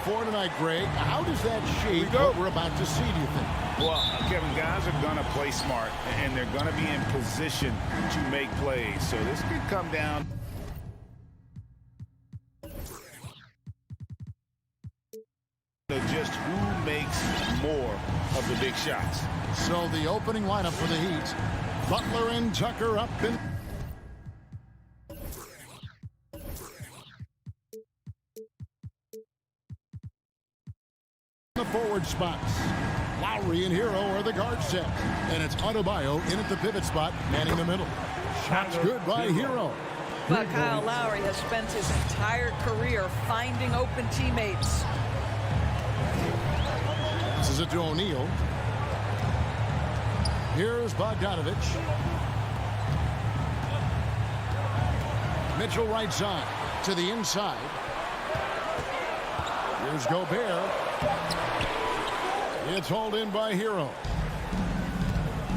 4 tonight, Greg. How does that shape what we're about to see, do you think? Well, Kevin, guys are going to play smart, and they're going to be in position to make plays. So this could come down to just who makes more of the big shots. So the opening lineup for the Heat. Butler and Tucker up in the forward spots. Lowry and Hero are the guard set. And it's Adebayo in at the pivot spot, manning the middle. Shots good by Hero. But Kyle Lowry has spent his entire career finding open teammates. This is it to O'Neal. Here's Bogdanovich. Mitchell right side to the inside. Here's Gobert. It's hauled in by Hero.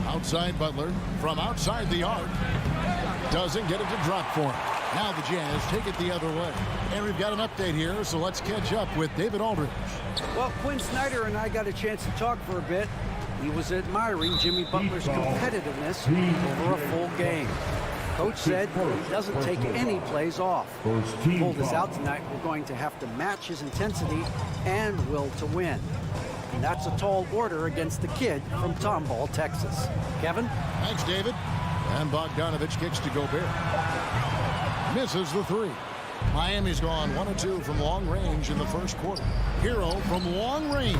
Outside Butler from outside the arc. Doesn't get it to drop for him. Now the Jazz take it the other way. And we've got an update here, so let's catch up with David Aldridge. Well, Quinn Snyder and I got a chance to talk for a bit. He was admiring Jimmy Butler's competitiveness over a full game. Coach said he doesn't take any plays off. He pulled us out tonight. We're going to have to match his intensity and will to win. And that's a tall order against the kid from Tomball, Texas. Kevin? Thanks, David. And Bogdanovich kicks to Gobert. Misses the three. Miami's gone 1 of 2 from long range in the first quarter. Hero from long range.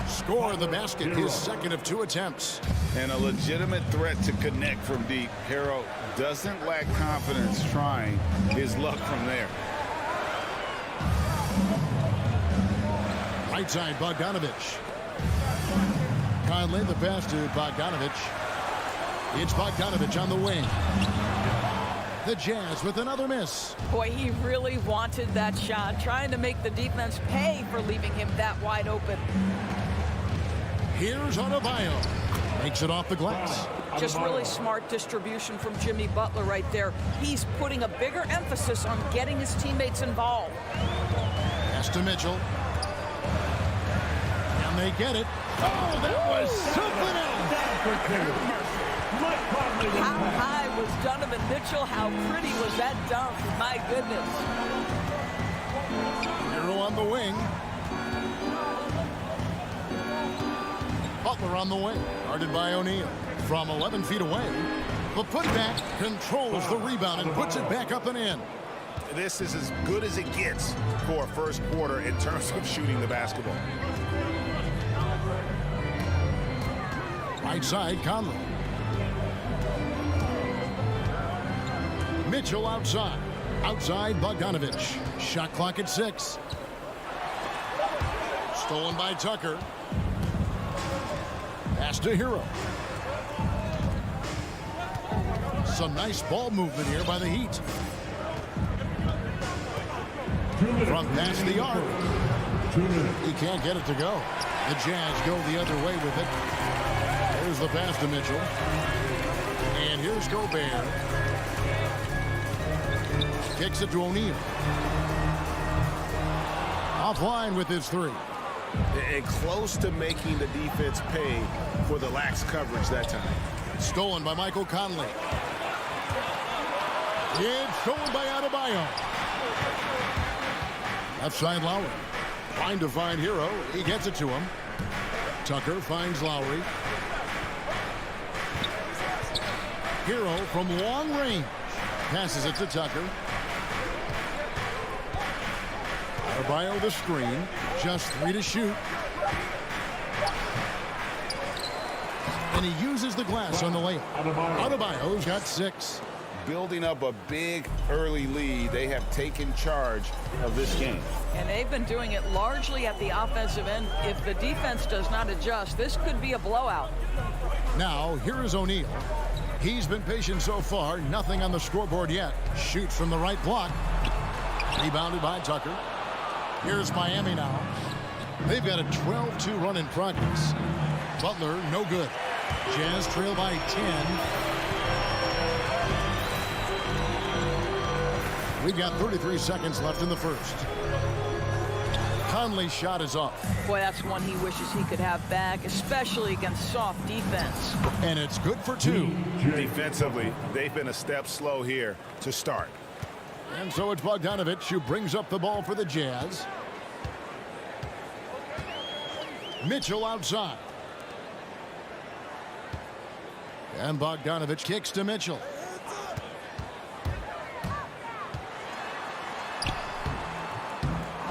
Score the basket, his second of 2 attempts. And a legitimate threat to connect from deep. Hero doesn't lack confidence trying his luck from there. Right side, Bogdanovich. Conley, the pass to Bogdanovich. It's Bogdanovich on the wing. The Jazz with another miss. Boy, he really wanted that shot, trying to make the defense pay for leaving him that wide open. Here's Adebayo. Makes it off the glass. Just really smart distribution from Jimmy Butler right there. He's putting a bigger emphasis on getting his teammates involved. Pass to Mitchell. And they get it. Oh, that was something else. How high was Donovan Mitchell? How pretty was that dunk? My goodness. Hero on the wing. Butler on the wing. Guarded by O'Neal. From 11 feet away. The putback controls the rebound and puts it back up and in. This is as good as it gets for a first quarter in terms of shooting the basketball. Right side, Conley. Mitchell outside. Outside, Bogdanovich. Shot clock at 6. Stolen by Tucker. Pass to Hero. Some nice ball movement here by the Heat. From past the arc. He can't get it to go. The Jazz go the other way with it. Here's the pass to Mitchell. And here's Gobert. Kicks it to O'Neal. Offline with his three. And close to making the defense pay for the lax coverage that time. Stolen by Michael Conley. It's stolen by Adebayo. Left side Lowry. Trying to find Hero. He gets it to him. Tucker finds Lowry. Hero from long range. Passes it to Tucker. Adebayo the screen. Just 3 to shoot. And he uses the glass on the layup. Adebayo's got 6. Building up a big early lead, they have taken charge of this game. And they've been doing it largely at the offensive end. If the defense does not adjust, this could be a blowout. Now, here is O'Neal. He's been patient so far. Nothing on the scoreboard yet. Shoots from the right block. Rebounded by Tucker. Here's Miami now. They've got a 12-2 run in progress. Butler, no good. Jazz trail by 10. We've got 33 seconds left in the first. Conley's shot is off. Boy, that's one he wishes he could have back, especially against soft defense. And it's good for 2. Defensively, they've been a step slow here to start. And so it's Bogdanovic who brings up the ball for the Jazz. Mitchell outside. And Bogdanovic kicks to Mitchell.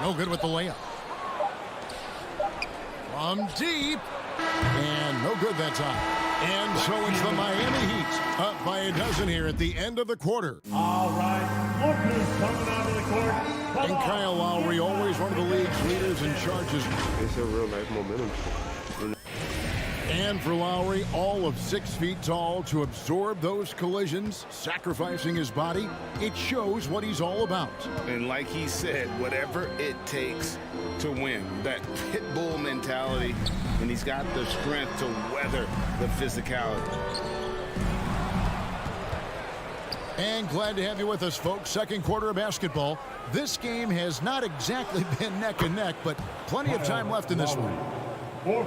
No good with the layup. From deep. And no good that time. And so it's the Miami Heat up by a dozen here at the end of the quarter. All right, Booker's coming out of the court. And Kyle Lowry, always one of the league's leaders in charges. It's a real life momentum. And for Lowry, all of 6 feet tall, to absorb those collisions, sacrificing his body, it shows what he's all about. And like he said, whatever it takes to win, that pit bull mentality, and he's got the strength to weather the physicality. And glad to have you with us, folks. Second quarter of basketball. This game has not exactly been neck and neck, but plenty of time left in this one.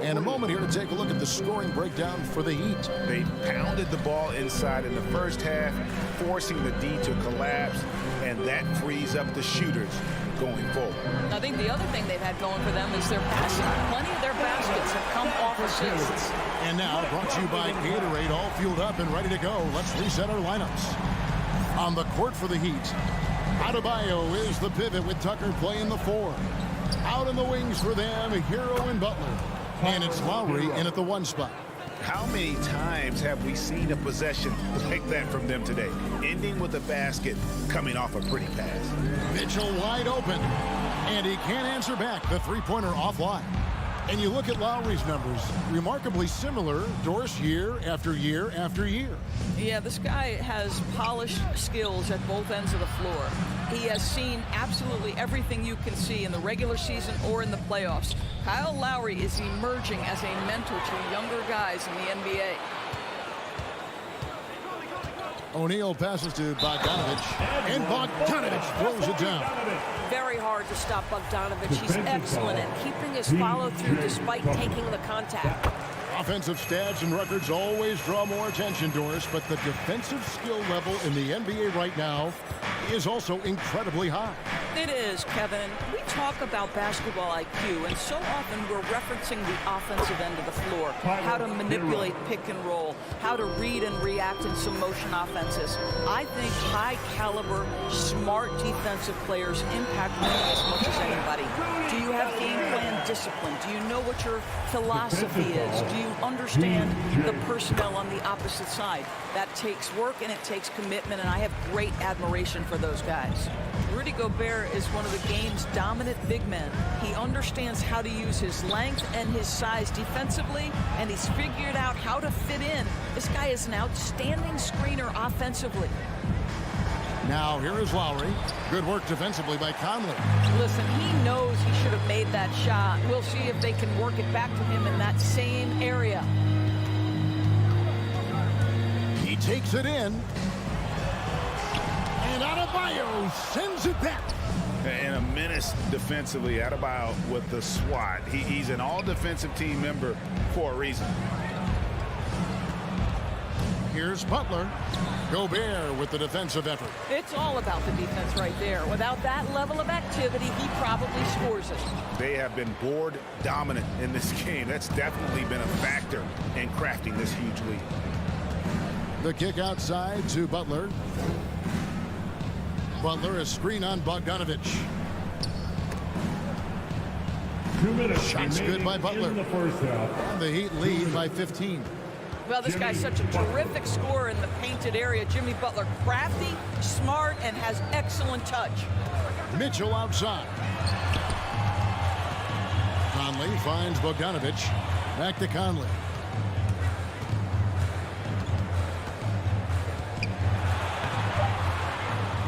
And a moment here to take a look at the scoring breakdown for the Heat. They pounded the ball inside in the first half, forcing the D to collapse, and that frees up the shooters going forward. I think the other thing they've had going for them is their passing. Plenty of their baskets have come off assists. And now, brought to you by Gatorade, all fueled up and ready to go. Let's reset our lineups. On the court for the Heat, Adebayo is the pivot with Tucker playing the 4. Out in the wings for them, Hero and Butler. And it's Lowry in at the 1 spot. How many times have we seen a possession like that from them today, ending with a basket coming off a pretty pass? Mitchell wide open, and he can't answer back. The three-pointer offline. And you look at Lowry's numbers, remarkably similar, Doris, year after year after year. Yeah, this guy has polished skills at both ends of the floor. He has seen absolutely everything you can see in the regular season or in the playoffs. Kyle Lowry is emerging as a mentor to younger guys in the NBA. O'Neal passes to Bogdanovic, and Bogdanovic throws it down. Very hard to stop Bogdanovic. He's excellent at keeping his follow-through despite taking the contact. Offensive stats and records always draw more attention, Doris, but the defensive skill level in the NBA right now is also incredibly high. It is, Kevin. We talk about basketball IQ, and so often we're referencing the offensive end of the floor, how to manipulate pick and roll, how to read and react in some motion offenses. I think high-caliber, smart defensive players impact winning as much as anybody. Do you have game plan discipline? Do you know what your philosophy is? Do you understand the personnel on the opposite side? That takes work and it takes commitment, and I have great admiration for those guys. Rudy Gobert is one of the game's dominant big men. He understands how to use his length and his size defensively, and he's figured out how to fit in. This guy is an outstanding screener offensively. Now, here is Lowry. Good work defensively by Conley. Listen, he knows he should have made that shot. We'll see if they can work it back to him in that same area. He takes it in. And Adebayo sends it back. And a menace defensively, Adebayo with the swat. He's an all-defensive team member for a reason. Here's Butler. Gobert with the defensive effort. It's all about the defense right there. Without that level of activity, he probably scores it. They have been board dominant in this game. That's definitely been a factor in crafting this huge lead. The kick outside to Butler. Butler, a screen on Bogdanovic. 2 minutes. Shots good by Butler. In the first half. And the Heat lead by 15. Well, this guy's such a terrific scorer in the painted area. Jimmy Butler, crafty, smart, and has excellent touch. Mitchell outside. Conley finds Bogdanovic. Back to Conley.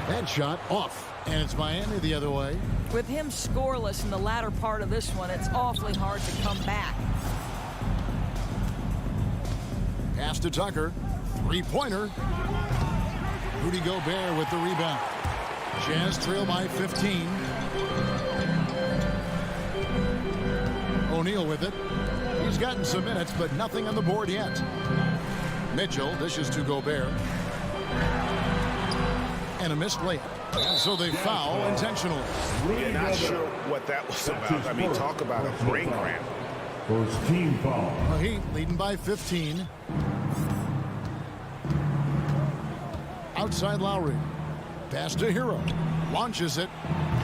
That shot off. And it's Miami the other way. With him scoreless in the latter part of this one, it's awfully hard to come back. Pass to Tucker. Three-pointer. Rudy Gobert with the rebound. Jazz trail by 15. O'Neal with it. He's gotten some minutes, but nothing on the board yet. Mitchell dishes to Gobert. And a missed layup. And so they foul intentionally. Yeah, not sure what that was about. I mean, talk about a brain cramp. First team foul. The Heat leading by 15. Outside Lowry. Pass to Hero. Launches it.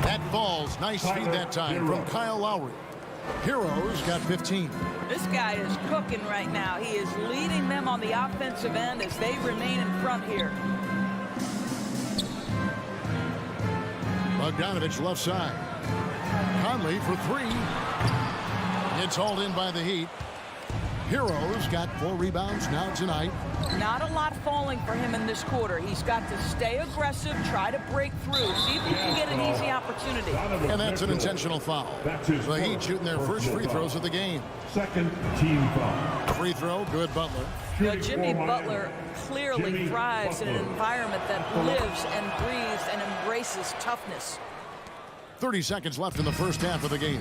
That falls. Nice feed that time from Kyle Lowry. Hero's got 15. This guy is cooking right now. He is leading them on the offensive end as they remain in front here. Bogdanovich left side. Conley for three. It's hauled in by the Heat. Hero's got 4 rebounds now tonight. Not a lot falling for him in this quarter. He's got to stay aggressive, try to break through, see if he can get an easy opportunity. And that's an intentional foul. The Heat shooting their first free throws of the game. Second team foul. Free throw, good Butler. You know, Jimmy Butler clearly thrives in an environment that lives and breathes and embraces toughness. 30 seconds left in the first half of the game.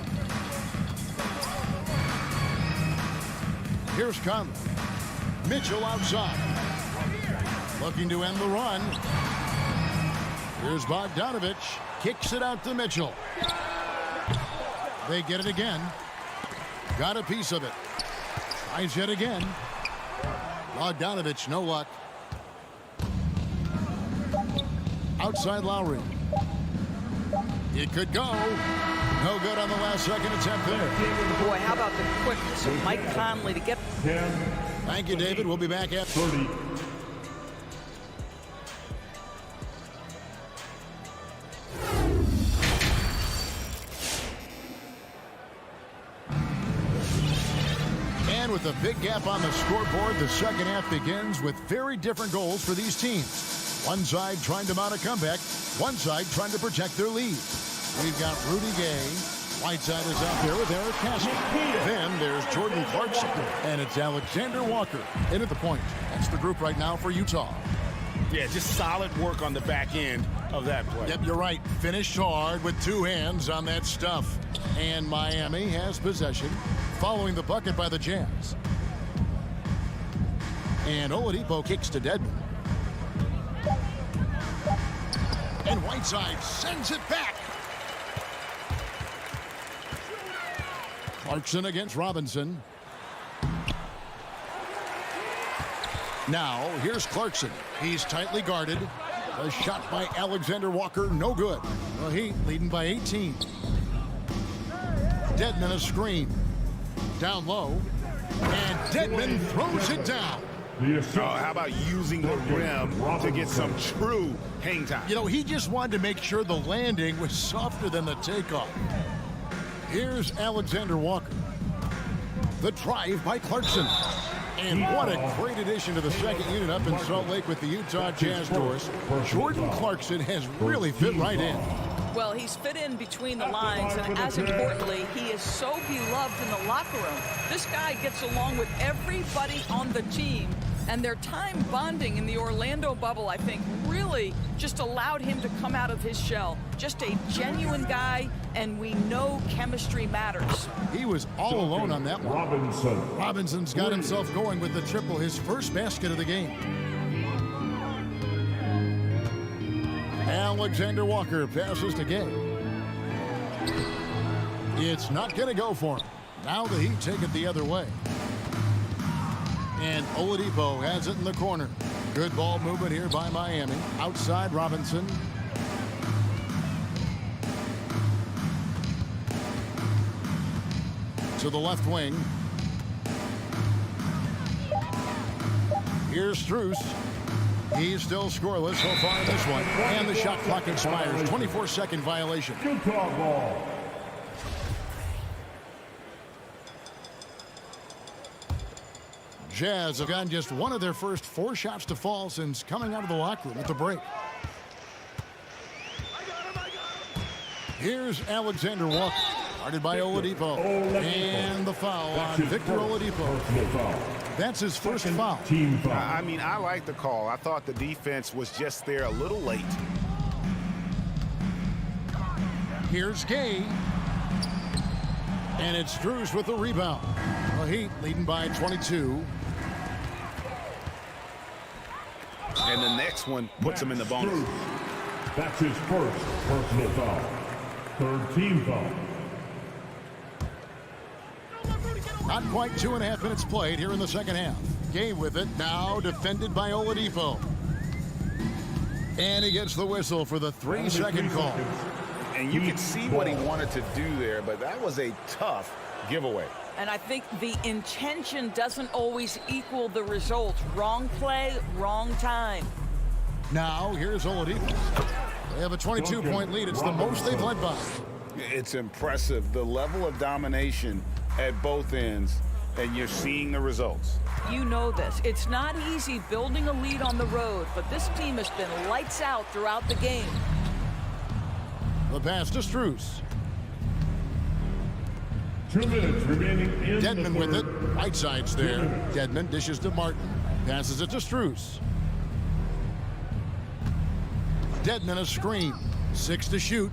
Here's Conley. Mitchell outside. Looking to end the run. Here's Bogdanovich. Kicks it out to Mitchell. They get it again. Got a piece of it. Tries yet again. Bogdanovich, no luck. Outside Lowry. It could go. No good on the last second attempt there. Boy, how about the quickness of Mike Conley to get... 10. Thank you, David. We'll be back at 30. And with a big gap on the scoreboard, the second half begins with very different goals for these teams. One side trying to mount a comeback, one side trying to protect their lead. We've got Rudy Gay. Whiteside is out there with Eric Castle. Then there's Jordan Clarkson. And it's Alexander Walker in at the point. That's the group right now for Utah. Yeah, just solid work on the back end of that play. Yep, you're right. Finished hard with 2 hands on that stuff. And Miami has possession following the bucket by the Jazz. And Oladipo kicks to Dedmon. And Whiteside sends it back. Clarkson against Robinson. Now, here's Clarkson. He's tightly guarded. A shot by Alexander Walker, no good. The Heat leading by 18. Dedmon a screen. Down low. And Dedmon throws it down. Oh, how about using the rim to get some true hang time? You know, he just wanted to make sure the landing was softer than the takeoff. Here's Alexander Walker. The drive by Clarkson. And what a great addition to the second unit up in Salt Lake with the Utah Jazz doors. Jordan Clarkson has really fit right in. Well, he's fit in between the lines, and as importantly, he is so beloved in the locker room. This guy gets along with everybody on the team, and their time bonding in the Orlando bubble, I think, really just allowed him to come out of his shell. Just a genuine guy, and we know chemistry matters. He was all alone on that one. Robinson's got himself going with the triple, his first basket of the game. Alexander Walker passes to Gay. It's not going to go for him. Now the Heat take it the other way. And Oladipo has it in the corner. Good ball movement here by Miami. Outside Robinson. To the left wing. Here's Strus. He's still scoreless so far in this one. And the shot clock expires. 24-second violation. Utah ball. Jazz have gotten just one of their first 4 shots to fall since coming out of the locker room at the break. Here's Alexander Walker. Guarded by Oladipo. And the foul on Victor Oladipo. That's his first foul. Team foul. I mean, I like the call. I thought the defense was just there a little late. Here's Gay. And it's Strus with the rebound. The Heat leading by 22. And the next one puts him in the bonus. That's his first personal foul. Third team foul. Not quite 2.5 minutes played here in the second half. Game with it now defended by Oladipo. And he gets the whistle for the 3-second call. And you can see what he wanted to do there, but that was a tough giveaway. And I think the intention doesn't always equal the result. Wrong play, wrong time. Now, here's Oladipo. They have a 22-point lead. It's the most they've led by. It's impressive, the level of domination at both ends, and you're seeing the results. You know this. It's not easy building a lead on the road, but this team has been lights out throughout the game. The pass to Strus. 2 minutes remaining in Dedmon the with it. third. Whiteside's there. Dedmon dishes to Martin. Passes it to Strus. Dedmon a screen. 6 to shoot.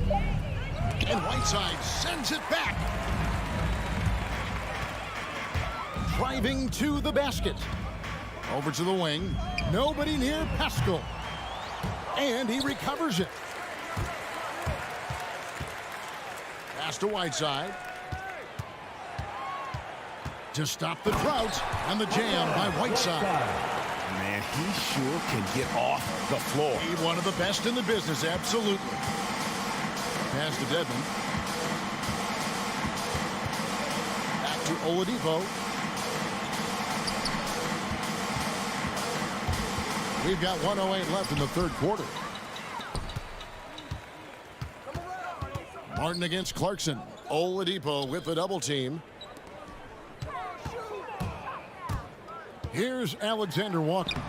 And Whiteside sends it back. Driving to the basket. Over to the wing. Nobody near Pascal. And he recovers it. Pass to Whiteside. To stop the drought. And the jam by Whiteside. Man, he sure can get off the floor. He's one of the best in the business, absolutely. Pass to Devin. Back to Oladipo. We've got 1:08 left in the third quarter. Martin against Clarkson. Oladipo with the double team. Here's Alexander Walker.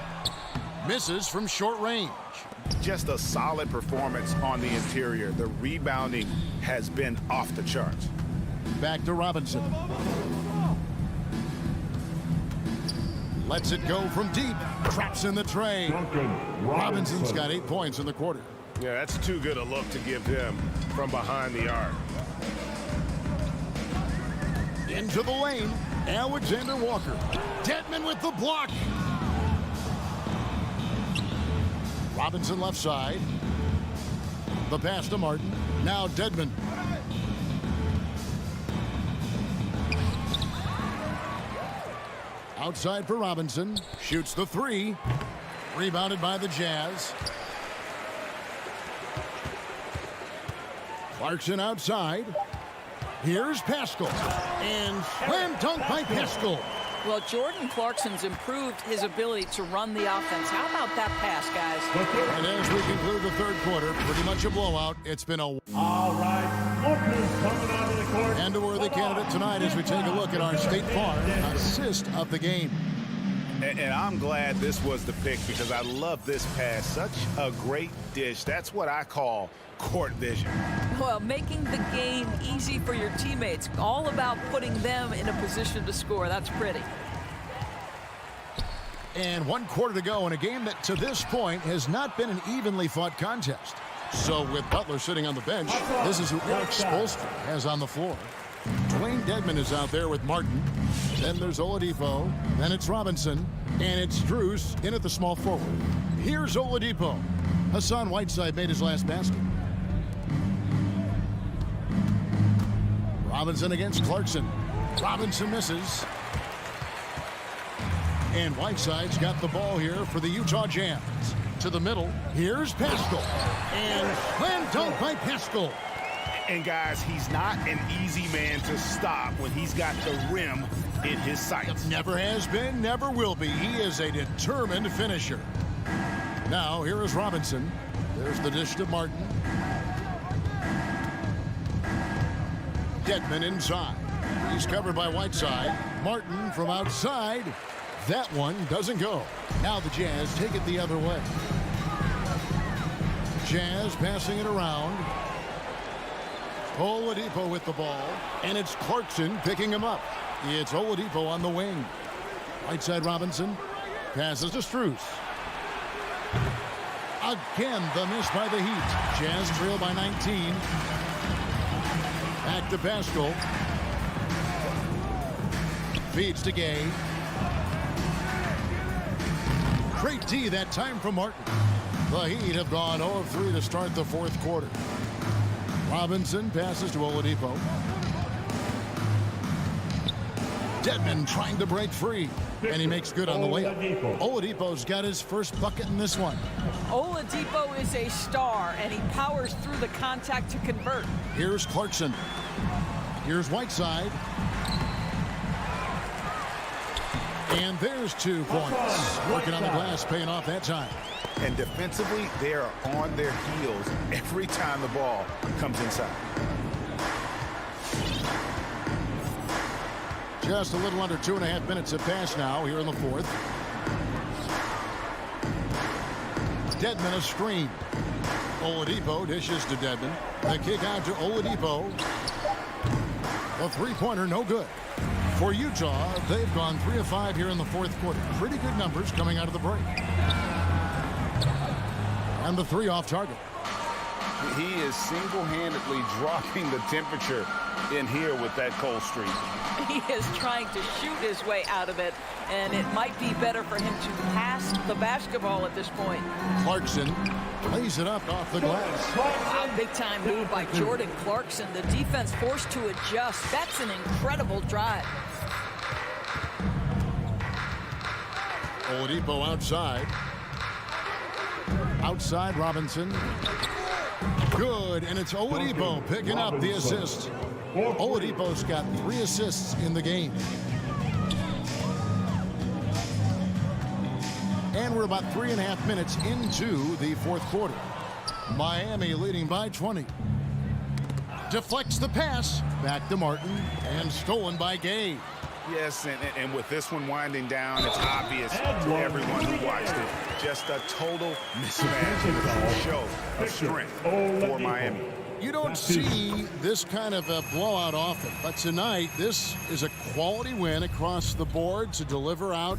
Misses from short range. Just a solid performance on the interior. The rebounding has been off the charts. Back to Robinson. Lets it go from deep. Traps in the tray. Robinson's got 8 points in the quarter. Yeah, that's too good a look to give him from behind the arc. Into the lane. Alexander Walker. Dedmon with the block. Robinson left side. The pass to Martin. Now Dedmon. Outside for Robinson. Shoots the 3. Rebounded by the Jazz. Clarkson outside. Here's Pascal. And slam dunk by Pascal. Well, Jordan Clarkson's improved his ability to run the offense. How about that pass, guys? And as we conclude the third quarter, pretty much a blowout. It's been a... All right, Booker's coming out of the court. And a worthy candidate tonight as we take a look at our State Farm assist of the game. And I'm glad this was the pick because I love this pass. Such a great dish. That's what I call court vision. Well, making the game easy for your teammates. All about putting them in a position to score. That's pretty. And 1 quarter to go in a game that to this point has not been an evenly fought contest. So with Butler sitting on the bench, this is who Eric Spoelstra has on the floor. Dwayne Dedmon is out there with Martin. Then there's Oladipo. Then it's Robinson. And it's Strus in at the small forward. Here's Oladipo. Hassan Whiteside made his last basket. Robinson against Clarkson. Robinson misses. And Whiteside's got the ball here for the Utah Jazz. To the middle. Here's Pascal. And slam dunk by Pascal. And guys, he's not an easy man to stop when he's got the rim in his sights. Never has been, never will be. He is a determined finisher. Now, here is Robinson. There's the dish to Martin. Dedmon inside. He's covered by Whiteside. Martin from outside. That one doesn't go. Now the Jazz take it the other way. Jazz passing it around. Oladipo with the ball. And it's Clarkson picking him up. It's Oladipo on the wing. Right-side Robinson. Passes to Strus. Again, the miss by the Heat. Jazz trail by 19. Back to Pascal. Feeds to Gay. Great D that time from Martin. The Heat have gone 0 of 3 to start the fourth quarter. Robinson passes to Oladipo. Dedmon trying to break free, and he makes good on the layup. Oladipo's got his first bucket in this one. Oladipo is a star, and he powers through the contact to convert. Here's Clarkson. Here's Whiteside. And there's 2 points. Working on the glass, paying off that time. And defensively, they are on their heels every time the ball comes inside. Just a little under 2.5 minutes have passed now here in the fourth. Dedmon a screen. Oladipo dishes to Dedmon. The kick out to Oladipo. The three-pointer no good. For Utah, they've gone 3 of 5 here in the fourth quarter. Pretty good numbers coming out of the break. And the 3 off target. He is single-handedly dropping the temperature in here with that cold streak. He is trying to shoot his way out of it, and it might be better for him to pass the basketball at this point. Clarkson lays it up off the glass. Wow, big-time move by Jordan Clarkson. The defense forced to adjust. That's an incredible drive. Oladipo outside. Outside Robinson. Good, and it's Oladipo picking up the assist. Oladipo's got 3 assists in the game. And we're about 3.5 minutes into the fourth quarter. Miami leading by 20. Deflects the pass. Back to Martin. And stolen by Gay. Yes, and with this one winding down, it's obvious to everyone who watched it. Just a total mismatch and a show of strength for Miami. You don't see this kind of a blowout often, but tonight this is a quality win across the board to deliver out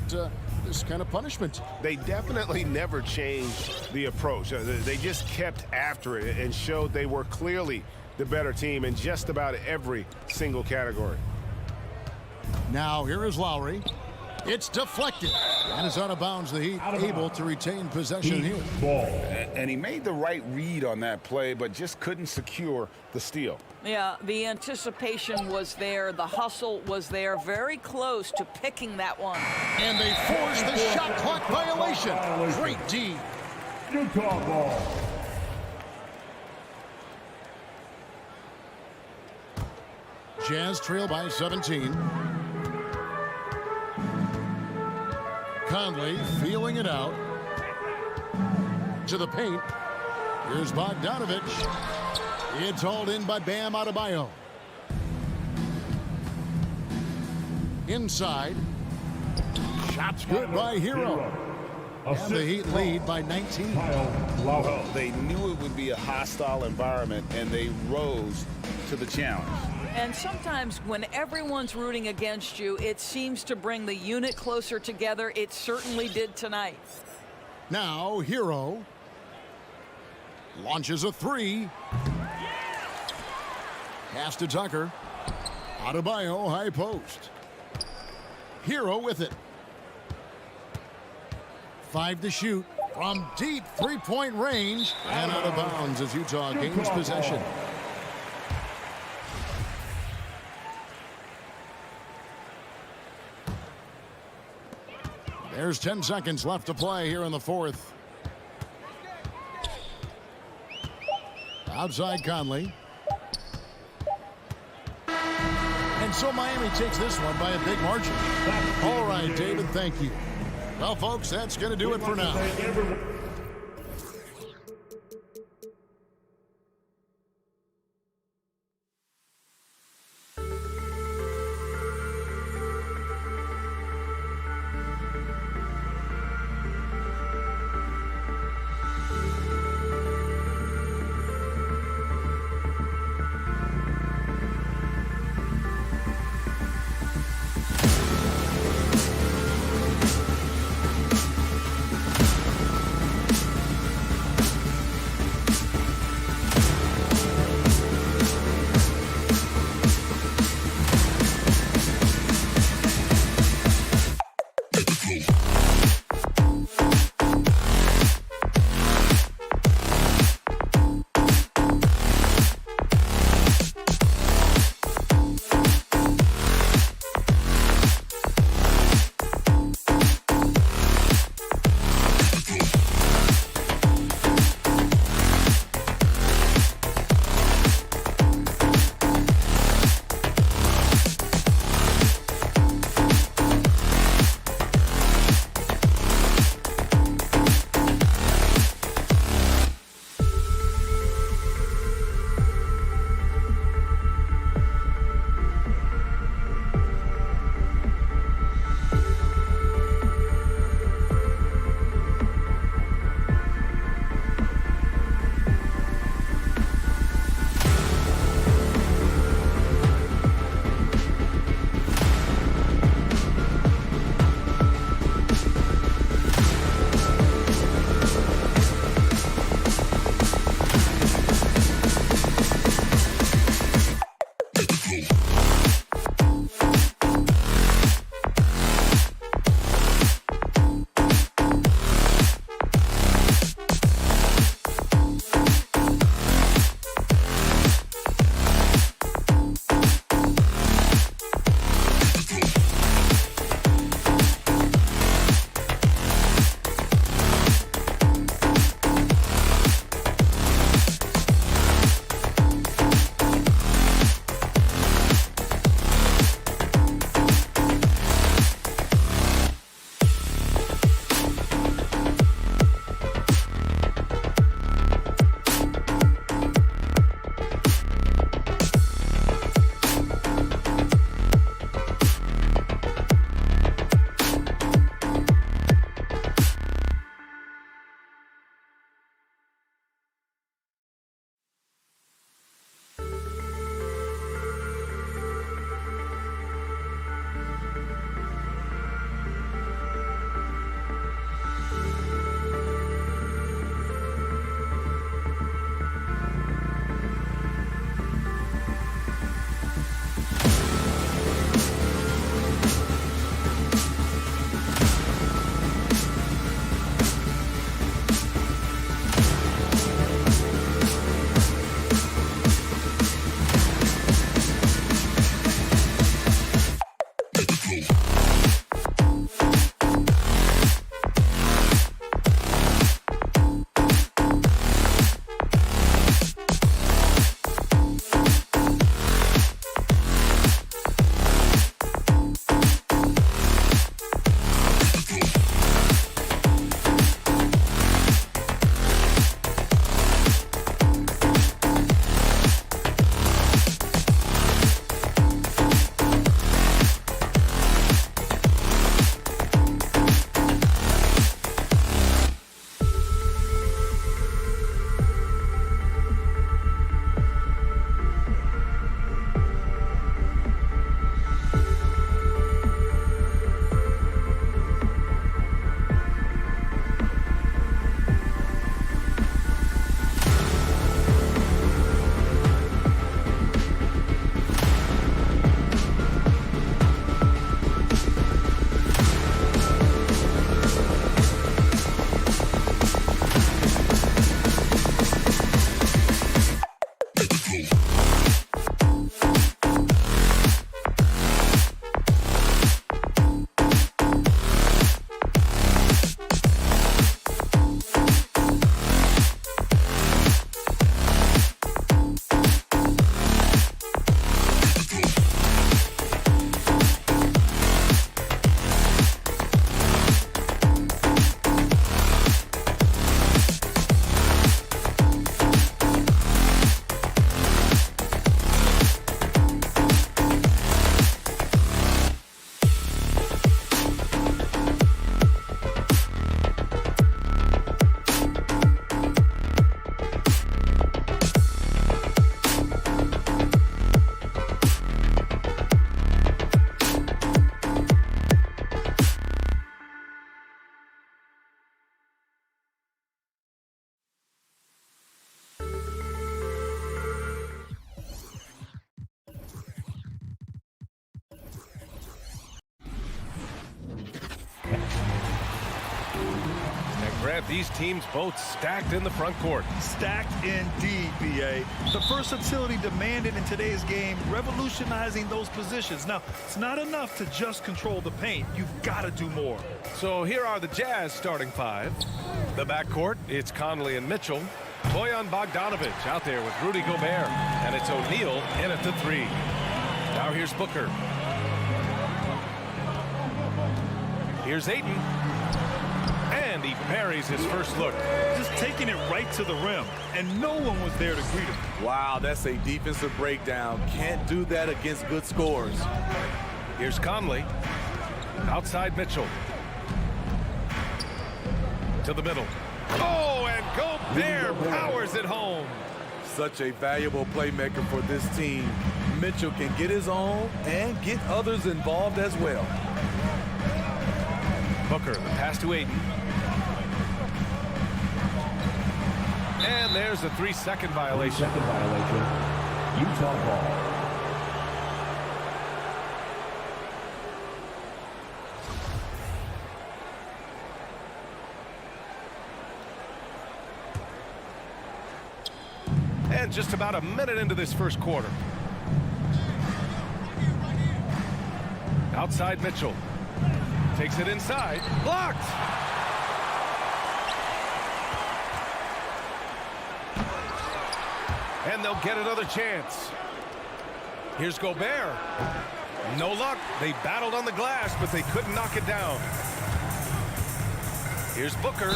this kind of punishment. They definitely never changed the approach. They just kept after it and showed they were clearly the better team in just about every single category. Now here is Lowry. It's deflected and is out of bounds. The Heat able to retain possession here. And he made the right read on that play, but just couldn't secure the steal. Yeah, the anticipation was there. The hustle was there. Very close to picking that one. And they force the shot clock violation. Great D. Utah ball. Jazz trail by 17. Conley feeling it out. To the paint. Here's Bogdanovich. It's hauled in by Bam Adebayo. Inside. Shots good by Hero. And the Heat lead by 19. Well, they knew it would be a hostile environment, and they rose to the challenge. And sometimes when everyone's rooting against you, it seems to bring the unit closer together. It certainly did tonight. Now, Hero launches a 3. Pass to Tucker. Adebayo, high post. Hero with it. 5 to shoot from deep three-point range and out of bounds as Utah gains possession. There's 10 seconds left to play here in the fourth. Outside Conley. And so Miami takes this one by a big margin. All right, David, thank you. Well, folks, that's going to do it for now. Grant, these teams both stacked in the front court. Stacked indeed, B.A. The versatility demanded in today's game, revolutionizing those positions. Now, it's not enough to just control the paint. You've got to do more. So here are the Jazz starting five. The backcourt, it's Conley and Mitchell. Bojan Bogdanovic out there with Rudy Gobert. And it's O'Neal in at the three. Now here's Booker. Here's Ayton. And he parries his first look. Just taking it right to the rim, and no one was there to greet him. Wow, that's a defensive breakdown. Can't do that against good scores. Here's Conley. Outside Mitchell. To the middle. Oh, and Gobert powers it home. Such a valuable playmaker for this team. Mitchell can get his own and get others involved as well. Booker, the pass to Ayton. And there's a 3-second violation. Utah ball. And just about a minute into this first quarter. Outside Mitchell. Takes it inside. Blocked! And they'll get another chance. Here's Gobert. No luck. They battled on the glass, but they couldn't knock it down. Here's Booker.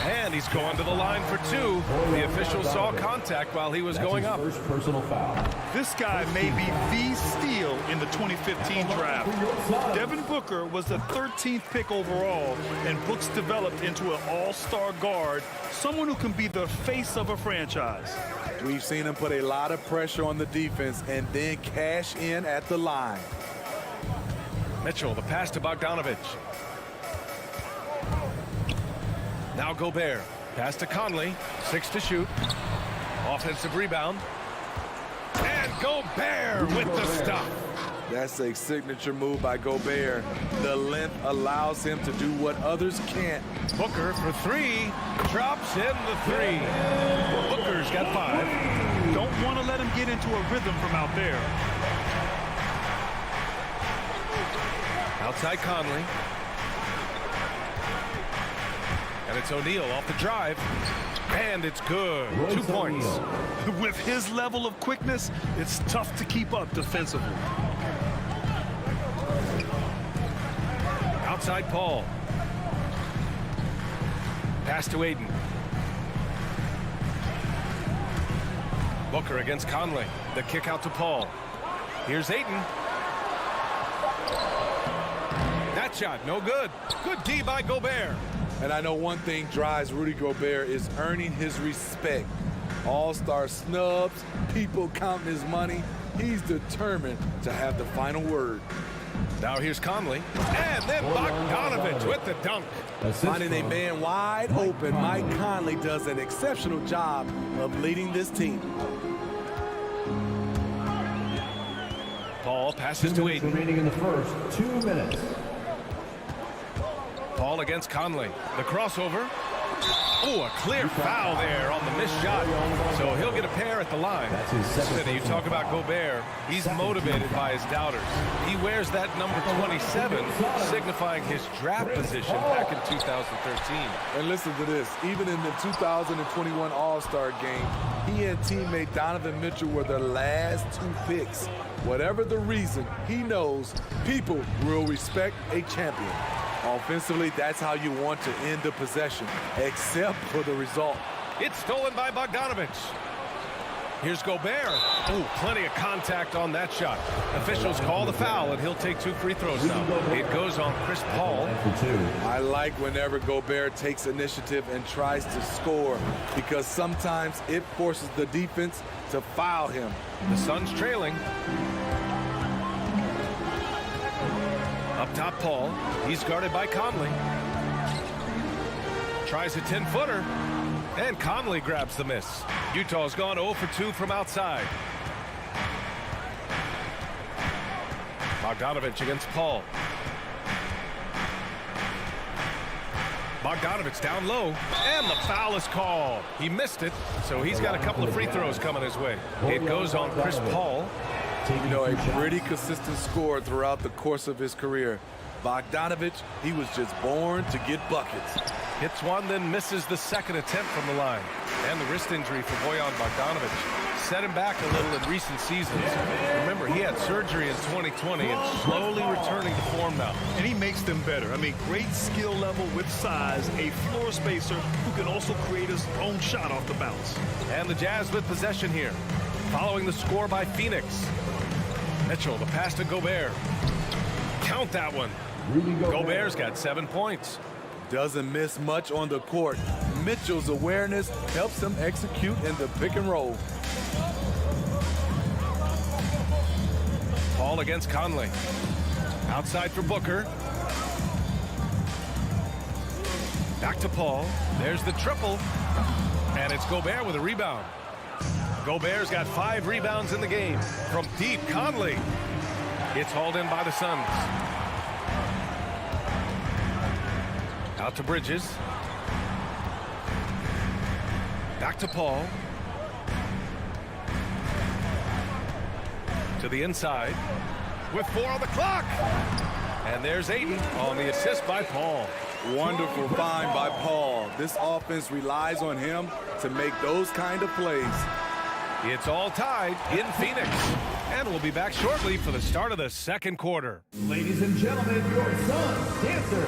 And he's going to the line for two. The official saw contact while he was going up. First personal foul. This guy may be the steal in the 2015 draft. Devin Booker was the 13th pick overall, and Brooks developed into an all-star guard, someone who can be the face of a franchise. We've seen him put a lot of pressure on the defense and then cash in at the line. Mitchell, the pass to Bogdanovic. Now Gobert. Pass to Conley. 6 to shoot. Offensive rebound. And Gobert with the stop. That's a signature move by Gobert. The length allows him to do what others can't. Booker for three. Drops in the three. Booker's got 5. Don't want to let him get into a rhythm from out there. Outside Conley. And it's O'Neal off the drive. And it's good. 2 points. With his level of quickness, it's tough to keep up defensively. Outside Paul. Pass to Ayton. Booker against Conley. The kick out to Paul. Here's Ayton. That shot, no good. Good D by Gobert. And I know one thing drives Rudy Gobert is earning his respect. All-star snubs, people counting his money. He's determined to have the final word. Now here's Conley. And then Bogdanovic with the dunk. Finding a man wide open, Mike Conley does an exceptional job of leading this team. Paul passes to Ayton. Remaining in the first 2 minutes. Paul against Conley. The crossover. Oh, a clear foul there on the missed shot. So he'll get a pair at the line. Cindy, you talk about Gobert. He's motivated by his doubters. He wears that number 27, signifying his draft position back in 2013. And listen to this. Even in the 2021 All-Star game, he and teammate Donovan Mitchell were the last 2 picks. Whatever the reason, he knows people will respect a champion. Offensively, that's how you want to end the possession, except for the result. It's stolen by Bogdanovic. Here's Gobert. Oh, plenty of contact on that shot. Officials call the foul, and he'll take 2 free throws now. It goes on Chris Paul. I like whenever Gobert takes initiative and tries to score, because sometimes it forces the defense to foul him. The Suns trailing. Up top, Paul. He's guarded by Conley. Tries a 10-footer. And Conley grabs the miss. Utah's gone 0 for 2 from outside. Bogdanovic against Paul. Bogdanovich down low, and the foul is called. He missed it, so he's got a couple of free throws coming his way. It goes on Chris Paul. You know, a pretty consistent scorer throughout the course of his career. Bogdanovich, he was just born to get buckets. Hits one, then misses the second attempt from the line. And the wrist injury for Bojan Bogdanovich set him back a little in recent seasons. Remember, he had surgery in 2020 and slowly returning to form now. And he makes them better. I mean, great skill level with size, a floor spacer who can also create his own shot off the bounce. And the Jazz with possession here, following the score by Phoenix. Mitchell, the pass to Gobert. Count that one. Gobert's got 7 points. Doesn't miss much on the court. Mitchell's awareness helps him execute in the pick and roll. Paul against Conley. Outside for Booker. Back to Paul. There's the triple. And it's Gobert with a rebound. Gobert's got 5 rebounds in the game. From deep, Conley. It's hauled in by the Suns. Out to Bridges. Back to Paul. To the inside. With 4 on the clock. And there's Ayton on the assist by Paul. Wonderful find by Paul. This offense relies on him to make those kind of plays. It's all tied in Phoenix. And we'll be back shortly for the start of the second quarter. Ladies and gentlemen, your Suns dancer.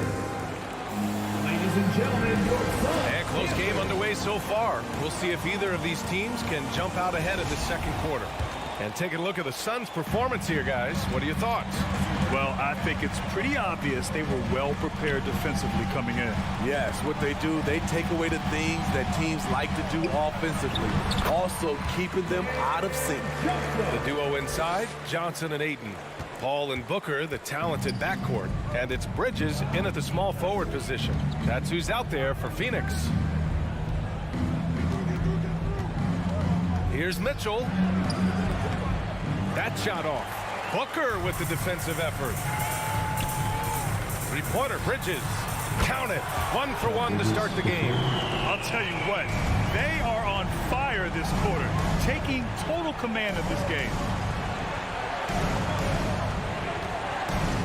Ladies and gentlemen, your Suns. And close game underway so far. We'll see if either of these teams can jump out ahead of the second quarter. And take a look at the Suns' performance here, guys. What are your thoughts? Well, I think it's pretty obvious they were well prepared defensively coming in. Yes, what they do, they take away the things that teams like to do offensively, also keeping them out of sync. The duo inside, Johnson and Ayton. Paul and Booker, the talented backcourt. And it's Bridges in at the small forward position. That's who's out there for Phoenix. Here's Mitchell. That shot off. Booker with the defensive effort. Three-pointer, Bridges. Count it. 1 for 1 to start the game. I'll tell you what, they are on fire this quarter, taking total command of this game.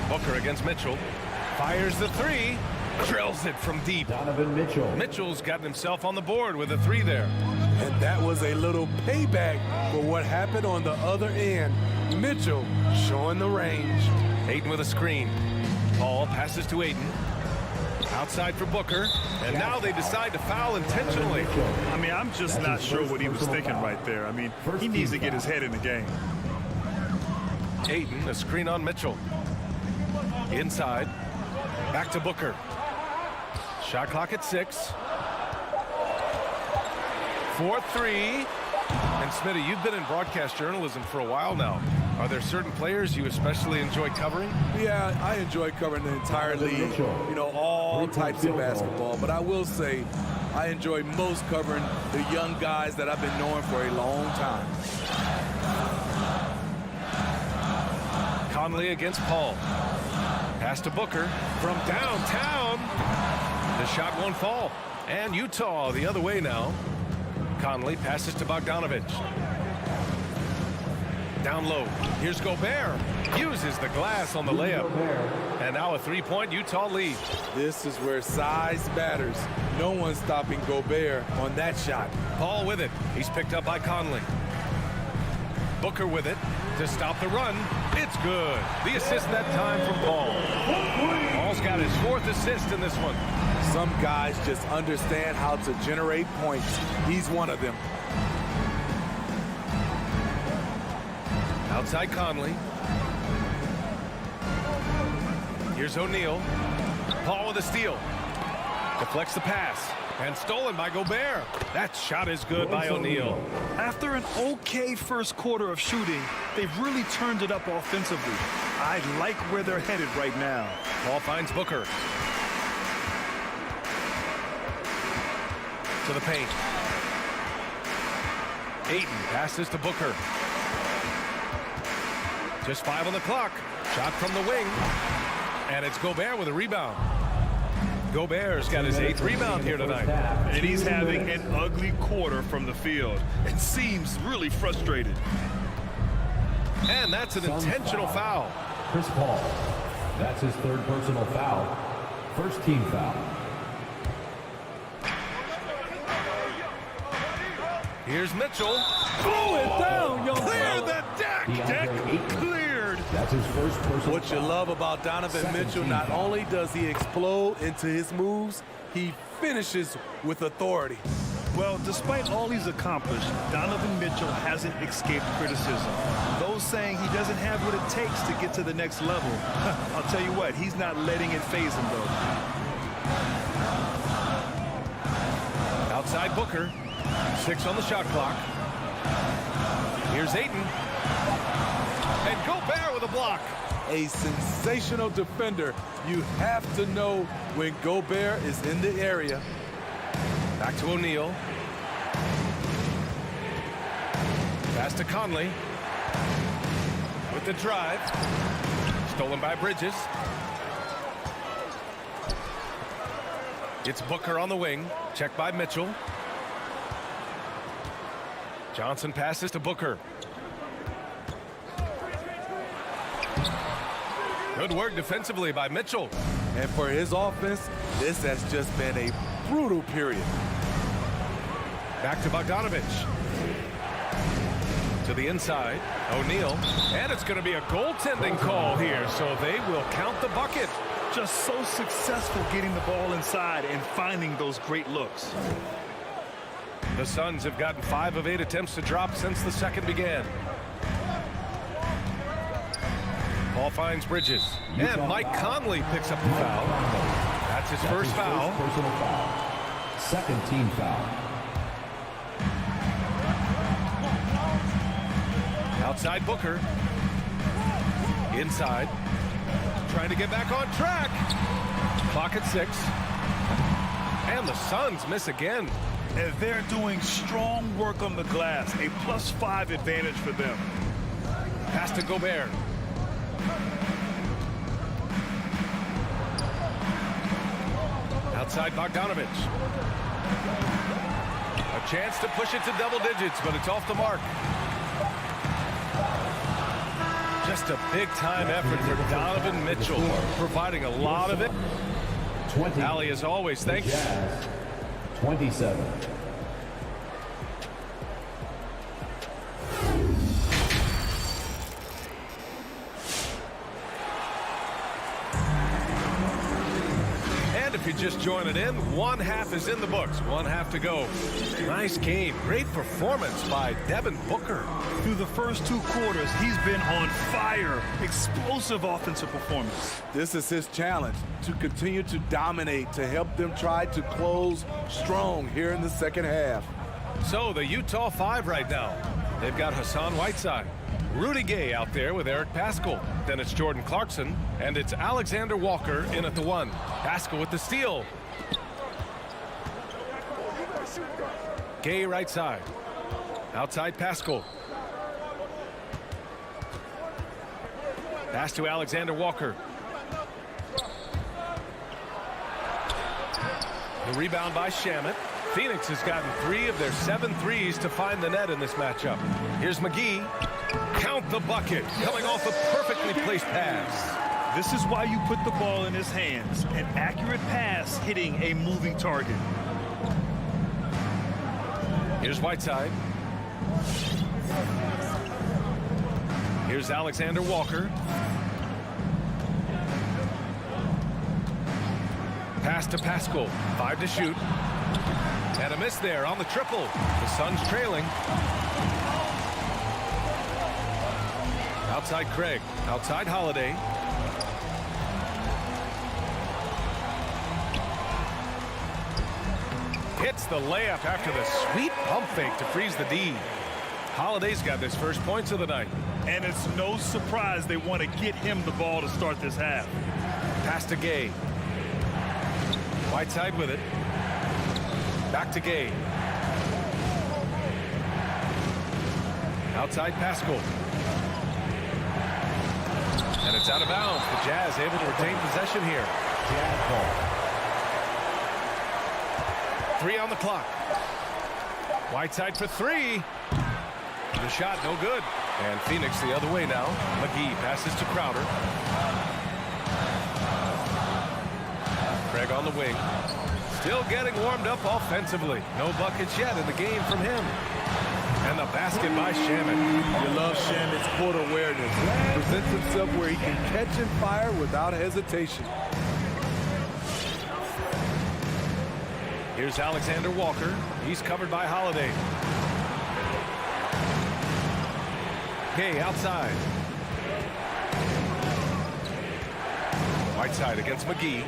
Booker against Mitchell. Fires the 3. Drills it from deep. Donovan Mitchell. Mitchell's gotten himself on the board with a 3 there. And that was a little payback for what happened on the other end. Mitchell showing the range. Ayton with a screen. Paul passes to Ayton. Outside for Booker. And now they decide to foul intentionally. I mean, I'm just not sure what he was thinking right there. I mean, he needs to get his head in the game. Ayton, a screen on Mitchell. Inside. Back to Booker. Shot clock at 6. 4-3. And Smitty, you've been in broadcast journalism for a while now. Are there certain players you especially enjoy covering? Yeah, I enjoy covering the entire league. You know, all types of basketball. But I will say, I enjoy most covering the young guys that I've been knowing for a long time. Conley against Paul. Pass to Booker from downtown. The shot won't fall. And Utah the other way now. Conley passes to Bogdanovich. Down low. Here's Gobert. Uses the glass on the layup. And now a 3-point Utah lead. This is where size matters. No one's stopping Gobert on that shot. Paul with it. He's picked up by Conley. Booker with it to stop the run. It's good. The assist that time from Paul. Paul's got his 4th assist in this one. Some guys just understand how to generate points. He's one of them. Outside Conley. Here's O'Neal. Paul with a steal. Deflects the pass. And stolen by Gobert. That shot is good by O'Neal. After an okay first quarter of shooting, they've really turned it up offensively. I like where they're headed right now. Paul finds Booker. To the paint. Ayton passes to Booker. Just 5 on the clock. Shot from the wing. And it's Gobert with a rebound. Gobert's got his 8th rebound here tonight. And he's having an ugly quarter from the field and seems really frustrated. And that's an intentional foul. Chris Paul. That's his 3rd personal foul. First team foul. Here's Mitchell. Throw it down, young Clear the deck. Deck cleared. That's his first personal What you love about Donovan Mitchell, not only does he explode into his moves, he finishes with authority. Well, despite all he's accomplished, Donovan Mitchell hasn't escaped criticism. Those saying he doesn't have what it takes to get to the next level. I'll tell you what, he's not letting it faze him, though. Outside Booker. 6 on the shot clock. Here's Ayton. And Gobert with a block. A sensational defender. You have to know when Gobert is in the area. Back to O'Neal. Pass to Conley. With the drive. Stolen by Bridges. It's Booker on the wing. Checked by Mitchell. Johnson passes to Booker. Good work defensively by Mitchell. And for his offense, this has just been a brutal period. Back to Bogdanovich. To the inside. O'Neal. And it's going to be a goaltending call here, so they will count the bucket. Just so successful getting the ball inside and finding those great looks. The Suns have gotten 5 of 8 attempts to drop since the second began. Ball finds Bridges. And Mike Conley picks up the foul. That's his first foul. Personal foul. Second team foul. Outside Booker. Inside. Trying to get back on track. Clock at 6. And the Suns miss again. And they're doing strong work on the glass. A +5 advantage for them. Pass to Gobert. Outside Bogdanovich. A chance to push it to double digits, but it's off the mark. Just a big-time effort for Donovan Mitchell, providing a lot of it. 20. Allie, as always, thanks. 27. And if you're just joining in, 1 half is in the books. 1 half to go. Nice game. Great performance by Devin Booker. Through the first 2 quarters, he's been on fire. Explosive offensive performance. This is his challenge, to continue to dominate, to help them try to close strong here in the second half. So the Utah 5 right now. They've got Hassan Whiteside, Rudy Gay out there with Eric Paschall. Then it's Jordan Clarkson, and it's Alexander Walker in at the 1. Paschall with the steal. Gay right side. Outside Paschall. Pass to Alexander Walker. The rebound by Shamet. Phoenix has gotten 3 of their 7 threes to find the net in this matchup. Here's McGee. Count the bucket. Coming off a perfectly placed pass. This is why you put the ball in his hands. An accurate pass hitting a moving target. Here's Whiteside. Here's Alexander Walker. Pass to Paschall. 5 to shoot. And a miss there on the triple. The Suns trailing. Outside Craig. Outside Holiday. Hits the layup after the sweet pump fake to freeze the D. Holiday's got his first points of the night. And it's no surprise they want to get him the ball to start this half. Pass to Gay. Whiteside with it. Back to Gay. Outside Paschall. And it's out of bounds. The Jazz able to retain possession here. Jazz ball. 3 on the clock. Whiteside for 3. The shot no good. And Phoenix the other way now. McGee passes to Crowder. Craig on the wing. Still getting warmed up offensively. No buckets yet in the game from him. And the basket by Shamet. You love Shamet's court awareness. He presents himself where he can catch and fire without hesitation. Here's Alexander Walker. He's covered by Holiday. Gay outside. Whiteside against McGee.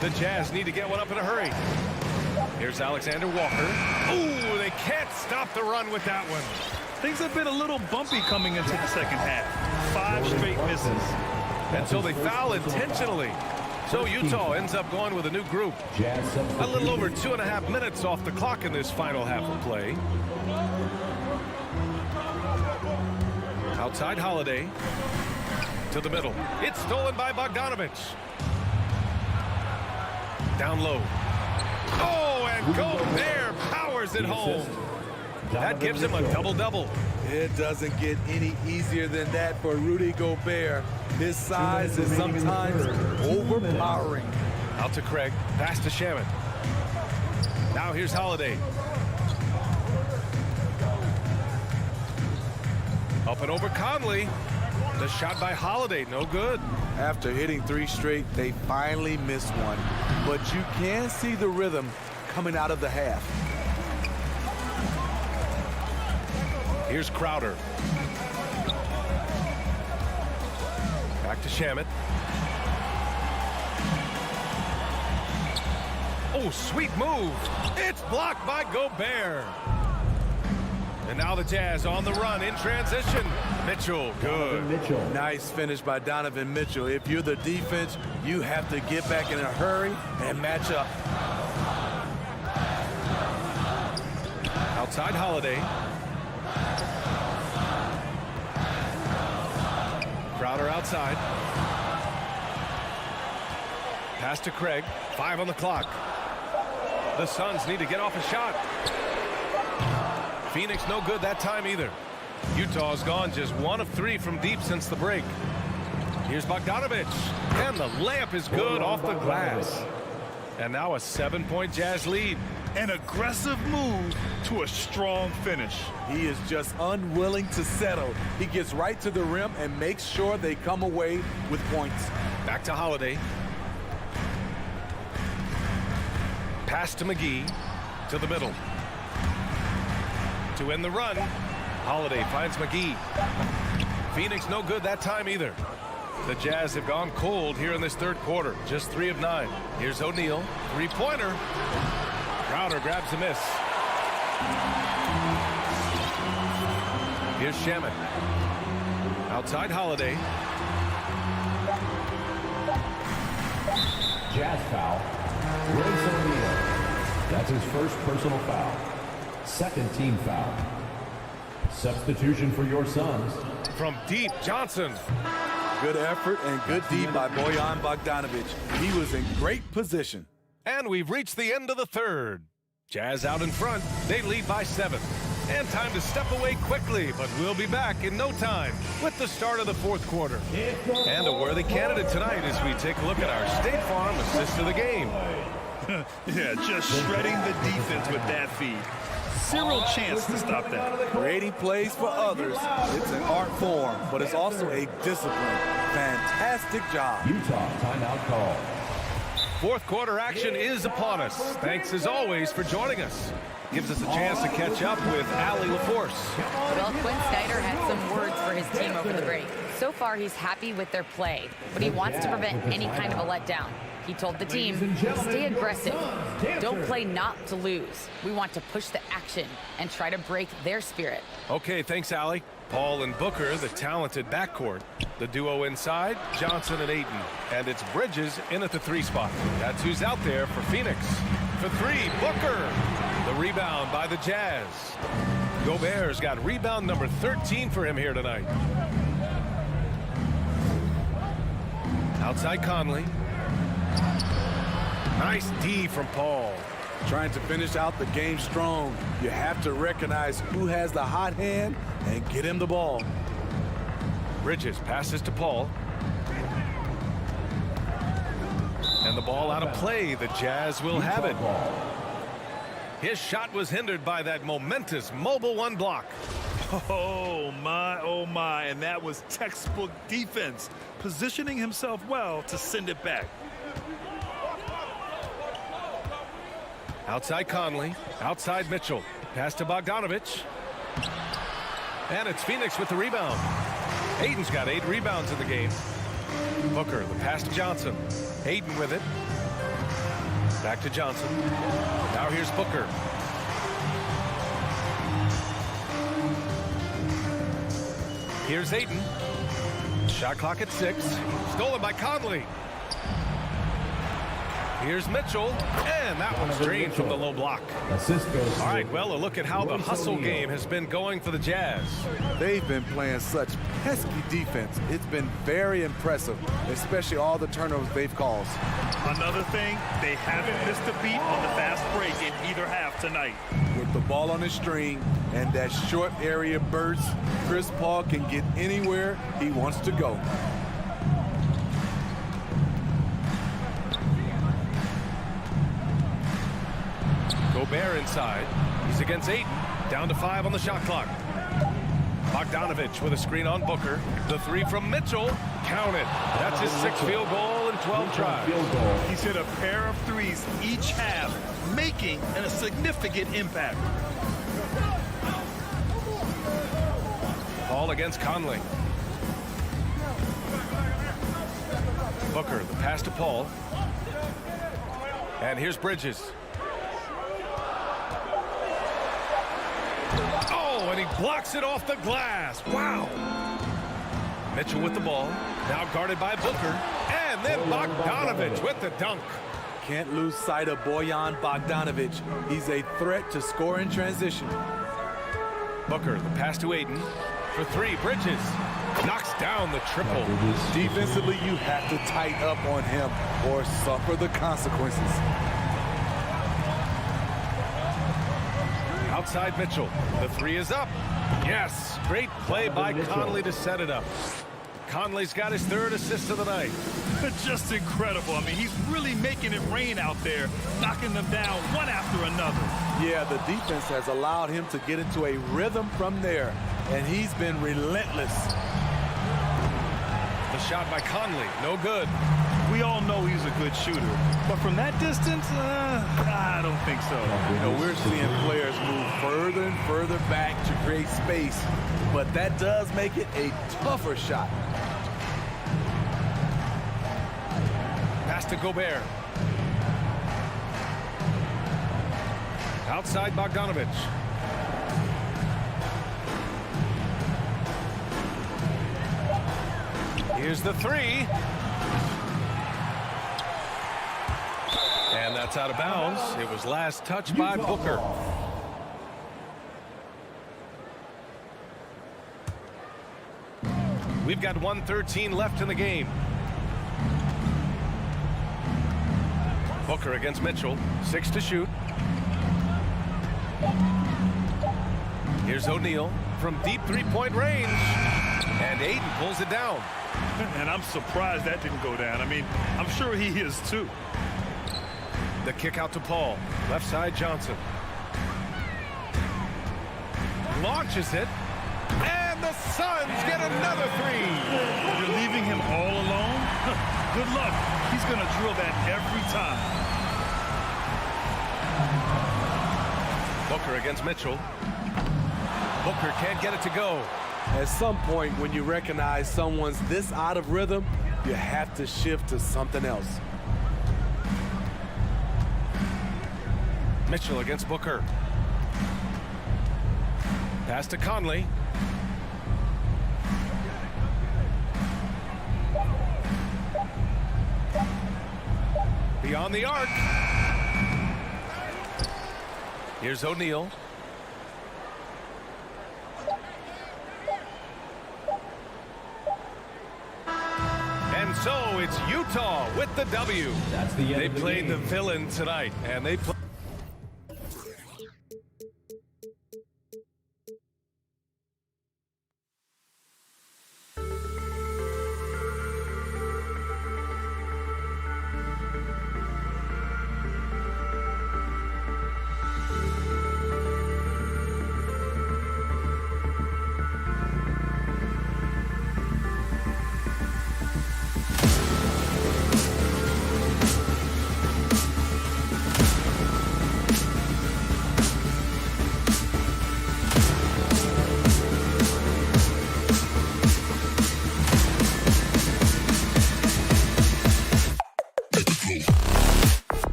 The Jazz need to get one up in a hurry. Here's Alexander Walker. Ooh, they can't stop the run with that one. Things have been a little bumpy coming into the second half. 5 straight misses. And so they foul intentionally. So Utah ends up going with a new group. A little over 2.5 minutes off the clock in this final half of play. Outside Holiday. To the middle. It's stolen by Bogdanovich. Down low. Oh, and Gobert powers it home. That gives him a double-double. It doesn't get any easier than that for Rudy Gobert. His size is sometimes overpowering. Out to Craig. Pass to Shamet. Now here's Holiday. Up and over Conley. The shot by Holiday, no good. After hitting 3 straight, they finally missed one. But you can see the rhythm coming out of the half. Here's Crowder. Back to Shamet. Oh, sweet move. It's blocked by Gobert. And now the Jazz on the run in transition. Mitchell, good. Nice finish by Donovan Mitchell. If you're the defense, you have to get back in a hurry and match up. Outside Holiday. Crowder outside. Pass to Craig. 5 on the clock. The Suns need to get off a shot. Phoenix no good that time either. Utah's gone just 1 of 3 from deep since the break. Here's Bogdanovich. And the layup is good off the glass. And now a 7-point Jazz lead. An aggressive move to a strong finish. He is just unwilling to settle. He gets right to the rim and makes sure they come away with points. Back to Holiday. Pass to McGee. To the middle. To end the run. Holiday finds McGee. Phoenix no good that time either. The Jazz have gone cold here in this third quarter. Just 3 of 9. Here's O'Neal. 3-pointer. Crowder grabs a miss. Here's Shamet. Outside Holiday. Jazz foul. Royce O'Neal. That's his first personal foul. Second team foul. Substitution for your Suns. From deep, Johnson. Good effort and good D by Bojan Bogdanovich. He was in great position. And we've reached the end of the third. Jazz out in front. They lead by 7. And time to step away quickly, but we'll be back in no time with the start of the fourth quarter. And a worthy candidate tonight as we take a look at our State Farm assist of the game. Yeah, just shredding the defense with that feed. Zero chance to stop that. Creating plays for others. It's an art form, but it's also a discipline. Fantastic job. Utah timeout call. Fourth quarter action is upon us. Thanks as always for joining us. Gives us a chance to catch up with Allie LaForce. Well, Quinn Snyder had some words for his team over the break. So far, he's happy with their play, but he wants to prevent any kind of a letdown. He told the team, stay aggressive. Don't play not to lose. We want to push the action and try to break their spirit. Okay, thanks, Allie. Paul and Booker, the talented backcourt. The duo inside, Johnson and Ayton. And it's Bridges in at the 3 spot. That's who's out there for Phoenix. For 3, Booker. The rebound by the Jazz. Gobert's got rebound number 13 for him here tonight. Outside Conley. Nice D from Paul. Trying to finish out the game strong, you have to recognize who has the hot hand and get him the ball. Bridges passes to Paul. And the ball out of play. The Jazz will have it. His shot was hindered by that momentous mobile one block. Oh my, and that was textbook defense, positioning himself well to send it back. Outside Conley, outside Mitchell, pass to Bogdanovich. And it's Phoenix with the rebound. Aiden's got 8 rebounds in the game. Booker, the pass to Johnson. Aiden with it. Back to Johnson. Now here's Booker. Here's Aiden. Shot clock at 6. Stolen by Conley. Here's Mitchell, and that one's drained from the low block. Assist goes. All right, well, a look at how the hustle game has been going for the Jazz. They've been playing such pesky defense. It's been very impressive, especially all the turnovers they've caused. Another thing, they haven't missed a beat on the fast break in either half tonight. With the ball on the string and that short area burst, Chris Paul can get anywhere he wants to go. Gobert inside. He's against Aiden. Down to 5 on the shot clock. Bogdanovich with a screen on Booker. The 3 from Mitchell. Counted. That's his 6th field goal in 12 tries. He's hit a pair of 3s each half, making a significant impact. Paul against Conley. Booker, the pass to Paul. And here's Bridges. Oh, and he blocks it off the glass. Wow. Mitchell with the ball. Now guarded by Booker. And then Bogdanovich with the dunk. Can't lose sight of Bojan Bogdanovich. He's a threat to score in transition. Booker, the pass to Aiden. For 3, Bridges. Knocks down the triple. Defensively, you have to tighten up on him or suffer the consequences. Outside Mitchell. The 3 is up. Yes. Great play by Conley to set it up. Conley's got his 3rd assist of the night. Just incredible. I mean, he's really making it rain out there, knocking them down one after another. Yeah, the defense has allowed him to get into a rhythm from there, and he's been relentless. The shot by Conley, no good. We all know he's a good shooter, but from that distance, I don't think so. You know, we're seeing players move further and further back to create space, but that does make it a tougher shot. Pass to Gobert. Outside Bogdanovich. Here's the 3. And that's out of bounds. It was last touched by Booker. We've got 1:13 left in the game. Booker against Mitchell. 6 to shoot. Here's O'Neal from deep 3-point range. And Aiden pulls it down. And I'm surprised that didn't go down. I mean, I'm sure he is too. The kick out to Paul. Left side Johnson. Launches it. And the Suns get another 3. You're leaving him all alone? Good luck. He's going to drill that every time. Booker against Mitchell. Booker can't get it to go. At some point, when you recognize someone's this out of rhythm, you have to shift to something else. Mitchell against Booker. Pass to Conley. Beyond the arc. Here's O'Neal. And so it's Utah with the W. That's the end They of the played game. the villain tonight, and they played.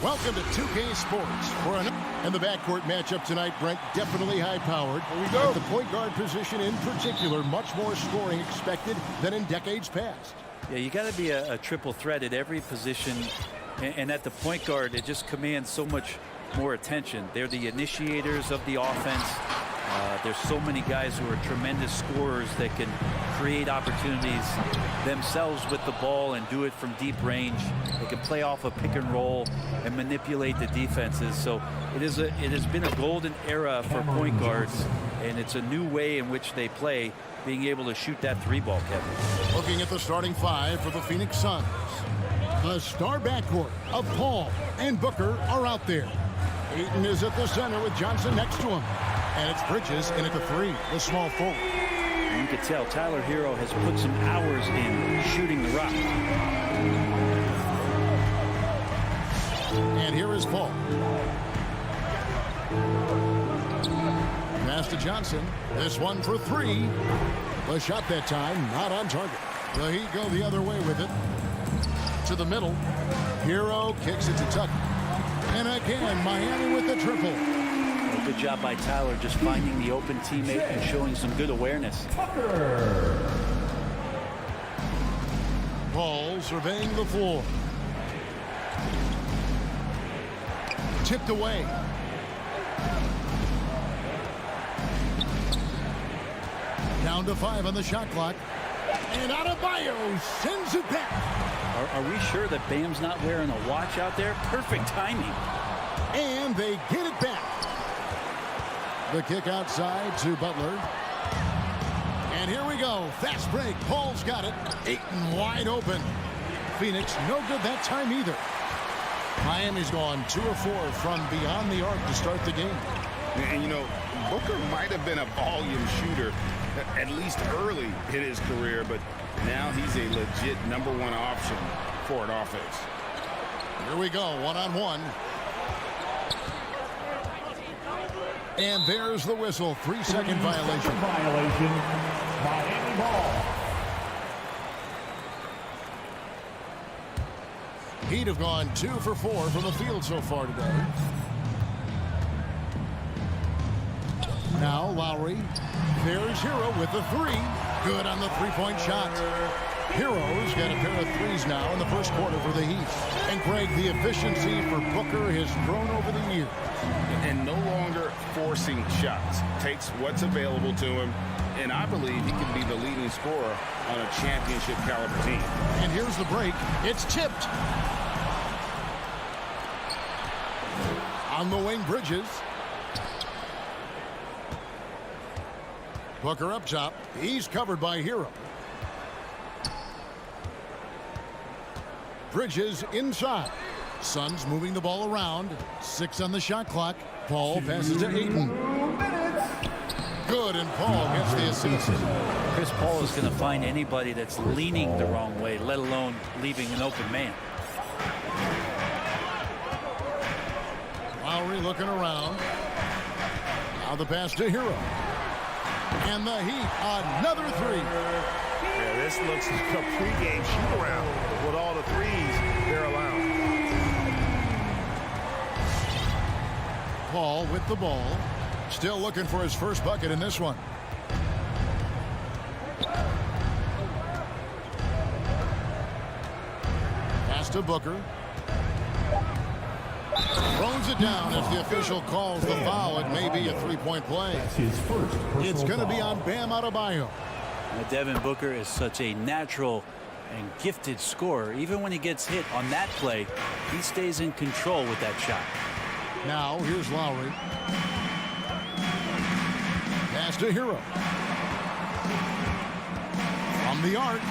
Welcome to 2K Sports for and the backcourt matchup tonight, Brent, definitely high-powered. Here we go. At the point guard position in particular, much more scoring expected than in decades past. Yeah, you got to be a triple threat at every position, and at the point guard, it just commands so much more attention. They're the initiators of the offense. There's so many guys who are tremendous scorers that can create opportunities themselves with the ball and do it from deep range. They can play off a pick and roll and manipulate the defenses. So it has been a golden era for point guards, and it's a new way in which they play, being able to shoot that three ball, Kevin. Looking at the starting five for the Phoenix Suns. The star backcourt of Paul and Booker are out there. Ayton is at the center with Johnson next to him. And it's Bridges in at the three, the small forward. You can tell Tyler Hero has put some hours in shooting the rock. And here is Paul. Pass to Johnson. This one for three. The shot that time not on target. The Heat go the other way with it. To the middle. Hero kicks it to Tucker. And again, Miami with the triple. Good job by Tyler just finding the open teammate and showing some good awareness. Paul surveying the floor. Tipped away. Down to 5 on the shot clock. And Adebayo sends it back. Are we sure that Bam's not wearing a watch out there? Perfect timing. And they get it back. The kick outside to Butler. And here we go. Fast break. Paul's got it. Ayton wide open. Phoenix no good that time either. Miami's gone 2 of 4 from beyond the arc to start the game. And, you know, Booker might have been a volume shooter, at least early in his career, but now he's a legit #1 option for an offense. Here we go. One-on-one. And there's the whistle. 3-second violation. Miami ball. Heat have gone 2 for 4 from the field so far today. Now Lowry. There's Hero with the three. Good on the three-point shot. Hero's got a pair of threes now in the first quarter for the Heat. And Greg, the efficiency for Booker has grown over the years. And no longer forcing shots. Takes what's available to him. And I believe he can be the leading scorer on a championship caliber team. And here's the break. It's tipped. On the wing, Bridges. Booker up top. He's covered by Hero. Bridges inside. Suns moving the ball around. 6 on the shot clock. Paul passes to Ayton. Good, and Paul gets the assist. Chris Paul is going to find anybody that's leaning the wrong way, let alone leaving an open man. Lowry looking around. Now the pass to Hero. And the Heat, another three. Yeah, this looks like a pregame shoot-around with all the threes they're allowing. Paul with the ball. Still looking for his first bucket in this one. Pass to Booker. Throws it down as the official calls the foul. It may be a three-point play. It's going to be on Bam Adebayo. Now, Devin Booker is such a natural and gifted scorer. Even when he gets hit on that play, he stays in control with that shot. Now here's Lowry. Pass to Hero. From the arc,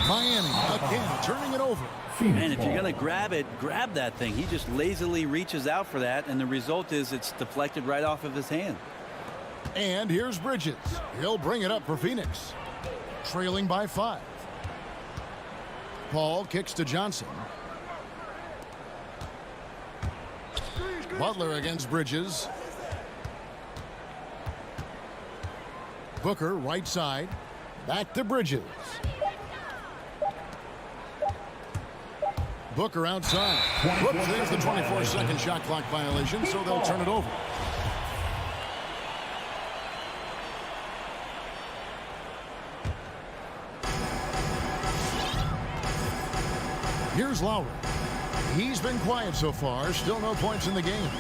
Miami again turning it over. And if you're going to grab it, grab that thing. He just lazily reaches out for that, and the result is it's deflected right off of his hand. And here's Bridges. He'll bring it up for Phoenix. Trailing by 5. Paul kicks to Johnson. Butler against Bridges. Booker right side. Back to Bridges. Booker outside. Whoops, there's the 24-second shot clock violation, so they'll turn it over. Here's Lowry. He's been quiet so far. Still no points in the game.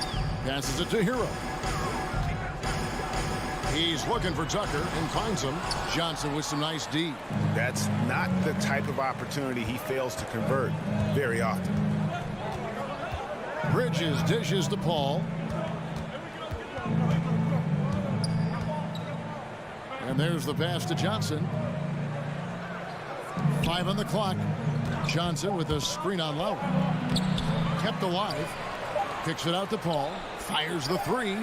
Passes it to Hero. He's looking for Tucker and finds him. Johnson with some nice D. That's not the type of opportunity he fails to convert very often. Bridges dishes to Paul. And there's the pass to Johnson. 5 on the clock. Johnson with a screen on Lowry. Kept alive. Kicks it out to Paul. Fires the three.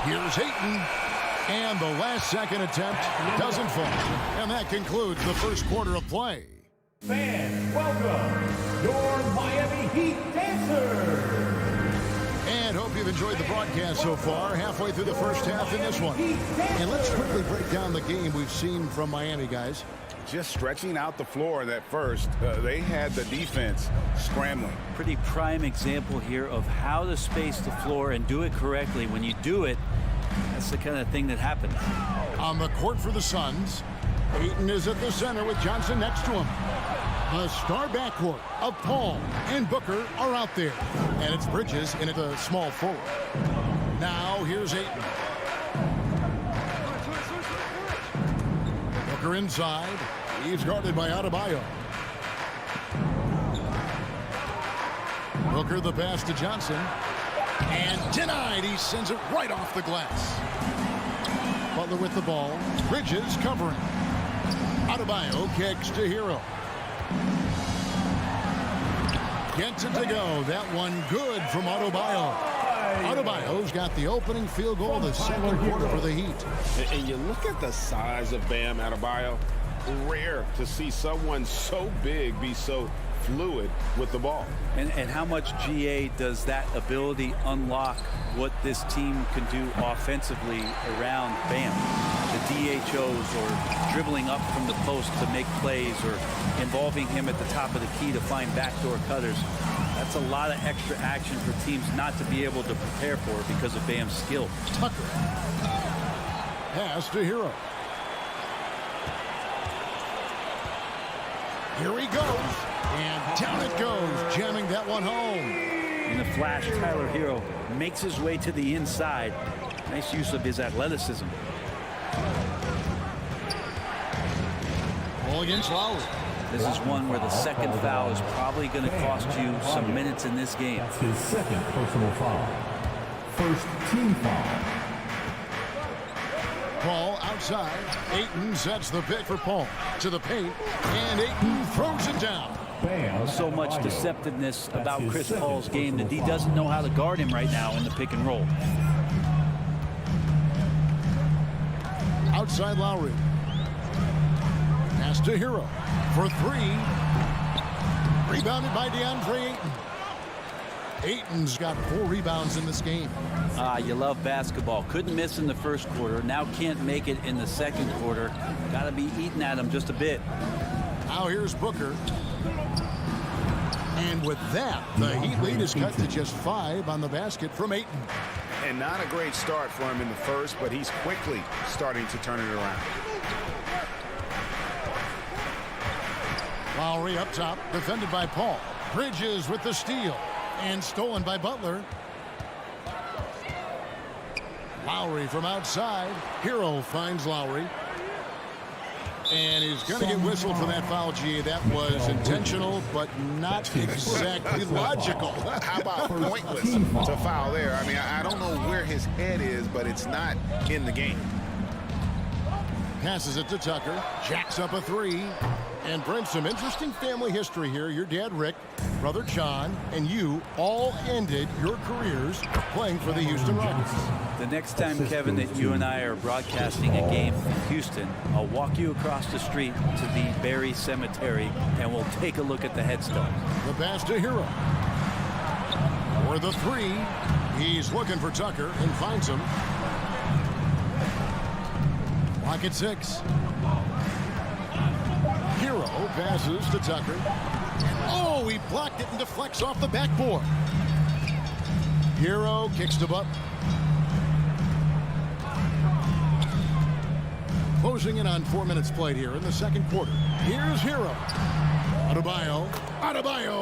Here's Ayton. And the last second attempt doesn't fall. And that concludes the first quarter of play. Fans, welcome your Miami Heat dancers. And hope you've enjoyed the broadcast so far. Halfway through the first half in this one. And let's quickly break down the game we've seen from Miami, guys. Just stretching out the floor at first. They had the defense scrambling. Pretty prime example here of how to space the floor and do it correctly. When you do it, that's the kind of thing that happens. On the court for the Suns, Ayton is at the center with Johnson next to him. The star backcourt of Paul and Booker are out there. And it's Bridges in at the small forward. Now here's Ayton. Booker inside. He's guarded by Adebayo. Booker the pass to Johnson. And denied. He sends it right off the glass. Butler with the ball. Bridges covering. Adebayo kicks to Hero. Gets it to go. That one good from Adebayo. Adebayo's got the opening field goal of the second quarter for the Heat. And you look at the size of Bam Adebayo. Rare to see someone so big be so fluid with the ball. And how much GA does that ability unlock what this team can do offensively around Bam? The DHOs or dribbling up from the post to make plays or involving him at the top of the key to find backdoor cutters. That's a lot of extra action for teams not to be able to prepare for because of Bam's skill. Tucker. Pass to Hero. Here he goes. And down it goes, jamming that one home. In the flash, Tyler Hero makes his way to the inside. Nice use of his athleticism. Ball against Lowry. This is one where the second foul is probably going to cost you some minutes in this game. That's his second personal foul. First team foul. Paul outside. Ayton sets the pick for Paul. To the paint. And Ayton throws it down. So much deceptiveness about Chris Paul's game that he doesn't know how to guard him right now in the pick and roll. Outside Lowry. Pass to Hero for three. Rebounded by DeAndre Ayton. Ayton's got 4 rebounds in this game. You love basketball. Couldn't miss in the first quarter. Now can't make it in the second quarter. Got to be eating at him just a bit. Now here's Booker. And with that, the Heat lead is cut to just 5 on the basket from Ayton. And not a great start for him in the first, but he's quickly starting to turn it around. Lowry up top, defended by Paul. Bridges with the steal. And stolen by Butler. Lowry from outside. Hero finds Lowry. And he's going to get whistled for that foul, G. That was intentional, but not exactly logical. How about pointless to foul there? I mean, I don't know where his head is, but it's not in the game. Passes it to Tucker. Jacks up a 3. And Brent, some interesting family history here. Your dad, Rick, brother John, and you all ended your careers playing for the Houston Rockets. The next time, Kevin, that you and I are broadcasting a game from Houston, I'll walk you across the street to the Berry Cemetery, and we'll take a look at the headstone. The pass to Hero. For the 3. He's looking for Tucker and finds him. Clock at 6. Hero passes to Tucker. Oh, he blocked it and deflects off the backboard. Hero kicks to Butler. Closing in on 4 minutes played here in the second quarter. Here's Hero. Adebayo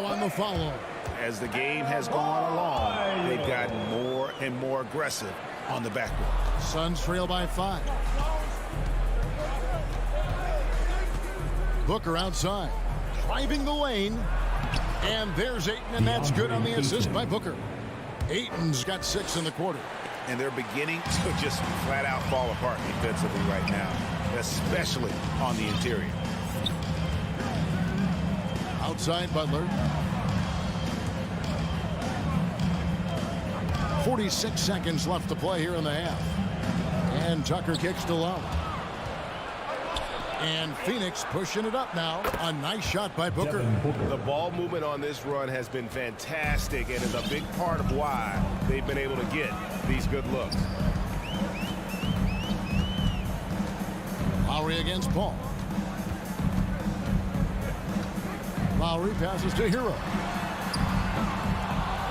on the follow. As the game has gone along, they've gotten more and more aggressive on the backboard. Suns trail by 5. Booker outside, driving the lane, and there's Ayton, and that's good on the assist by Booker. Ayton's got 6 in the quarter. And they're beginning to just flat out fall apart defensively right now, especially on the interior. Outside Butler. 46 seconds left to play here in the half. And Tucker kicks to Lowry. And Phoenix pushing it up now. A nice shot by Booker. The ball movement on this run has been fantastic and is a big part of why they've been able to get these good looks. Lowry against Paul. Lowry passes to Hero.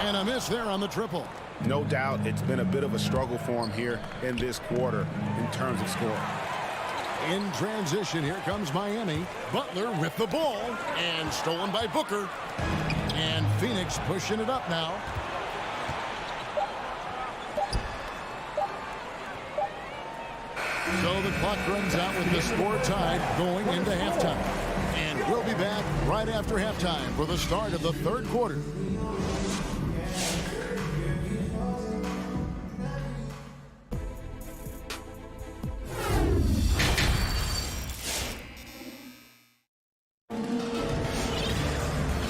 And a miss there on the triple. No doubt it's been a bit of a struggle for him here in this quarter in terms of scoring. In transition, here comes Miami. Butler with the ball, and stolen by Booker. And Phoenix pushing it up now. So the clock runs out with the score tied going into halftime. And we'll be back right after halftime for the start of the third quarter.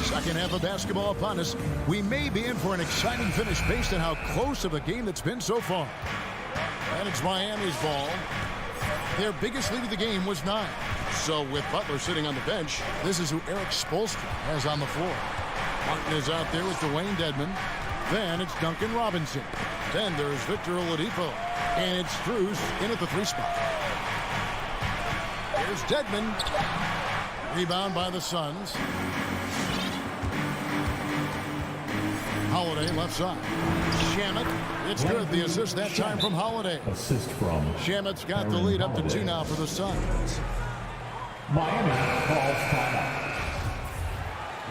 Second half of basketball upon us. We may be in for an exciting finish based on how close of a game that's been so far. And it's Miami's ball. Their biggest lead of the game was 9. So with Butler sitting on the bench, this is who Eric Spoelstra has on the floor. Martin is out there with Dwayne Dedmon. Then it's Duncan Robinson. Then there's Victor Oladipo. And it's Strus in at the 3 spot. Here's Dedmon. Rebound by the Suns. Holiday left side. Shamet. It's good. The assist that time from Holiday. Assist from Shamet's got the lead up to 2 now for the Suns. Miami calls timeout.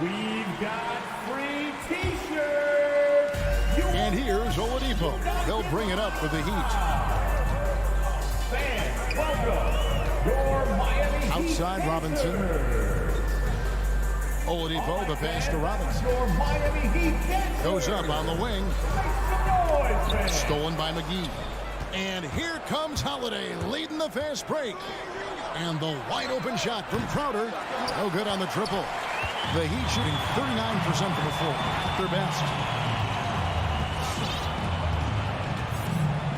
We've got free T-shirts. And here's Oladipo. They'll bring it up for the Heat. Fans, welcome your Miami Heat. Outside Robinson. Oladipo, the pass to Robinson. Goes up on the wing. Stolen by McGee. And here comes Holiday leading the fast break. And the wide open shot from Crowder. No good on the triple. The Heat shooting 39% from the floor. Their best.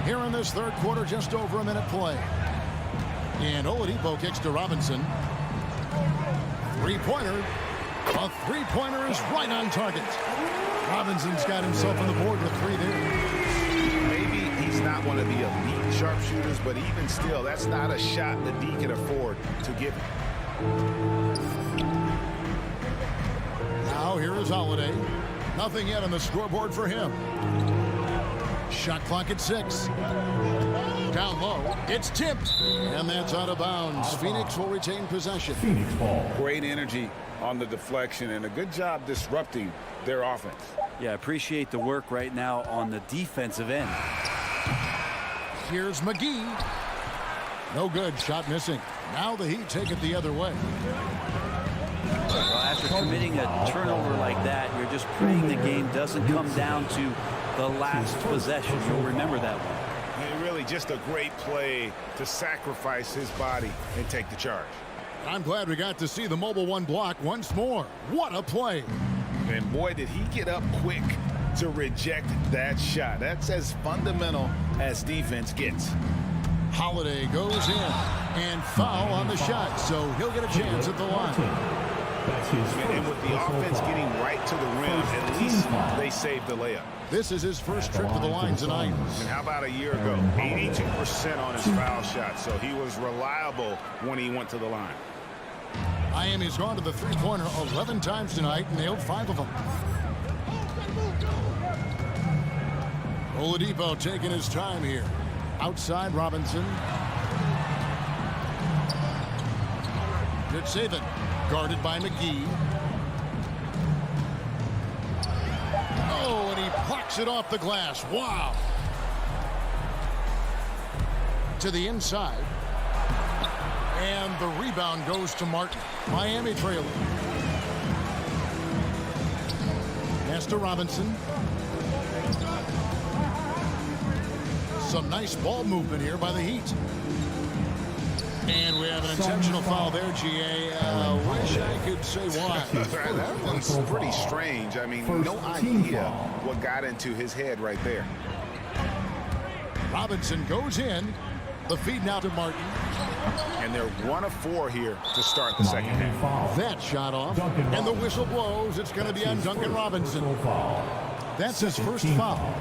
Here in this third quarter, just over a minute play. And Oladipo kicks to Robinson. Three-pointer. A three-pointer is right on target. Robinson's got himself on the board with 3 there. Maybe he's not one of the elite sharpshooters, but even still, that's not a shot that D can afford to give him. Now here is Holiday. Nothing yet on the scoreboard for him. Shot clock at 6. Down low. It's tipped. And that's out of bounds. Phoenix will retain possession. Phoenix ball. Great energy on the deflection and a good job disrupting their offense. Yeah, appreciate the work right now on the defensive end. Here's McGee. No good. Shot missing. Now the Heat take it the other way. Well, after committing a turnover like that, you're just praying the game doesn't come down to the last possession. You'll remember that one. And really just a great play to sacrifice his body and take the charge. I'm glad we got to see the mobile 1 block once more. What a play. And boy, did he get up quick to reject that shot. That's as fundamental as defense gets. Holiday goes in and foul on the shot, so he'll get a chance at the line. And with the offense getting right to the rim, at least they saved the layup. This is his first trip to the line tonight. And how about a year ago? 82% on his foul shot, so he was reliable when he went to the line. Miami's gone to the three-pointer 11 times tonight and nailed 5 of them. Oladipo taking his time here. Outside Robinson. Good save it. Guarded by McGee. Oh, and he plucks it off the glass. Wow. To the inside. And the rebound goes to Martin. Miami trailing. Pass to Robinson. Some nice ball movement here by the Heat. And we have an intentional foul there, GA. Wish I could say why. That one's pretty strange. I mean, no idea what got into his head right there. Robinson goes in. The feed now to Martin. And they're 1 of 4 here to start the second half. That shot off. And the whistle blows. It's going to be on Duncan Robinson. That's his first foul.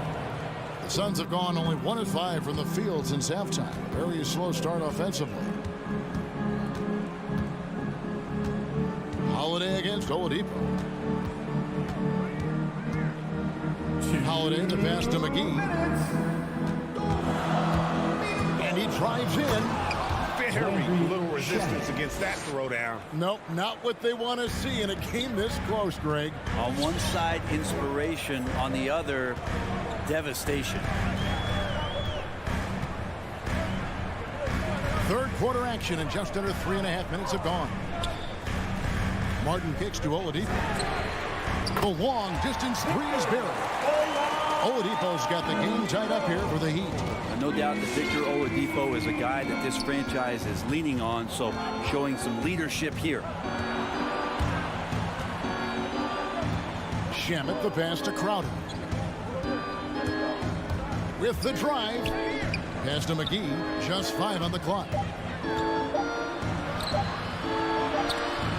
The Suns have gone only 1 of 5 from the field since halftime. Very slow start offensively. Holiday against Oladipo. Holiday the pass to McGee. And he drives in. Very little resistance against that throwdown. Nope, not what they want to see in a game this close, Greg. On one side, inspiration. On the other, devastation. Third quarter action and just under 3.5 minutes have gone. Martin kicks to Oladipo. The long distance 3 is buried. Oladipo's got the game tied up here for the Heat. No doubt that Victor Oladipo is a guy that this franchise is leaning on, so showing some leadership here. Shamet the pass to Crowder. With the drive. Pass to McGee. Just 5 on the clock.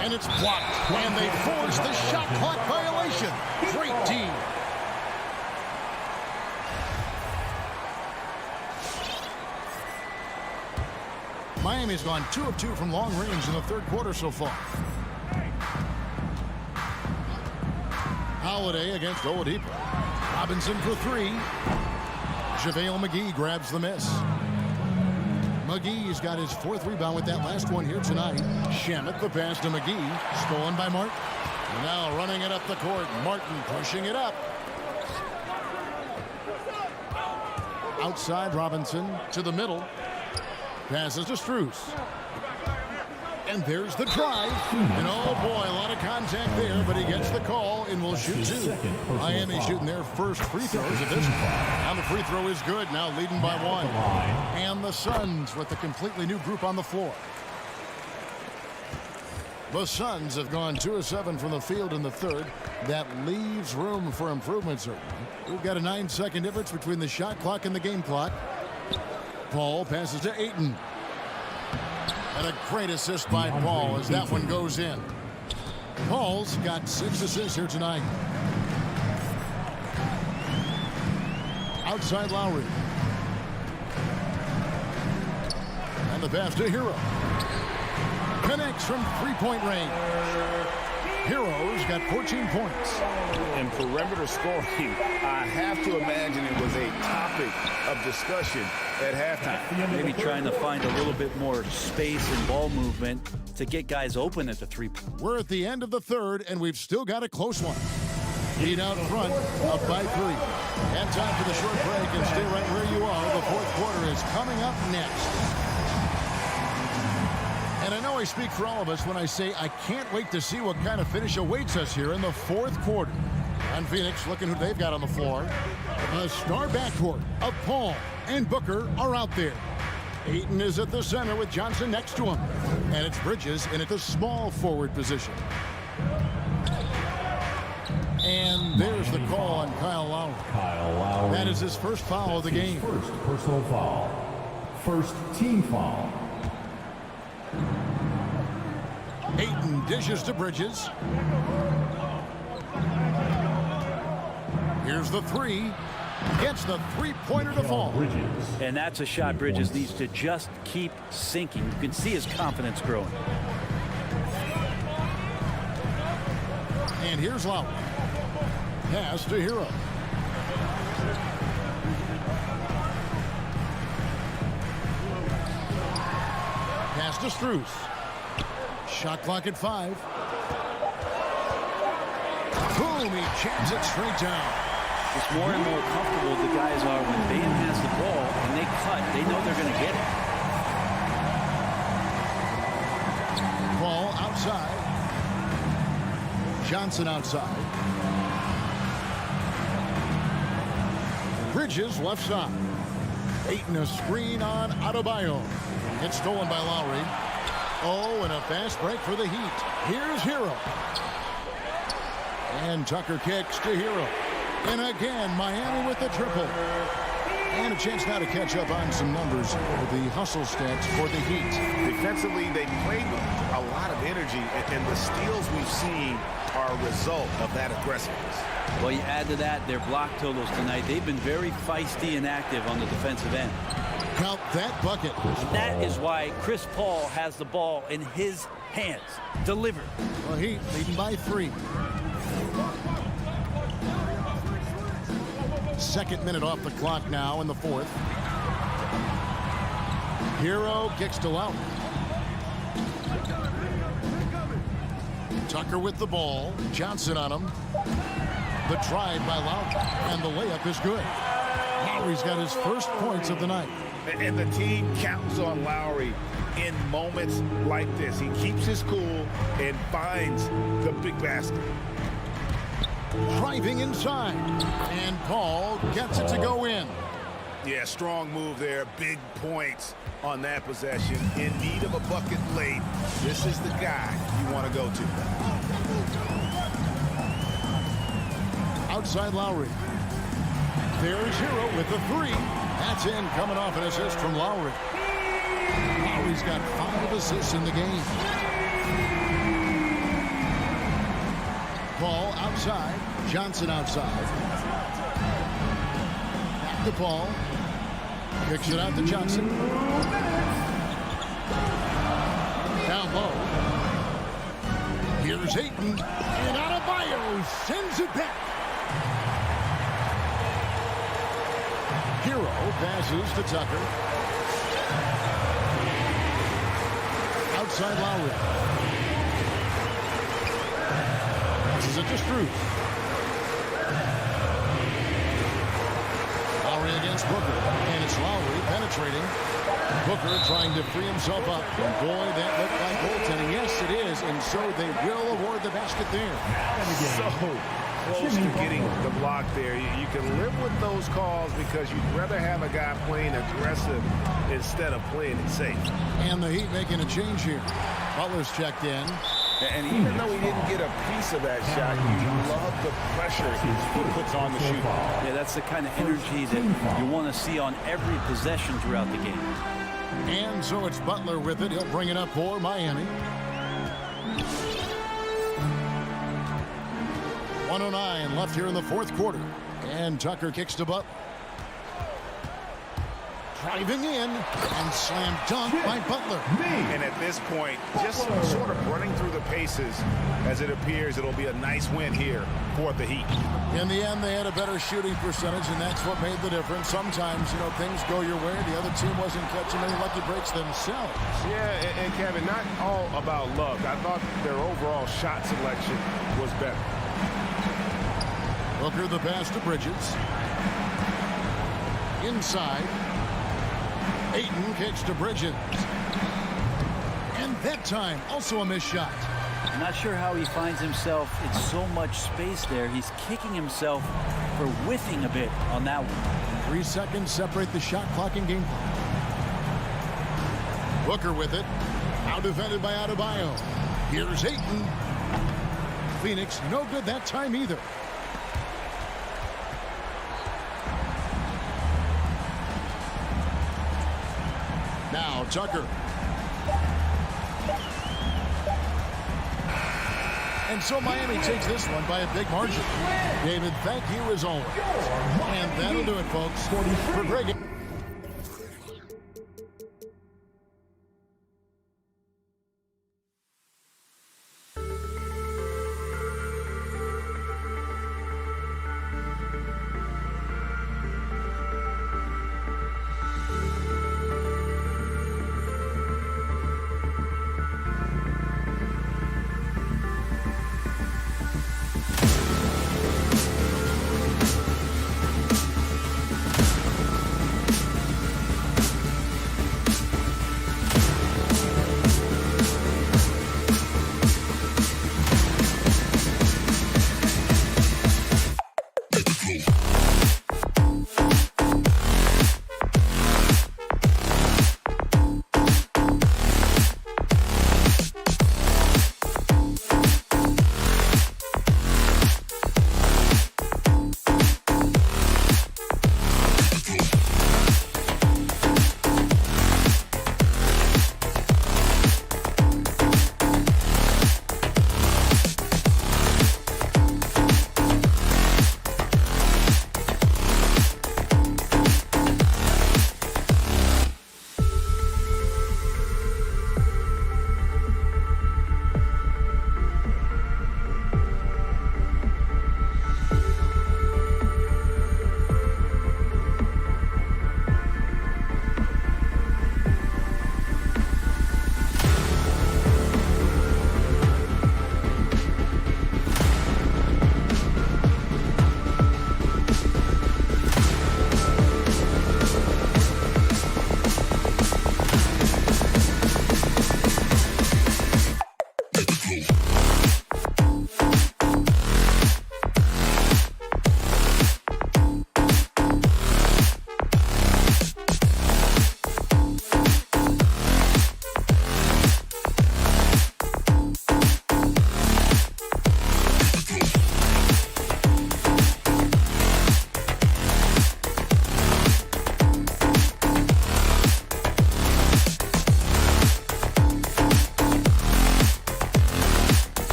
And it's blocked. And they force the shot clock violation. Great team. Miami's gone 2 of 2 from long range in the third quarter so far. Holiday against Oladipo. Robinson for 3. JaVale McGee grabs the miss. McGee's got his 4th rebound with that last one here tonight. Shamet the pass to McGee. Stolen by Martin. Now running it up the court. Martin pushing it up. Outside Robinson to the middle. Passes to Strus. And there's the drive. And oh boy, a lot of contact there, but he gets the call and will shoot 2. Miami shooting their first free throws of this one. And the free throw is good, now leading by 1. And the Suns with a completely new group on the floor. The Suns have gone 2 of 7 from the field in the third. That leaves room for improvement, certainly. We've got a 9-second difference between the shot clock and the game clock. Paul passes to Ayton. And a great assist by Paul as that one goes in. Paul's got 6 assists here tonight. Outside Lowry. And the pass to Hero. Connects from three-point range. Hero's got 14 points. And perimeter scoring, I have to imagine it was a topic of discussion at halftime. Maybe trying to find a little bit more space and ball movement to get guys open at the three-point. We're at the end of the third, and we've still got a close one. Heat out front, up by 3. And time for the short break, and stay right where you are. The fourth quarter is coming up next. And I know I speak for all of us when I say I can't wait to see what kind of finish awaits us here in the fourth quarter. And Phoenix, looking who they've got on the floor. A star backcourt of Paul and Booker are out there. Ayton is at the center with Johnson next to him. And it's Bridges in at the small forward position. And there's the call on Kyle Lowry. That is his first foul of the game. First personal foul. First team foul. Ayton dishes to Bridges. Here's the three. Gets the three-pointer to fall. And that's a shot Bridges needs to just keep sinking. You can see his confidence growing. And here's Lowry. Pass to Hero. Pass to Strus. Shot clock at 5. Boom, he jams it straight down. It's more and more comfortable the guys are when Bam has the ball and they cut. They know they're going to get it. Ball outside. Johnson outside. Bridges left side. Ayton a screen on Adebayo. It's stolen by Lowry. Oh, and a fast break for the Heat. Here's Hero. And Tucker kicks to Hero. And again, Miami with the triple. And a chance now to catch up on some numbers with the hustle stats for the Heat. Defensively, they played with a lot of energy, and the steals we've seen are a result of that aggressiveness. Well, you add to that their block totals tonight. They've been very feisty and active on the defensive end. Count that bucket. And that is why Chris Paul has the ball in his hands. Delivered. Well, Heat leading by 3. Second minute off the clock now in the fourth. Hero kicks to Lowry. Tucker with the ball. Johnson on him. The drive by Lowry. And the layup is good. Lowry's got his first points of the night. And the team counts on Lowry in moments like this. He keeps his cool and finds the big basket. Driving inside. And Paul gets it to go in. Yeah, strong move there. Big points on that possession. In need of a bucket late. This is the guy you want to go to. Outside Lowry. There's Hero with the 3. That's in, coming off an assist from Lowry. Lowry's got 5 assists in the game. Ball outside. Johnson outside. Back to Paul. Kicks it out to Johnson. Down low. Here's Ayton. And Adebayo sends it back. Hero passes to Tucker. Outside Lowry. This is it to Strus. Lowry against Booker. And it's Lowry penetrating. Booker trying to free himself up. And boy, that looked like goaltending. Yes, it is. And so they will award the basket there. So close to getting the block there. You can live with those calls because you'd rather have a guy playing aggressive instead of playing it safe. And the Heat making a change here. Butler's checked in. And even though he didn't get a piece of that shot, you love the pressure he puts on the shooter. Yeah, that's the kind of energy that you want to see on every possession throughout the game. And so it's Butler with it. He'll bring it up for Miami. 1:09 left here in the fourth quarter. And Tucker kicks to Butler. Driving in and slam dunk by Butler. And at this point, just sort of running through the paces, as it appears it'll be a nice win here for the Heat. In the end, they had a better shooting percentage, and that's what made the difference. Sometimes, things go your way. The other team wasn't catching any lucky breaks themselves. Yeah, and Kevin, not all about luck. I thought their overall shot selection was better. Booker the pass to Bridges. Inside. Ayton kicks to Bridges. And that time, also a missed shot. I'm not sure how he finds himself in so much space there. He's kicking himself for whiffing a bit on that one. 3 seconds separate the shot clock and game clock. Booker with it. Now defended by Adebayo. Here's Ayton. Phoenix, no good that time either. Now Tucker. And so Miami takes this one by a big margin. David, thank you as always. And that'll do it, folks. For Greg.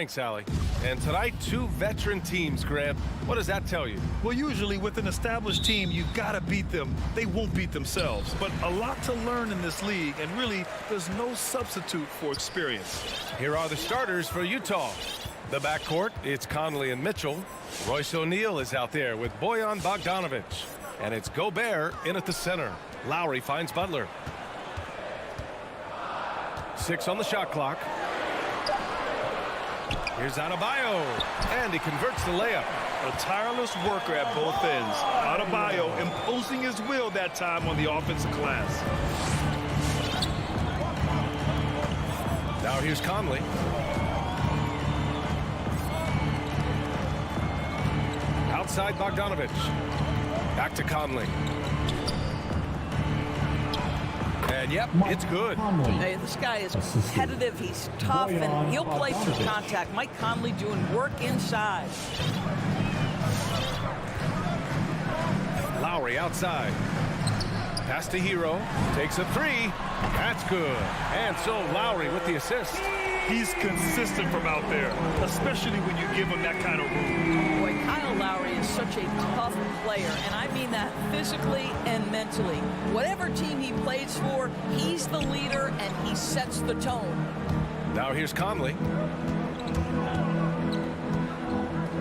Thanks, Allie. And tonight, 2 veteran teams, Grant. What does that tell you? Well, usually with an established team, you've got to beat them. They won't beat themselves. But a lot to learn in this league, and really, there's no substitute for experience. Here are the starters for Utah. The backcourt, it's Conley and Mitchell. Royce O'Neal is out there with Bojan Bogdanovic. And it's Gobert in at the center. Lowry finds Butler. 6 on the shot clock. Here's Adebayo, and he converts the layup. A tireless worker at both ends. Adebayo imposing his will that time on the offensive glass. Now here's Conley. Outside Bogdanovic. Back to Conley. And yep, it's good. Hey, this guy is competitive. He's tough, and he'll play through contact. Mike Conley doing work inside. Lowry outside. Pass to Hero. Takes a 3. That's good. And so Lowry with the assist. He's consistent from out there, especially when you give him that kind of room. Boy, Kyle Lowry is such a tough player, and I mean that physically and mentally. Whatever team he plays for, he's the leader, and he sets the tone. Now here's Conley.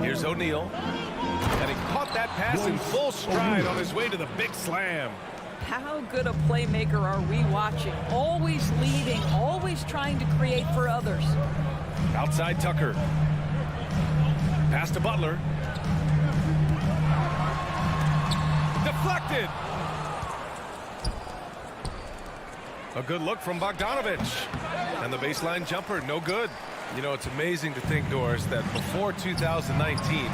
Here's O'Neal. And he caught that pass in full stride on his way to the big slam. How good a playmaker are we watching? Always leading, always trying to create for others. Outside Tucker. Pass to Butler. Deflected. A good look from Bogdanovic. And the baseline jumper, no good. You know, it's amazing to think, Doris, that before 2019,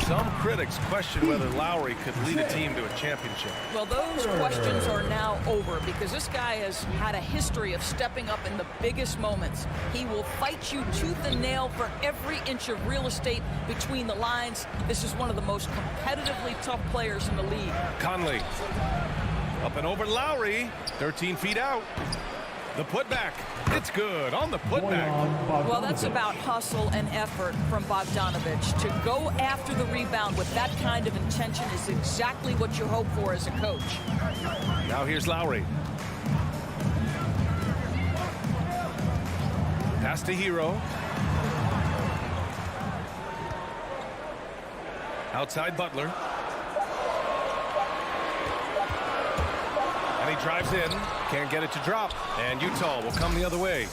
some critics questioned whether Lowry could lead a team to a championship. Well, those questions are now over because this guy has had a history of stepping up in the biggest moments. He will fight you tooth and nail for every inch of real estate between the lines. This is one of the most competitively tough players in the league. Conley. Up and over Lowry. 13 feet out. The putback. It's good on the putback. Well, that's about hustle and effort from Bogdanovic. To go after the rebound with that kind of intention is exactly what you hope for as a coach. Now here's Lowry. Pass to Hero. Outside Butler. And he drives in. Can't get it to drop. And Utah will come the other way.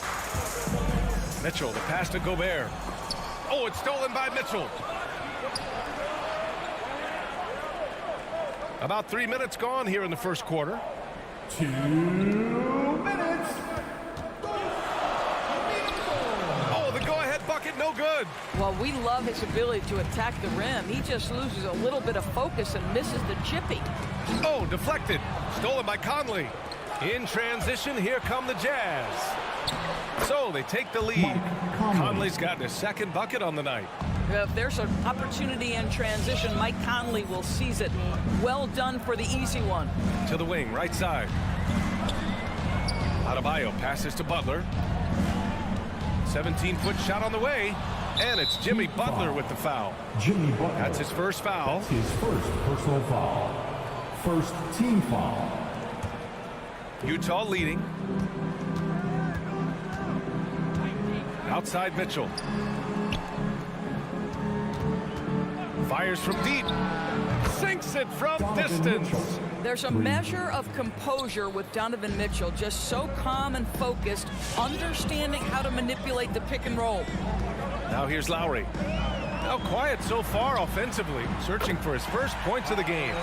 Mitchell, the pass to Gobert. Oh, it's stolen by Mitchell. About 3 minutes gone here in the first quarter. 2 minutes. Oh, the go-ahead bucket, no good. Well, we love his ability to attack the rim. He just loses a little bit of focus and misses the chippy. Oh, deflected. Stolen by Conley. In transition, here come the Jazz. So they take the lead. Conley's gotten his second bucket on the night. If there's an opportunity in transition, Mike Conley will seize it. Well done for the easy one. To the wing, right side. Adebayo passes to Butler. 17-foot shot on the way. And it's Jimmy Butler with the foul. Jimmy Butler. That's his first foul. That's his first personal foul. First team foul. Utah leading. Outside Mitchell. Fires from deep. Sinks it from distance. There's a measure of composure with Donovan Mitchell, just so calm and focused, understanding how to manipulate the pick and roll. Now here's Lowry. Now quiet so far offensively, searching for his first points of the game.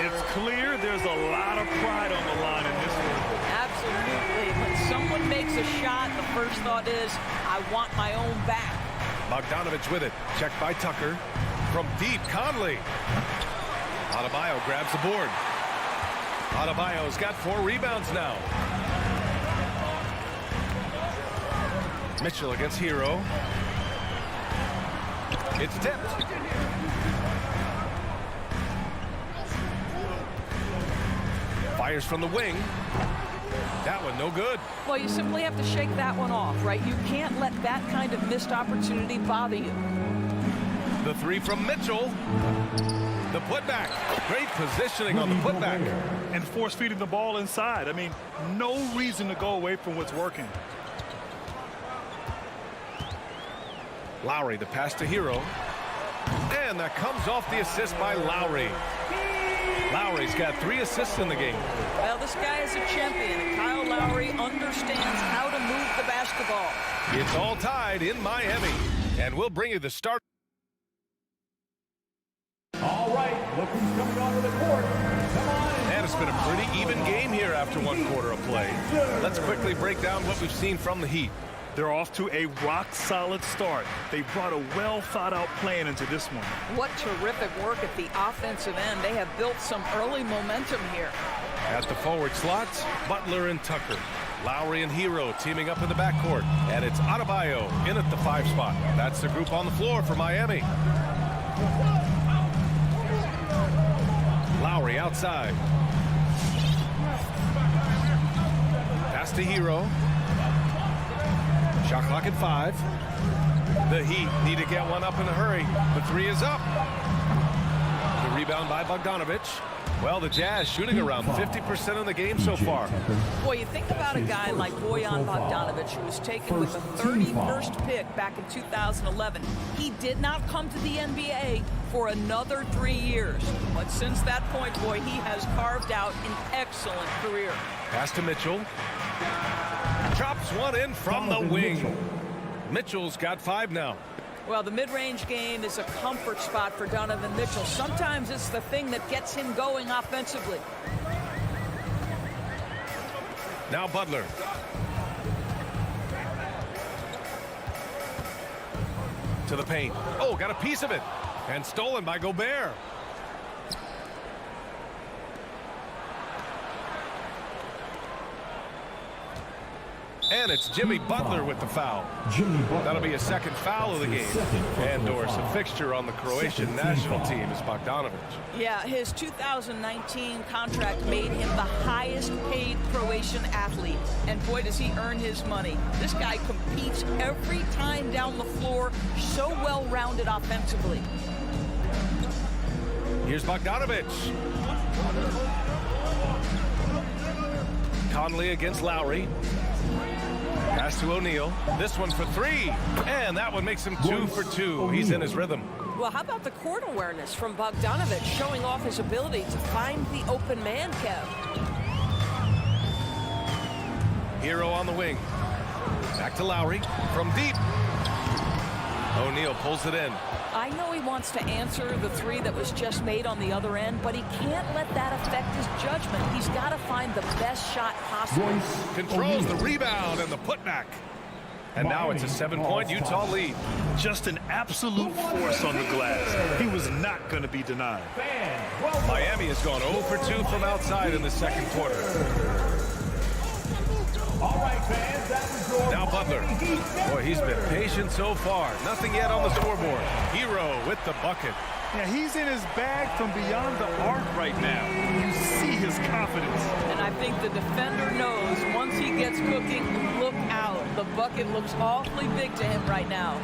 It's clear there's a lot of pride on the line in this one. Absolutely. When someone makes a shot, the first thought is, I want my own back. Bogdanovic with it. Checked by Tucker. From deep, Conley. Adebayo grabs the board. Adebayo's got 4 rebounds now. Mitchell against Hero. It's tipped. Fires from the wing. That one no good. Well, you simply have to shake that one off, right? You can't let that kind of missed opportunity bother you. The three from Mitchell. The putback. Great positioning on the putback. And force feeding the ball inside. I mean, no reason to go away from what's working. Lowry, the pass to Hero. And that comes off the assist by Lowry. Lowry's got 3 assists in the game. Well, this guy is a champion, and Kyle Lowry understands how to move the basketball. It's all tied in Miami. And we'll bring you the start. All right, look who's coming onto the court. Come on. And it's been a pretty even game here after 1 quarter of play. Let's quickly break down what we've seen from the Heat. They're off to a rock-solid start. They brought a well-thought-out plan into this one. What terrific work at the offensive end. They have built some early momentum here. At the forward slots, Butler and Tucker. Lowry and Hero teaming up in the backcourt. And it's Adebayo in at the 5 spot. That's the group on the floor for Miami. Lowry outside. Pass to Hero. Shot clock at 5. The Heat need to get one up in a hurry. The 3 is up. The rebound by Bogdanovich. Well, the Jazz shooting around 50% in the game so far. Boy, you think about a guy like Bojan Bogdanović, who was taken with the 31st pick back in 2011. He did not come to the NBA for another 3 years. But since that point, boy, he has carved out an excellent career. Pass to Mitchell. Chops one in from the wing. Mitchell's got 5 now. Well, the mid-range game is a comfort spot for Donovan Mitchell. Sometimes it's the thing that gets him going offensively. Now Butler. To the paint. Oh, got a piece of it. And stolen by Gobert. And it's Jimmy Butler with the foul. That'll be a second foul of the game. Andor's a fixture on the Croatian national team is Bogdanovich. Yeah, his 2019 contract made him the highest paid Croatian athlete. And boy, does he earn his money. This guy competes every time down the floor, so well-rounded offensively. Here's Bogdanovich. Conley against Lowry. Pass to O'Neal. This one for 3. And that one makes him 2 for 2. He's in his rhythm. Well, how about the court awareness from Bogdanovich, showing off his ability to find the open man, Kev? Hero on the wing. Back to Lowry from deep. O'Neal pulls it in. I know he wants to answer the 3 that was just made on the other end, but he can't let that affect his judgment. He's got to find the best shot possible. Controls the rebound and the putback. And now it's a 7-point Utah lead. Just an absolute force on the glass. He was not going to be denied. Miami has gone 0 for 2 from outside in the second quarter. All right, fans, that was your Now Butler. Boy, he's been patient so far. Nothing yet on the scoreboard. Hero with the bucket. Yeah, he's in his bag from beyond the arc right now. You see his confidence. And I think the defender knows once he gets cooking, look out. The bucket looks awfully big to him right now.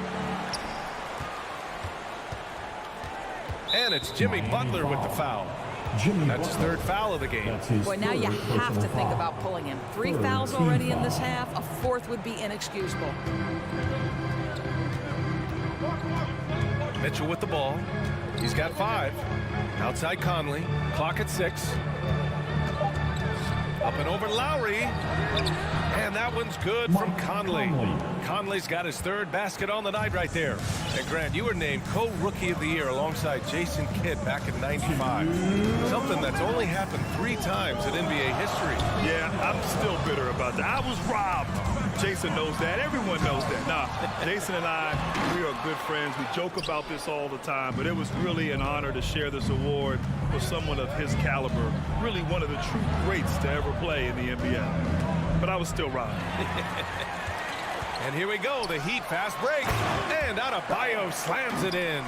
And it's Jimmy Butler with the foul. That's his 3rd foul of the game. Boy, now you have to think about pulling him. 3 fouls already in this half. A 4th would be inexcusable. Mitchell with the ball. He's got 5. Outside Conley. Clock at 6. Up and over Lowry. And that one's good from Conley. Conley's got his 3rd basket on the night right there. And Grant, you were named co-rookie of the year alongside Jason Kidd back in '95. Something that's only happened 3 times in NBA history. Yeah, I'm still bitter about that. I was robbed. Jason knows that. Everyone knows that. Nah, Jason and I, we are good friends. We joke about this all the time, but it was really an honor to share this award with someone of his caliber. Really one of the true greats to ever play in the NBA. But I was still robbed. And here we go, the Heat fast break. And Adebayo slams it in.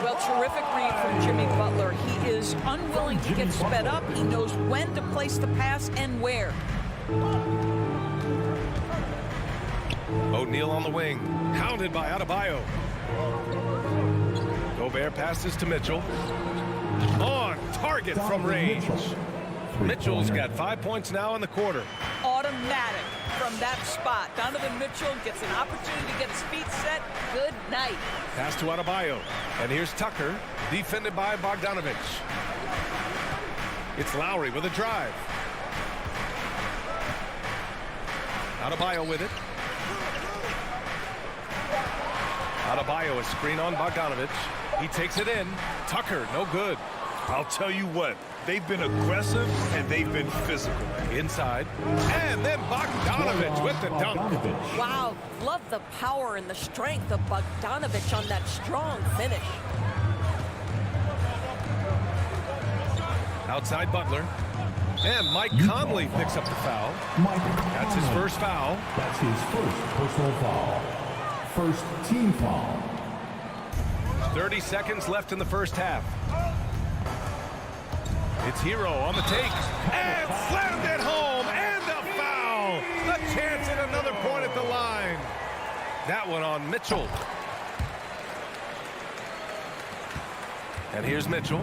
Well, terrific read from Jimmy Butler. He is unwilling to get sped up. He knows when to place the pass and where. O'Neal on the wing. Hounded by Adebayo. Gobert passes to Mitchell. On target from range. Mitchell's got 5 points now in the quarter. Automatic from that spot. Donovan Mitchell gets an opportunity to get his feet set. Good night. Pass to Adebayo. And here's Tucker, defended by Bogdanovich. It's Lowry with a drive. Adebayo with it. Adebayo is screen on Bogdanovich. He takes it in. Tucker, no good. I'll tell you what, they've been aggressive and they've been physical. Inside. And then Bogdanovich with the dunk. Wow, love the power and the strength of Bogdanovich on that strong finish. Outside Butler. And Mike Conley picks up the foul. That's his first foul. That's his first personal foul. First team foul. 30 seconds left in the first half. It's Hero on the take. And slammed it home. And a foul. A chance at another point at the line. That one on Mitchell. And here's Mitchell.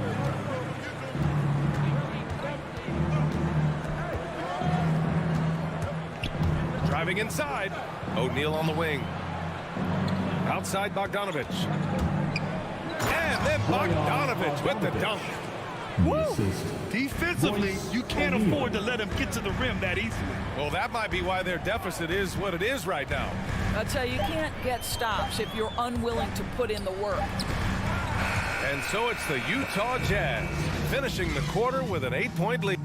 Driving inside. O'Neal on the wing. Outside Bogdanovich. And then Bogdanovich with the dunk. Woo! Defensively, you can't afford to let him get to the rim that easily. Well, that might be why their deficit is what it is right now. I'll tell you, you can't get stops if you're unwilling to put in the work. And so it's the Utah Jazz finishing the quarter with an 8-point lead.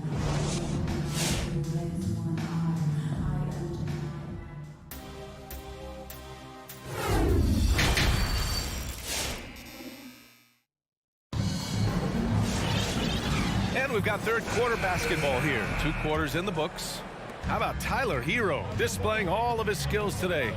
We've got third quarter basketball here. 2 quarters in the books. How about Tyler Hero displaying all of his skills today?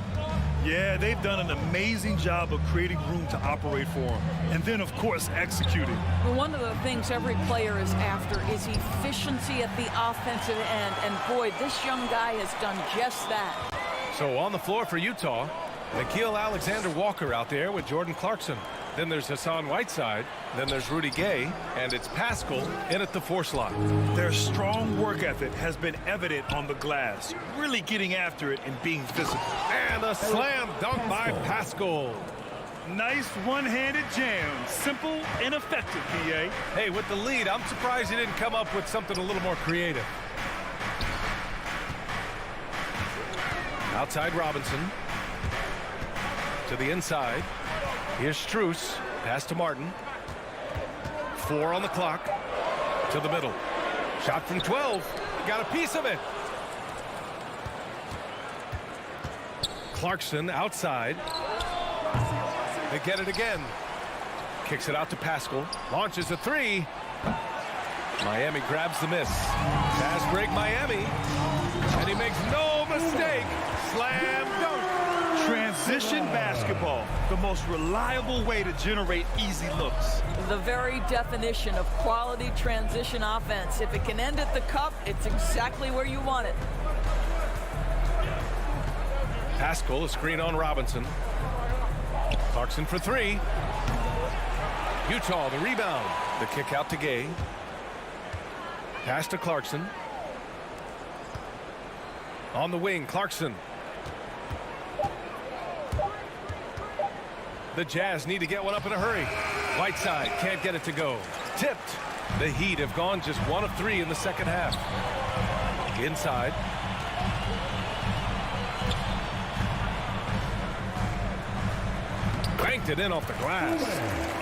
Yeah, they've done an amazing job of creating room to operate for him. And then, of course, executing. Well, one of the things every player is after is efficiency at the offensive end. And boy, this young guy has done just that. So on the floor for Utah, Nickeil Alexander-Walker out there with Jordan Clarkson. Then there's Hassan Whiteside. Then there's Rudy Gay. And it's Pascal in at the 4 slot. Their strong work ethic has been evident on the glass. Really getting after it and being physical. And a slam dunk by Pascal. Nice one-handed jam. Simple and effective, PA. Hey, with the lead, I'm surprised he didn't come up with something a little more creative. Outside Robinson. To the inside. Here's Strus. Pass to Martin. 4 on the clock. To the middle. Shot from 12. Got a piece of it. Clarkson outside. They get it again. Kicks it out to Pascal. Launches a 3. Miami grabs the miss. Fast break Miami. And he makes no mistake. Slam dunk. Transition basketball, the most reliable way to generate easy looks. The very definition of quality transition offense. If it can end at the cup, it's exactly where you want it. Pascal, a screen on Robinson. Clarkson for 3. Utah, the rebound. The kick out to Gay. Pass to Clarkson. On the wing, Clarkson. The Jazz need to get one up in a hurry. Whiteside can't get it to go. Tipped. The Heat have gone just 1 of 3 in the second half. Inside. Banked it in off the glass.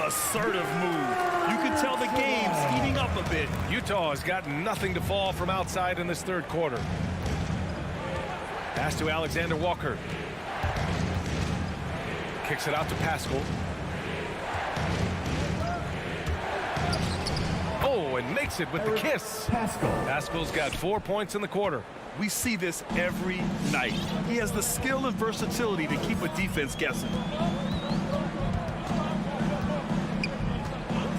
Assertive move. You can tell the game's heating up a bit. Utah has got nothing to fall from outside in this third quarter. Pass to Alexander Walker. Kicks it out to Pascal. Oh, and makes it with the kiss. Pascal's got 4 points in the quarter. We see this every night. He has the skill and versatility to keep a defense guessing.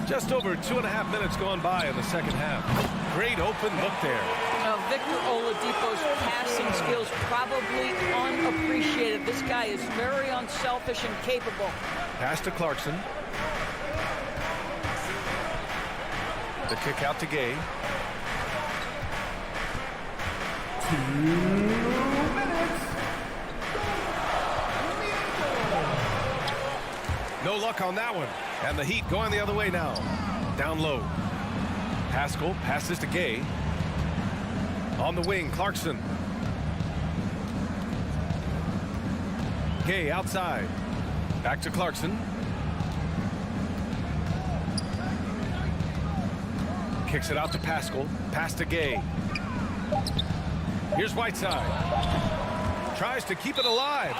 Just over 2.5 minutes gone by in the second half. Great open look there. A Victor Oladipo's passing skills probably unappreciated. This guy is very unselfish and capable. Pass to Clarkson. The kick out to Gay. 2 minutes. No luck on that one. And the Heat going the other way now. Down low. Pascal passes to Gay. On the wing, Clarkson. Gay outside. Back to Clarkson. Kicks it out to Pascal. Pass to Gay. Here's Whiteside. Tries to keep it alive.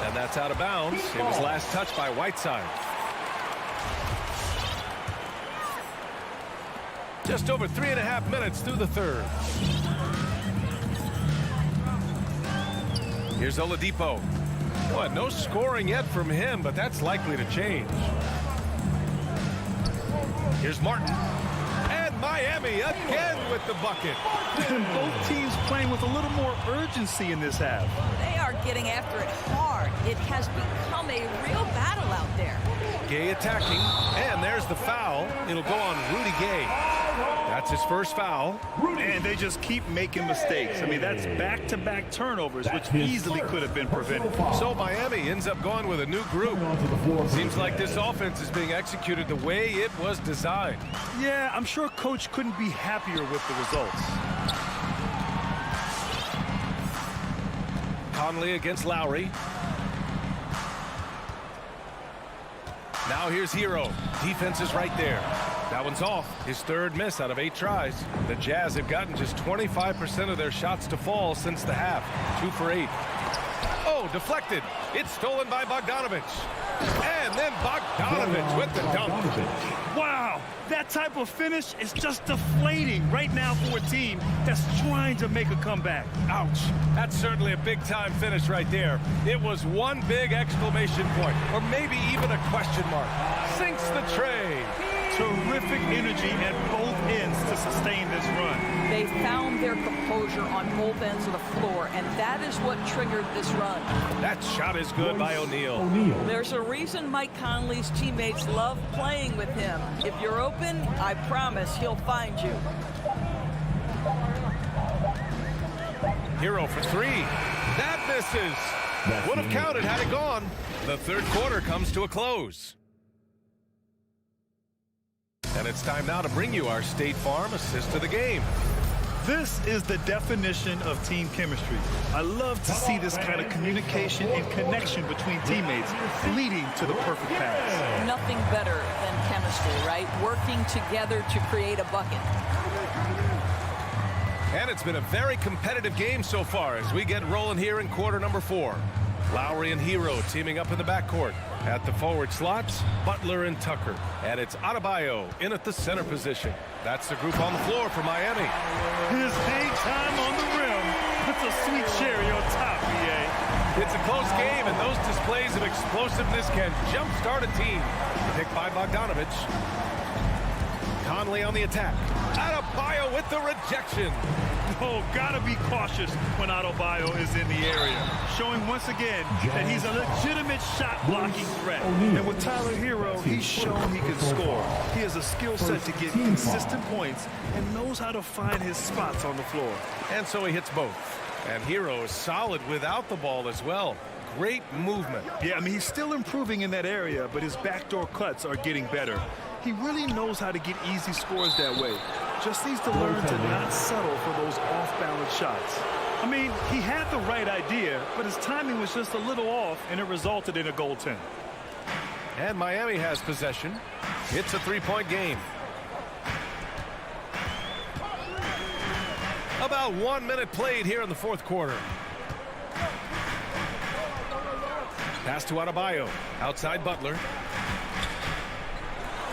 And that's out of bounds. It was last touched by Whiteside. Just over 3.5 minutes through the third. Here's Oladipo. Boy, no scoring yet from him, but that's likely to change. Here's Martin. Miami again with the bucket. Both teams playing with a little more urgency in this half. They are getting after it hard. It has become a real battle out there. Gay attacking, and there's the foul. It'll go on Rudy Gay. That's his first foul. And they just keep making mistakes. I mean, that's back-to-back turnovers, which easily could have been prevented. So Miami ends up going with a new group. Seems like this offense is being executed the way it was designed. Yeah, I'm sure Coach couldn't be happier with the results. Conley against Lowry. Now here's Hero. Defense is right there. That one's off. His third miss out of 8 tries. The Jazz have gotten just 25% of their shots to fall since the half. 2 for 8. Oh, deflected. It's stolen by Bogdanovich. And then Bogdanovich with the dunk. Wow, that type of finish is just deflating right now for a team that's trying to make a comeback. Ouch. That's certainly a big-time finish right there. It was one big exclamation point, or maybe even a question mark. Sinks the tray. Terrific energy at both ends to sustain this run. They found their composure on both ends of the floor, and that is what triggered this run. That shot is good by O'Neal. There's a reason Mike Conley's teammates love playing with him. If you're open, I promise he'll find you. Hero for 3. That misses. Would have counted had it gone. The third quarter comes to a close. And it's time now to bring you our State Farm assist of the game. This is the definition of team chemistry. I love to see this kind of communication and connection between teammates leading to the perfect pass. Nothing better than chemistry, right? Working together to create a bucket. And it's been a very competitive game so far as we get rolling here in quarter number 4. Lowry and Hero teaming up in the backcourt. At the forward slots, Butler and Tucker. And it's Adebayo in at the center position. That's the group on the floor for Miami. His hang time on the rim puts a sweet cherry on top, BA. It's a close game, and those displays of explosiveness can jumpstart a team. Picked by Bogdanovich. Conley on the attack. Adebayo with the rejection. Oh, gotta be cautious when Adebayo is in the area. Showing once again that he's a legitimate shot-blocking threat. And with Tyler Hero, he's shown he can score. He has a skill set to get consistent points and knows how to find his spots on the floor. And so he hits both. And Hero is solid without the ball as well. Great movement. Yeah, I mean, he's still improving in that area, but his backdoor cuts are getting better. He really knows how to get easy scores that way. Just needs to learn to not settle for those off-balance shots. I mean, he had the right idea, but his timing was just a little off, and it resulted in a goaltend. And Miami has possession. It's a 3-point game. About 1 minute played here in the fourth quarter. Pass to Adebayo. Outside Butler.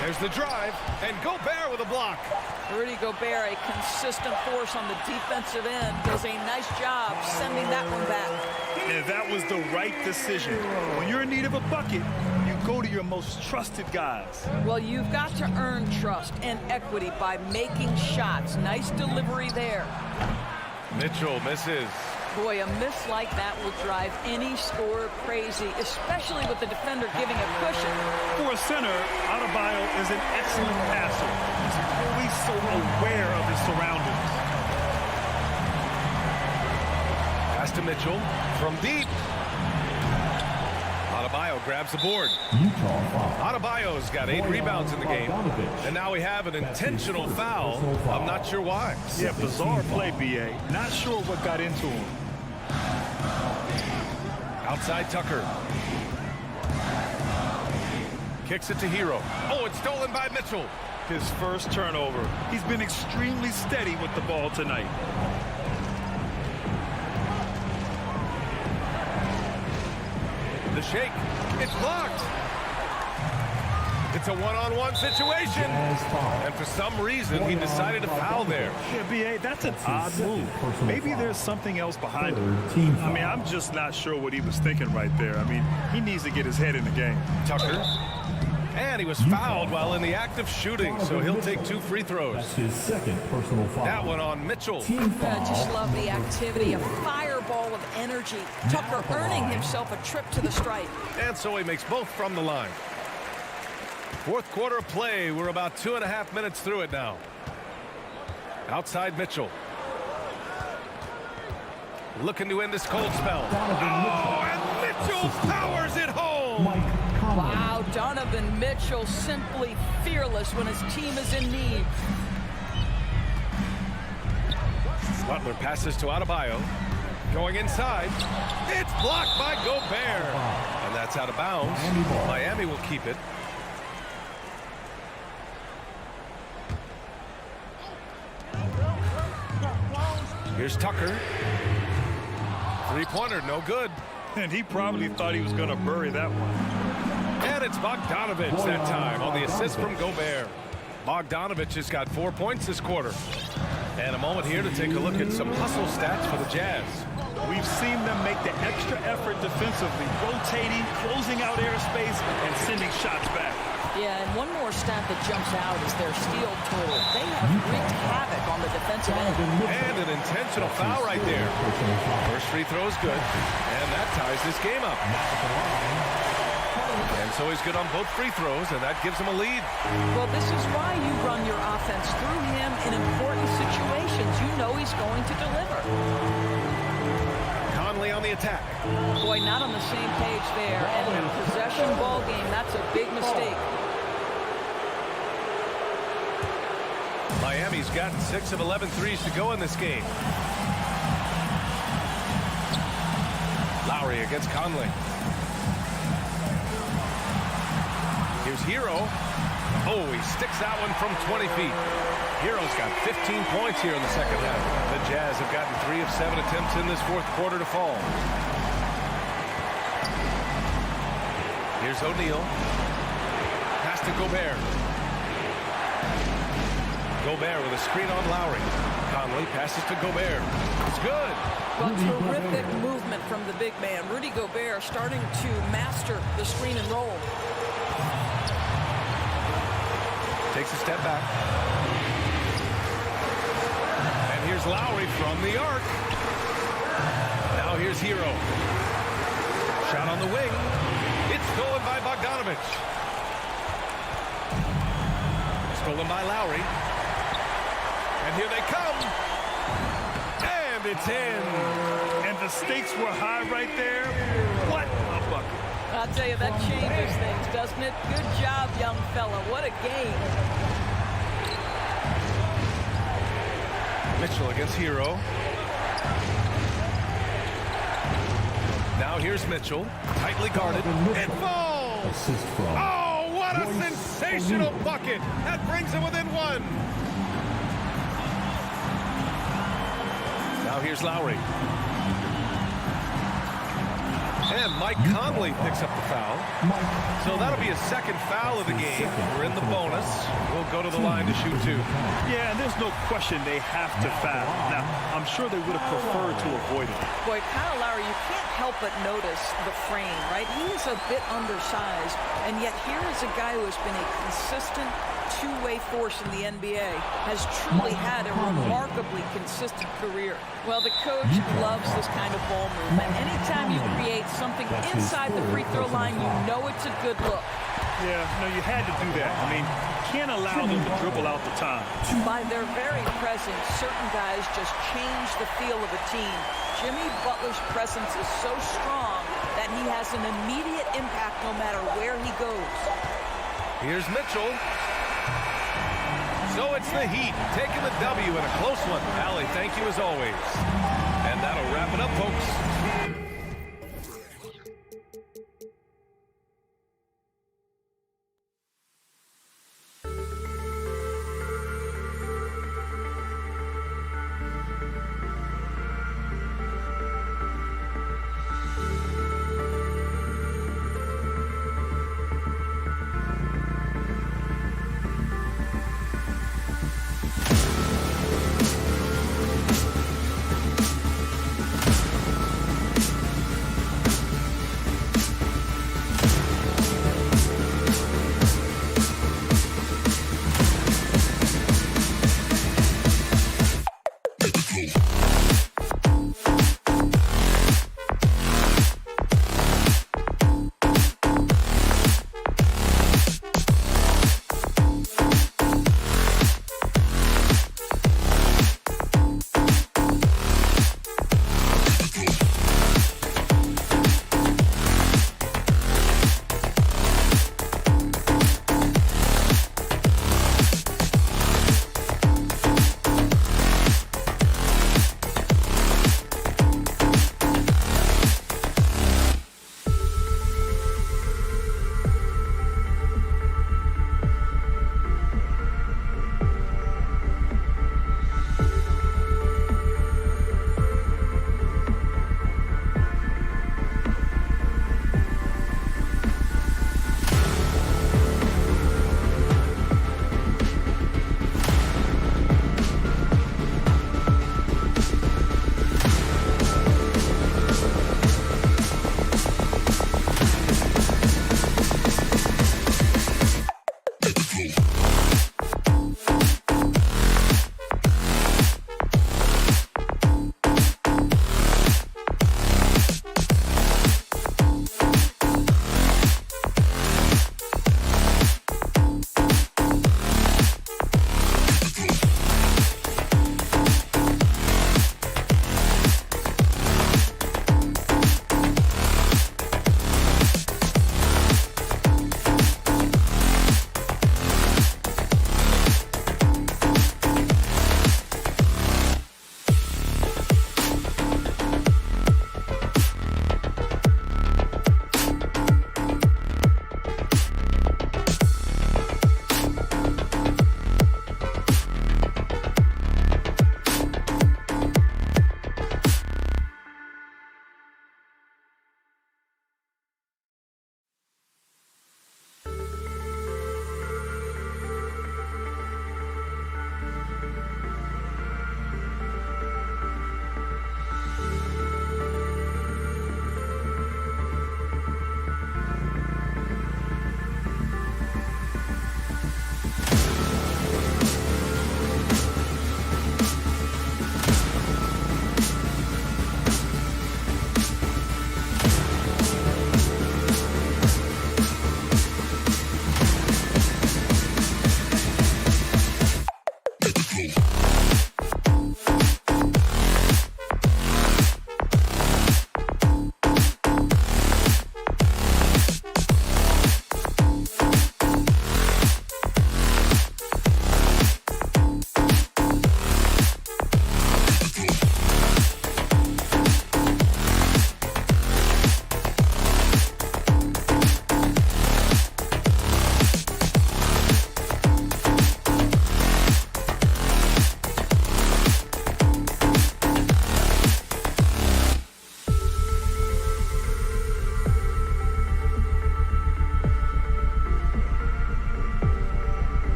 There's the drive, and Gobert with a block. Rudy Gobert, a consistent force on the defensive end, does a nice job sending that one back. And that was the right decision. When you're in need of a bucket, you go to your most trusted guys. Well, you've got to earn trust and equity by making shots. Nice delivery there. Mitchell misses. Boy, a miss like that will drive any scorer crazy, especially with the defender giving a cushion. For a center, Adebayo is an excellent passer. He's always so aware of his surroundings. Pass to Mitchell from deep. Adebayo grabs the board. Adebayo's got 8 rebounds in the game. And now we have an intentional foul. I'm not sure why. Yeah, bizarre play, B.A. Not sure what got into him. Outside Tucker. Kicks it to Hero. Oh, it's stolen by Mitchell. His first turnover. He's been extremely steady with the ball tonight. The shake. It's blocked. It's a one-on-one situation. And for some reason, he decided to foul there. Yeah, B.A., that's an odd move. Maybe there's something else behind it. I mean, I'm just not sure what he was thinking right there. I mean, he needs to get his head in the game. Tucker. And he was fouled while in the act of shooting, so he'll take 2 free throws. That's his second personal foul. That one on Mitchell. I just love the activity, a fireball of energy. Tucker earning himself a trip to the stripe. And so he makes both from the line. Fourth quarter of play. We're about 2.5 minutes through it now. Outside Mitchell. Looking to end this cold spell. Oh, and Mitchell powers it home. Wow, Donovan Mitchell simply fearless when his team is in need. Butler passes to Adebayo. Going inside. It's blocked by Gobert. And that's out of bounds. Miami will keep it. Here's Tucker. Three-pointer, no good. And he probably thought he was going to bury that one. And it's Bogdanovich that time on the assist from Gobert. Bogdanovich has got 4 points this quarter. And a moment here to take a look at some hustle stats for the Jazz. We've seen them make the extra effort defensively, rotating, closing out airspace, and sending shots back. Yeah, and one more stat that jumps out is their steal total. They have wreaked havoc on the defensive end. And an intentional foul right there. First free throw is good, and that ties this game up. And so he's good on both free throws, and that gives him a lead. Well, this is why you run your offense through him in important situations. You know he's going to deliver. Conley on the attack. Boy, not on the same page there. And in a possession ball game, that's a big mistake. Miami's got 6 of 11 threes to go in this game. Lowry against Conley. Here's Hero. Oh, he sticks that one from 20 feet. Hero's got 15 points here in the second half. The Jazz have gotten 3 of 7 attempts in this fourth quarter to fall. Here's O'Neal. Pass to Gobert. Gobert with a screen on Lowry. Conley passes to Gobert. It's good. Well, terrific movement from the big man. Rudy Gobert starting to master the screen and roll. Takes a step back. And here's Lowry from the arc. Now here's Hero. Shot on the wing. It's stolen by Bogdanovich. Stolen by Lowry. And here they come. And it's in. And the stakes were high right there. What a bucket. I'll tell you, that changes things, doesn't it? Good job, young fella. What a game. Mitchell against Hero. Now here's Mitchell. Tightly guarded. It falls! Oh, what a sensational bucket! That brings him within 1. Now here's Lowry. And Mike Conley picks up the foul. So that'll be a second foul of the game. We're in the bonus. We'll go to the line to shoot 2. Yeah, and there's no question they have to foul. Now, I'm sure they would have preferred to avoid it. Boy, Kyle Lowry, you can't help but notice the frame, right? He's a bit undersized, and yet here is a guy who has been a consistent two-way force in the NBA, has truly had a remarkably consistent career. Well, the coach loves this kind of ball movement. Anytime you create something inside the free throw line, you know it's a good look. Yeah, no, you had to do that. I mean, can't allow them to dribble out the time. By their very presence, certain guys just change the feel of a team. Jimmy Butler's presence is so strong that he has an immediate impact no matter where he goes. Here's Mitchell. So it's the Heat taking the W in a close one. Allie, thank you as always. And that'll wrap it up, folks.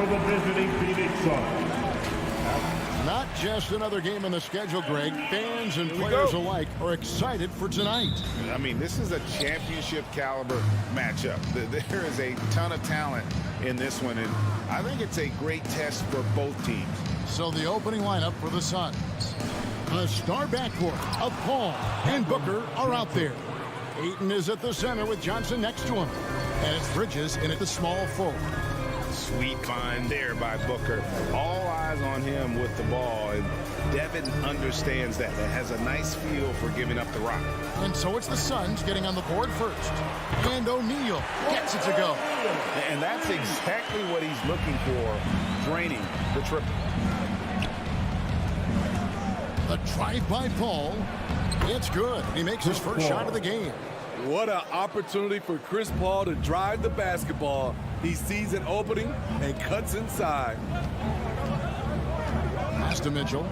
the visiting Phoenix Suns. Not just another game on the schedule, Greg. Fans and players alike are excited for tonight. I mean, this is a championship caliber matchup. There is a ton of talent in this one, and I think it's a great test for both teams. So the opening lineup for the Suns. A star backcourt of Paul and Booker are out there. Ayton is at the center with Johnson next to him. And it's Bridges in at the small forward. Sweet find there by Booker. All eyes on him with the ball, and Devin understands that. That has a nice feel for giving up the rock. And so it's the Suns getting on the board first. And O'Neal gets it to go. And that's exactly what he's looking for, draining the triple. The drive by Paul. It's good. He makes his first shot of the game. What an opportunity for Chris Paul to drive the basketball. He sees an opening and cuts inside. Pass to Mitchell.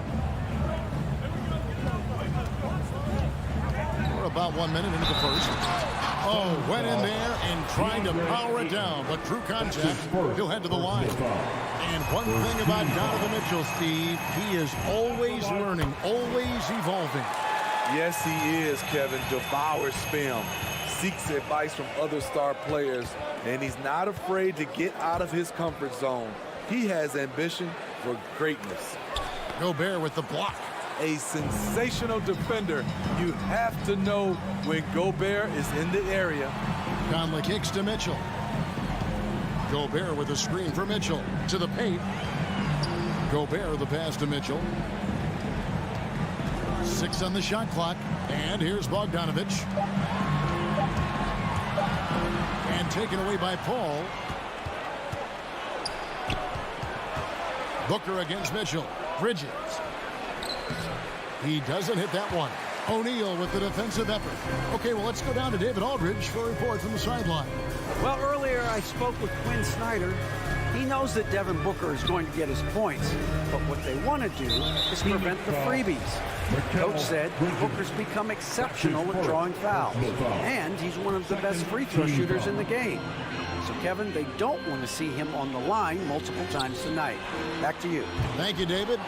We're about 1 minute into the first. Oh, went in there and tried to power it down, but through contact, he'll head to the line. And one thing about Donovan Mitchell, Steve, he is always learning, always evolving. Yes, he is, Kevin. Devours film, seeks advice from other star players, and he's not afraid to get out of his comfort zone. He has ambition for greatness. Gobert with the block. A sensational defender. You have to know when Gobert is in the area. Conley kicks to Mitchell. Gobert with a screen for Mitchell. To the paint. Gobert the pass to Mitchell. 6 on the shot clock. And here's Bogdanovich. And taken away by Paul. Booker against Mitchell. Bridges. He doesn't hit that one. O'Neal with the defensive effort. Okay, well, let's go down to David Aldridge for a report from the sideline. Well, earlier I spoke with Quinn Snyder. He knows that Devin Booker is going to get his points, but what they want to do is prevent the freebies. Coach said Booker's become exceptional at drawing fouls, and he's one of the best free throw shooters in the game. So, Kevin, they don't want to see him on the line multiple times tonight. Back to you. Thank you, David.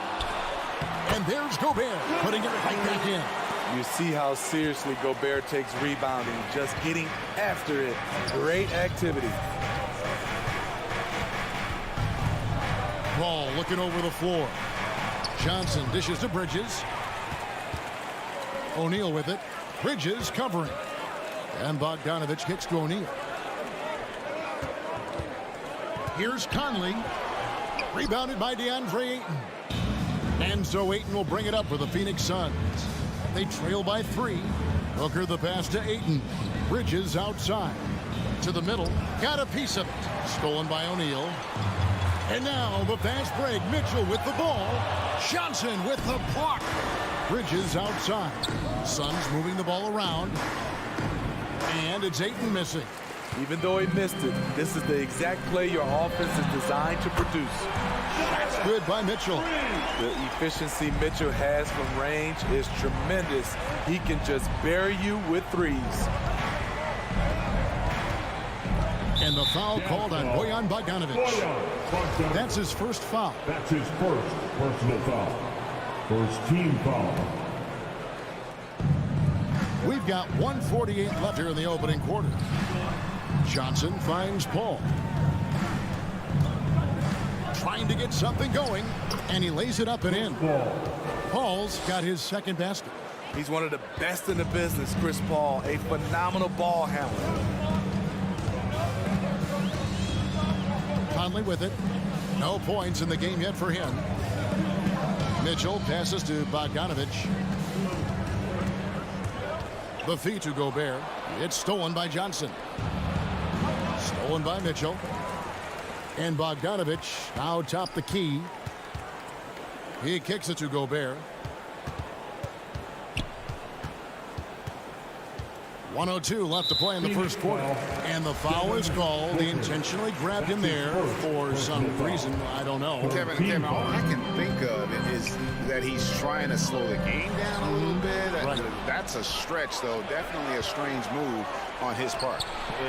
And there's Gobert putting it right back in. You see how seriously Gobert takes rebounding, just getting after it. Great activity. Ball looking over the floor. Johnson dishes to Bridges. O'Neal with it. Bridges covering. And Bogdanovich kicks to O'Neal. Here's Conley. Rebounded by DeAndre Ayton. And so Ayton will bring it up for the Phoenix Suns. They trail by 3. Booker the pass to Ayton. Bridges outside. To the middle. Got a piece of it. Stolen by O'Neal. And now the fast break. Mitchell with the ball. Johnson with the block. Bridges outside. Suns moving the ball around. And it's Ayton missing. Even though he missed it, this is the exact play your offense is designed to produce. That's good by Mitchell. The efficiency Mitchell has from range is tremendous. He can just bury you with threes. And the foul called on Bojan Bogdanovich. That's his first foul. That's his first personal foul. First team foul. We've got 1:48 left here in the opening quarter. Johnson finds Paul. Trying to get something going, and he lays it up and in. Paul's got his second basket. He's one of the best in the business, Chris Paul. A phenomenal ball handler. Conley with it. No points in the game yet for him. Mitchell passes to Bogdanovich. The feed to Gobert. It's stolen by Johnson. Stolen by Mitchell. And Bogdanovich now top the key. He kicks it to Gobert. 1:02 left to play in the first quarter. And the foul is called. They intentionally grabbed him there for some reason. I don't know. Kevin, all I can think of is that he's trying to slow the game down a little bit. Right. That's a stretch, though. Definitely a strange move on his part.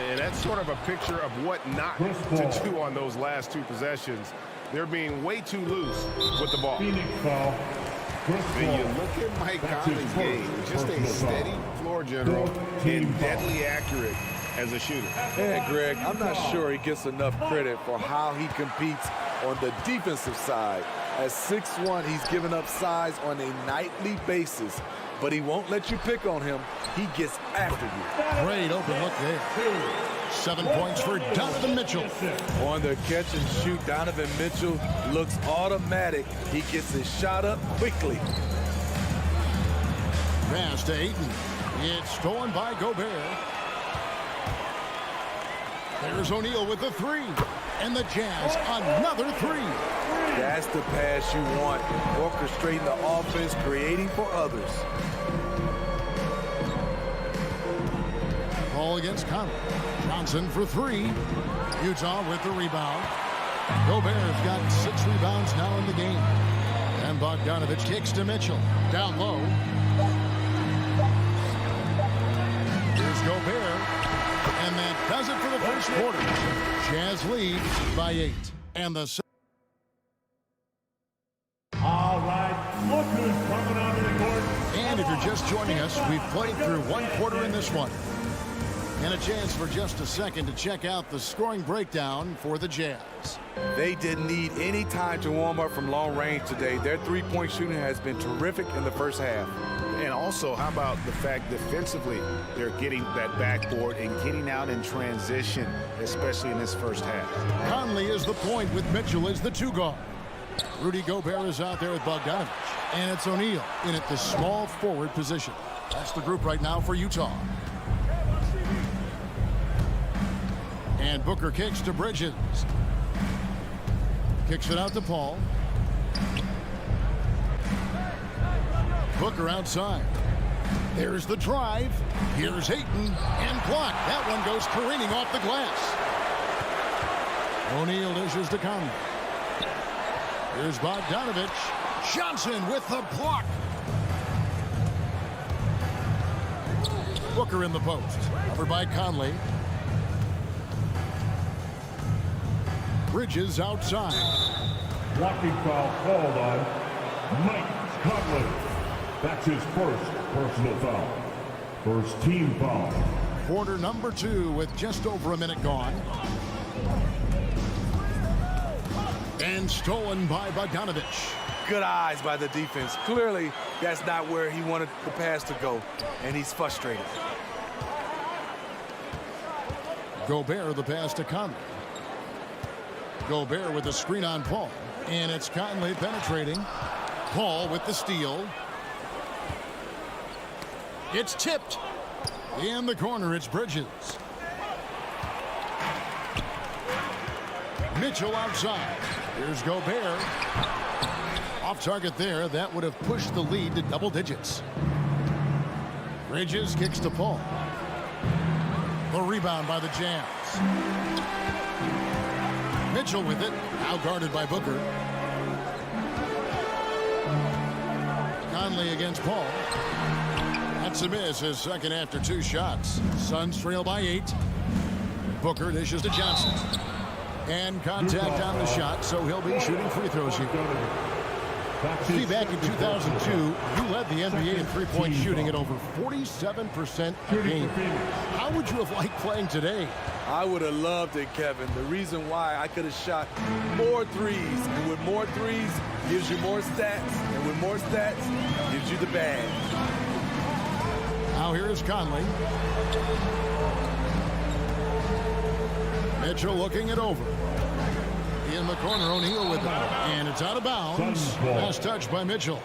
And that's sort of a picture of what not to do on those last 2 possessions. They're being way too loose with the ball. Phoenix foul. When you look at Mike Conley's game, just a steady floor general and deadly accurate as a shooter. Yeah, Greg, I'm not sure he gets enough credit for how he competes on the defensive side. At 6'1", he's giving up size on a nightly basis, but he won't let you pick on him. He gets after you. Great open look there. 7 points for Donovan Mitchell. On the catch and shoot, Donovan Mitchell looks automatic. He gets his shot up quickly. Pass to Ayton. It's stolen by Gobert. There's O'Neal with the three. And the Jazz, another three. That's the pass you want. Orchestrating the offense, creating for others. Ball against Conley. Johnson for three. Utah with the rebound. Gobert's got 6 rebounds now in the game. And Bogdanovich kicks to Mitchell. Down low. Here's Gobert. And that does it for the first quarter. Jazz lead by 8. And the... All right, look who's coming onto the court. And if you're just joining us, we've played through 1 quarter in this one. And a chance for just a second to check out the scoring breakdown for the Jazz. They didn't need any time to warm up from long range today. Their three-point shooting has been terrific in the first half. And also, how about the fact defensively, they're getting that backboard and getting out in transition, especially in this first half. Conley is the point with Mitchell as the 2 guard. Rudy Gobert is out there with Bogdanovich. And it's O'Neal in at the small forward position. That's the group right now for Utah. And Booker kicks to Bridges. Kicks it out to Paul. Booker outside. There's the drive. Here's Ayton and blocked. That one goes careening off the glass. O'Neal dishes to Conley. Here's Bogdanovich. Johnson with the block. Booker in the post. Covered by Conley. Bridges outside. Blocking foul called on Mike Conley. That's his first personal foul. First team foul. Quarter number 2 with just over a minute gone. And stolen by Bogdanovich. Good eyes by the defense. Clearly, that's not where he wanted the pass to go, and he's frustrated. Gobert the pass to Conley. Gobert with the screen on Paul. And it's Conley penetrating. Paul with the steal. It's tipped. In the corner, it's Bridges. Mitchell outside. Here's Gobert. Off target there. That would have pushed the lead to double digits. Bridges kicks to Paul. The rebound by the Jazz. Mitchell with it. Now guarded by Booker. Conley against Paul. That's a miss, his second after 2 shots. Suns trail by 8. Booker dishes to Johnson. And contact on the shot, so he'll be shooting free throws here. See, back in 2002, you led the NBA in three-point shooting at over 47% a game. How would you have liked playing today? I would have loved it, Kevin. The reason why I could have shot more threes. And with more threes, gives you more stats. And with more stats, gives you the bag. Now here is Conley. Mitchell looking it over. In the corner, O'Neal with it. And it's out of bounds. Last touch by Mitchell.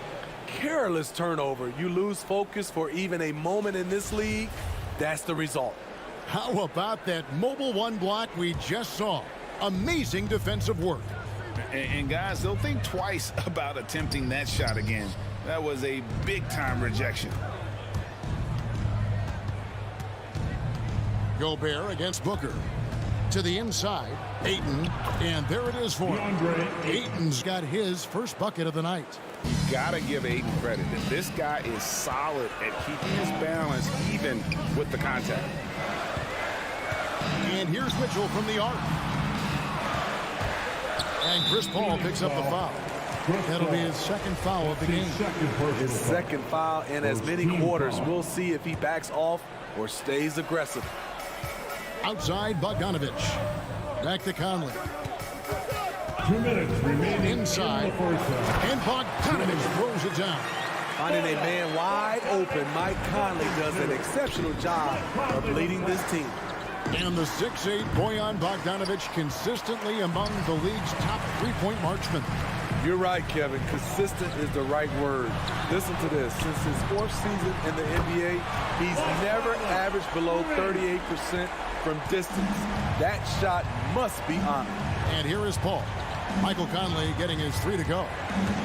Careless turnover. You lose focus for even a moment in this league. That's the result. How about that mobile 1 block we just saw? Amazing defensive work. And guys, they'll think twice about attempting that shot again. That was a big-time rejection. Gobert against Booker. To the inside, Ayton, and there it is for him. Ayton's got his first bucket of the night. You gotta give Ayton credit. This guy is solid at keeping his balance even with the contact. And here's Mitchell from the arc. And Chris Paul picks up the foul. That'll be his second foul of the game. His second foul in as many quarters. We'll see if he backs off or stays aggressive. Outside Bogdanovich. Back to Conley. 2 minutes remaining. Inside. And Bogdanovich throws it down. Finding a man wide open, Mike Conley does an exceptional job of leading this team. And the 6'8" Bojan Bogdanovich consistently among the league's top three-point marksmen. You're right, Kevin. Consistent is the right word. Listen to this. Since his fourth season in the NBA, he's never averaged below 38% from distance. That shot must be honored. And here is Paul. Michael Conley getting his 3 to go.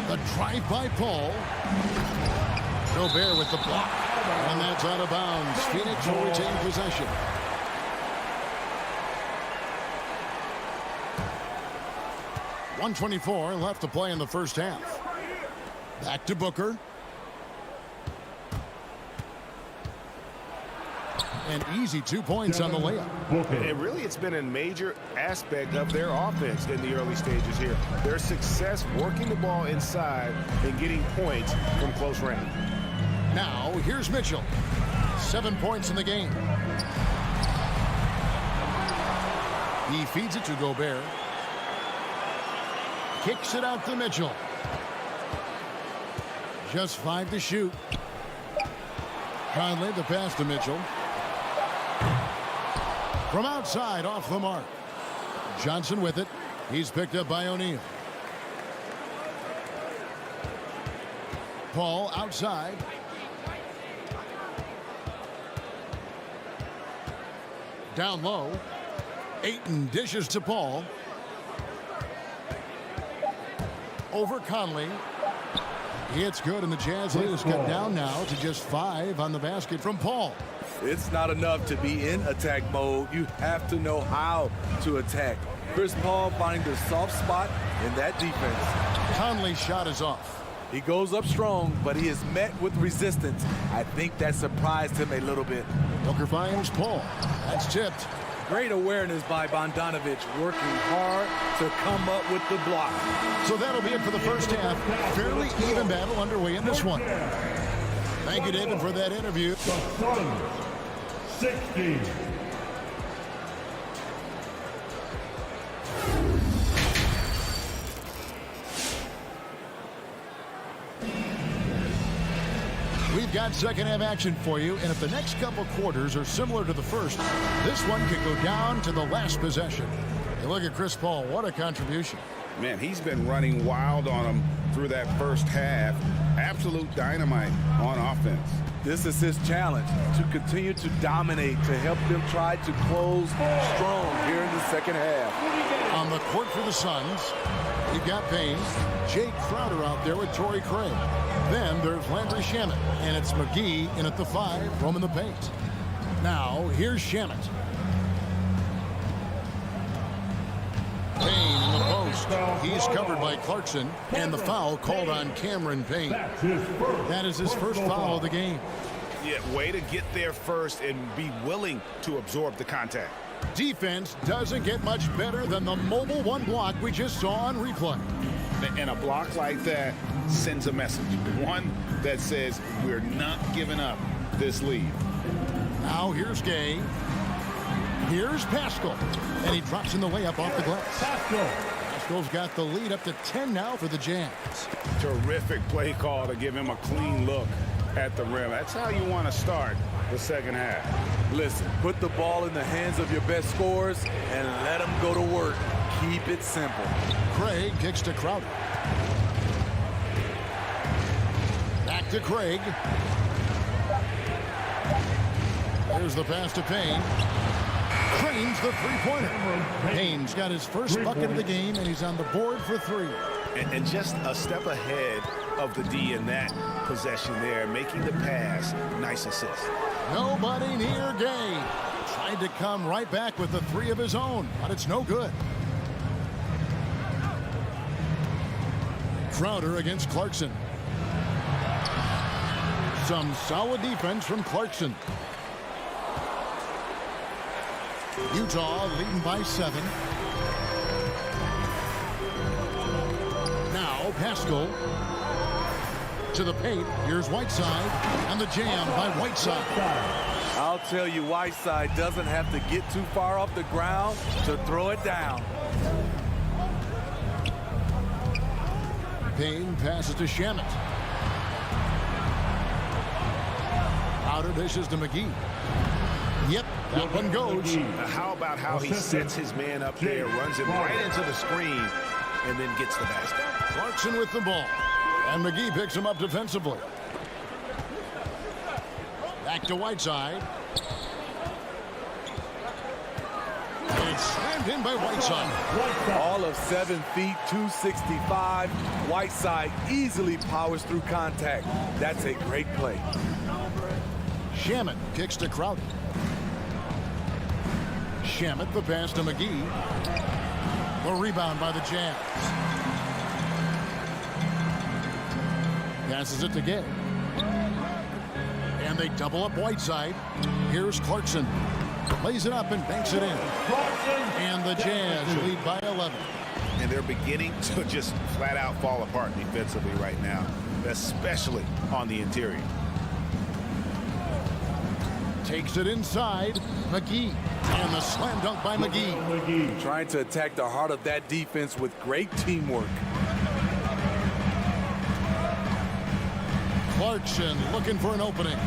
The drive by Paul. Gobert with the block. And that's out of bounds. Phoenix will retain possession. .124 left to play in the first half. Back to Booker. An easy 2 points on the layup. And really, it's been a major aspect of their offense in the early stages here. Their success working the ball inside and getting points from close range. Now, here's Mitchell. 7 points in the game. He feeds it to Gobert. Kicks it out to Mitchell. Just 5 to shoot. Conley the pass to Mitchell. From outside, off the mark. Johnson with it. He's picked up by O'Neal. Paul outside. Down low. Ayton dishes to Paul. Over Conley. It's good, and the Jazz lead is cut down now to just 5 on the basket from Paul. It's not enough to be in attack mode. You have to know how to attack. Chris Paul finding the soft spot in that defense. Conley's shot is off. He goes up strong, but he is met with resistance. I think that surprised him a little bit. Booker finds Paul. That's tipped. Great awareness by Bogdanovich, working hard to come up with the block. So that'll be it for the first half. Fairly even battle underway in this one. Thank you, David, for that interview. The Suns, 60. We've got second half action for you, and if the next couple quarters are similar to the first, this one could go down to the last possession. You look at Chris Paul, what a contribution. Man, he's been running wild on him through that first half. Absolute dynamite on offense. This is his challenge, to continue to dominate, to help them try to close strong here in the second half. On the court for the Suns, you've got Payne, Jake Crowder out there with Torrey Craig. Then there's Landry Shamet, and it's McGee in at the 5, roaming the paint. Now, here's Shamet. Payne in the post. He's covered by Clarkson, and the foul called on Cameron Payne. That is his first foul of the game. Yeah, way to get there first and be willing to absorb the contact. Defense doesn't get much better than the mobile one block we just saw on replay. And a block like that sends a message. One that says we're not giving up this lead. Now here's Gay. Here's Pascal. And he drops in the layup off the glass. Pascal's got the lead up to 10 now for the Jazz. Terrific play call to give him a clean look at the rim. That's how you want to start the second half. Listen, put the ball in the hands of your best scorers and let them go to work. Keep it simple. Craig kicks to Crowder. Back to Craig. Here's the pass to Payne. Crane's the three-pointer. Payne's got his first bucket of the game, and he's on the board for 3. And just a step ahead of the D in that possession there, making the pass. Nice assist. Nobody near Gay. Tried to come right back with the 3 of his own, but it's no good. Crowder against Clarkson. Some solid defense from Clarkson. Utah leading by 7. Now Pascal to the paint. Here's Whiteside, and the jam by Whiteside. I'll tell you, Whiteside doesn't have to get too far off the ground to throw it down. Payne passes to Shamet. Outer dishes to McGee. Yep, that one goes. Now how about how he sets his man up there, runs him right into the screen, and then gets the basket. Clarkson with the ball. And McGee picks him up defensively. Back to Whiteside. And it's slammed in by Whiteside. All of 7 feet, 265. Whiteside easily powers through contact. That's a great play. Shamet kicks to Crowder. Shamet the pass to McGee. The rebound by the Jazz. Passes it to Gay. And they double up Whiteside. Here's Clarkson. Lays it up and banks it in. And the Jazz lead by 11. And they're beginning to just flat out fall apart defensively right now, especially on the interior. Takes it inside. McGee. And the slam dunk by McGee. Trying to attack the heart of that defense with great teamwork. Clarkson looking for an opening.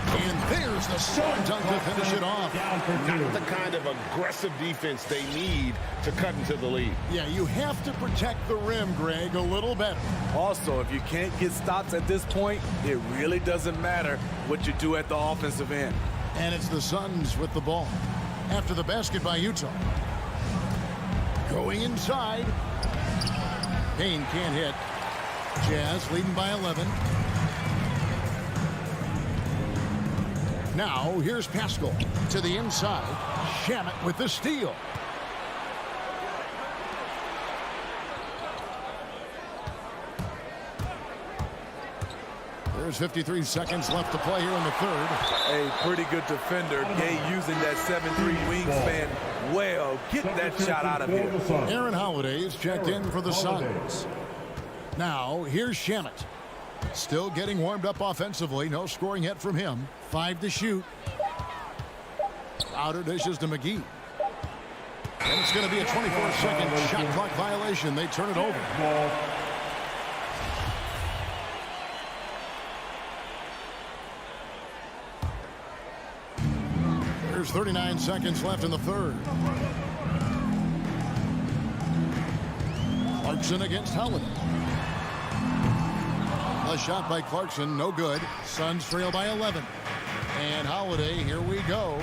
And there's the slam dunk to finish it off. Not the kind of aggressive defense they need to cut into the lead. Yeah, you have to protect the rim, Greg, a little better. Also, if you can't get stops at this point, it really doesn't matter what you do at the offensive end. And it's the Suns with the ball. After the basket by Utah. Going inside. Payne can't hit. Jazz leading by 11. Now, here's Pascal to the inside. Shamet with the steal. There's 53 seconds left to play here in the third. A pretty good defender. Gay using that 7'3" wingspan well. Get that shot out of here. Aaron Holiday is checked in for the Suns. Now, here's Shamet. Still getting warmed up offensively. No scoring yet from him. 5 to shoot. Outer dishes to McGee. And it's going to be a 24-second shot clock violation. They turn it over. There's 39 seconds left in the third. Clarkson against Holiday. A shot by Clarkson, no good. Suns trail by 11. And Holiday, here we go.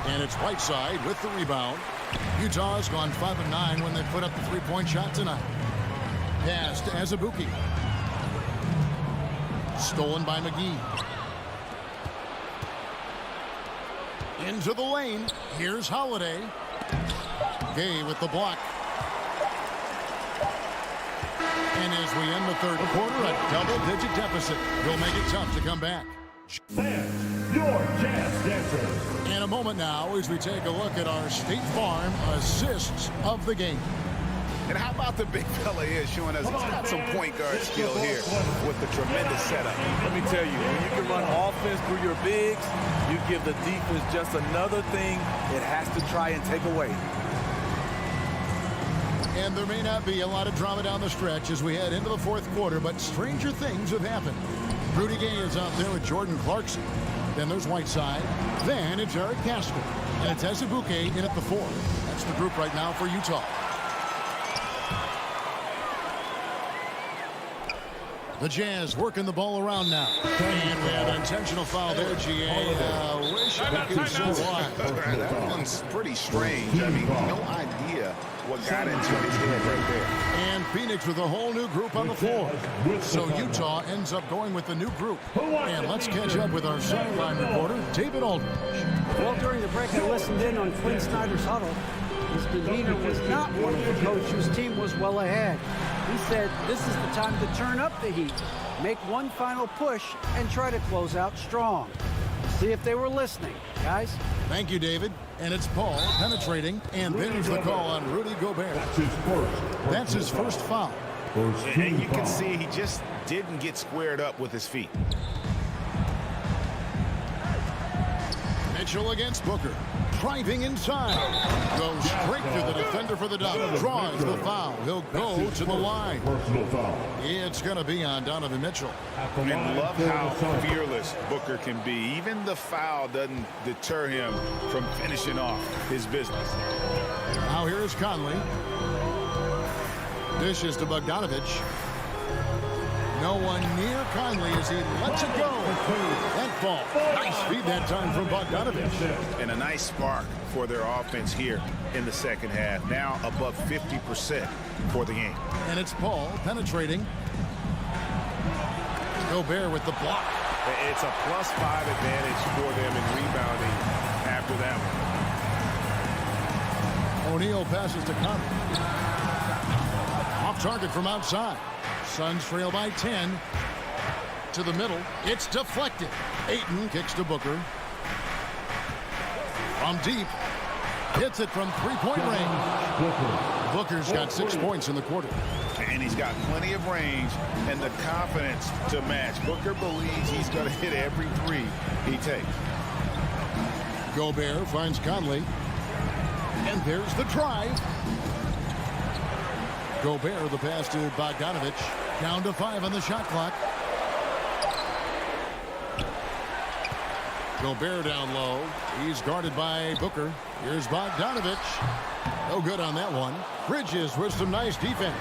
And it's Whiteside with the rebound. Utah's gone 5 of 9 when they put up the three-point shot tonight. Pass to Azubuike. Stolen by McGee. Into the lane. Here's Holiday. Gay with the block. And as we end the third quarter, a double-digit deficit will make it tough to come back. Your Jazz Dancers. In a moment now, as we take a look at our State Farm assists of the game. And how about the big fella here showing us he's got some point guard skill here with the tremendous setup. Let me tell you, when you can run offense through your bigs, you give the defense just another thing it has to try and take away. And there may not be a lot of drama down the stretch as we head into the fourth quarter, but stranger things have happened. Rudy Gay is out there with Jordan Clarkson. Then there's Whiteside. Then it's Eric Pascal. And it's Azubuike in at the 4. That's the group right now for Utah. The Jazz working the ball around now. And we have an intentional foul there, GA. Wish I could say why. That one's pretty strange. I mean, no idea what got into his head right there. And Phoenix with a whole new group on the floor. So Utah ends up going with the new group. And let's catch up with our sideline reporter, David Aldridge. Well, during the break, I listened in on Quinn Snyder's huddle. His demeanor was not one of the coach whose team was well ahead. He said this is the time to turn up the heat, make one final push, and try to close out strong. See if they were listening, guys. Thank you, David. And it's Paul penetrating, and there's the call on Rudy Gobert. That's his first foul. And you can see he just didn't get squared up with his feet. Mitchell against Booker. Driving inside. Goes straight to the defender for the dunk. Draws the foul. He'll go to the line. It's going to be on Donovan Mitchell. And love how fearless Booker can be. Even the foul doesn't deter him from finishing off his business. Now here is Conley. Dishes to Bogdanovich. No one near Conley as he lets it go. That ball. Nice feed that time from Bogdanovich. And a nice spark for their offense here in the second half. Now above 50% for the game. And it's Paul penetrating. Gobert with the block. It's a +5 advantage for them in rebounding after that one. O'Neal passes to Conley. Off target from outside. Suns trail by 10. To the middle. It's deflected. Ayton kicks to Booker. From deep. Hits it from three-point range. Booker's got 6 points in the quarter. And he's got plenty of range and the confidence to match. Booker believes he's going to hit every three he takes. Gobert finds Conley. And there's the drive. Gobert, the pass to Bogdanovich. Down to 5 on the shot clock. Gobert down low. He's guarded by Booker. Here's Bogdanovich. No good on that one. Bridges with some nice defense.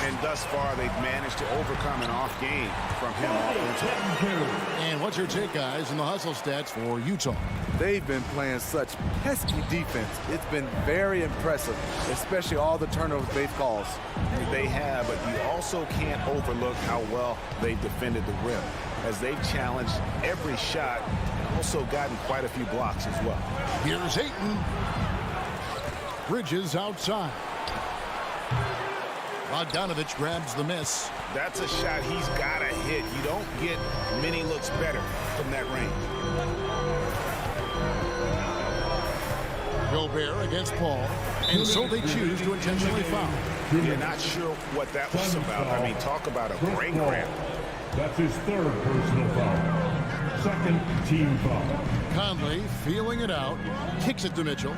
And thus far, they've managed to overcome an off game from him offensively. And what's your take, guys, in the hustle stats for Utah? They've been playing such pesky defense. It's been very impressive, especially all the turnovers they've caused. They have, but you also can't overlook how well they've defended the rim, as they've challenged every shot and also gotten quite a few blocks as well. Here's Ayton. Bridges outside. Bogdanovich grabs the miss. That's a shot he's got to hit. You don't get many looks better from that range. Gobert against Paul, and so they choose to intentionally foul. You're not sure what that was about. I mean, talk about a brain cramp. That's his third personal foul. Second team foul. Conley feeling it out, kicks it to Mitchell.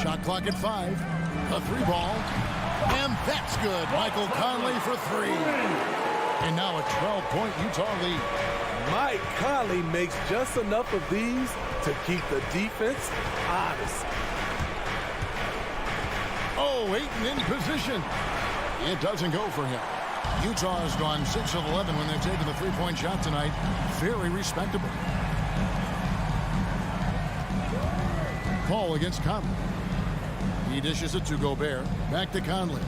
Shot clock at 5. A 3-ball, and that's good. Michael Conley for 3. And now a 12-point Utah lead. Mike Conley makes just enough of these to keep the defense honest. Oh, Ayton in position. It doesn't go for him. Utah has gone 6 of 11 when they've taken the 3-point shot tonight. Very respectable. Paul against Conley. He dishes it to Gobert. Back to Conley.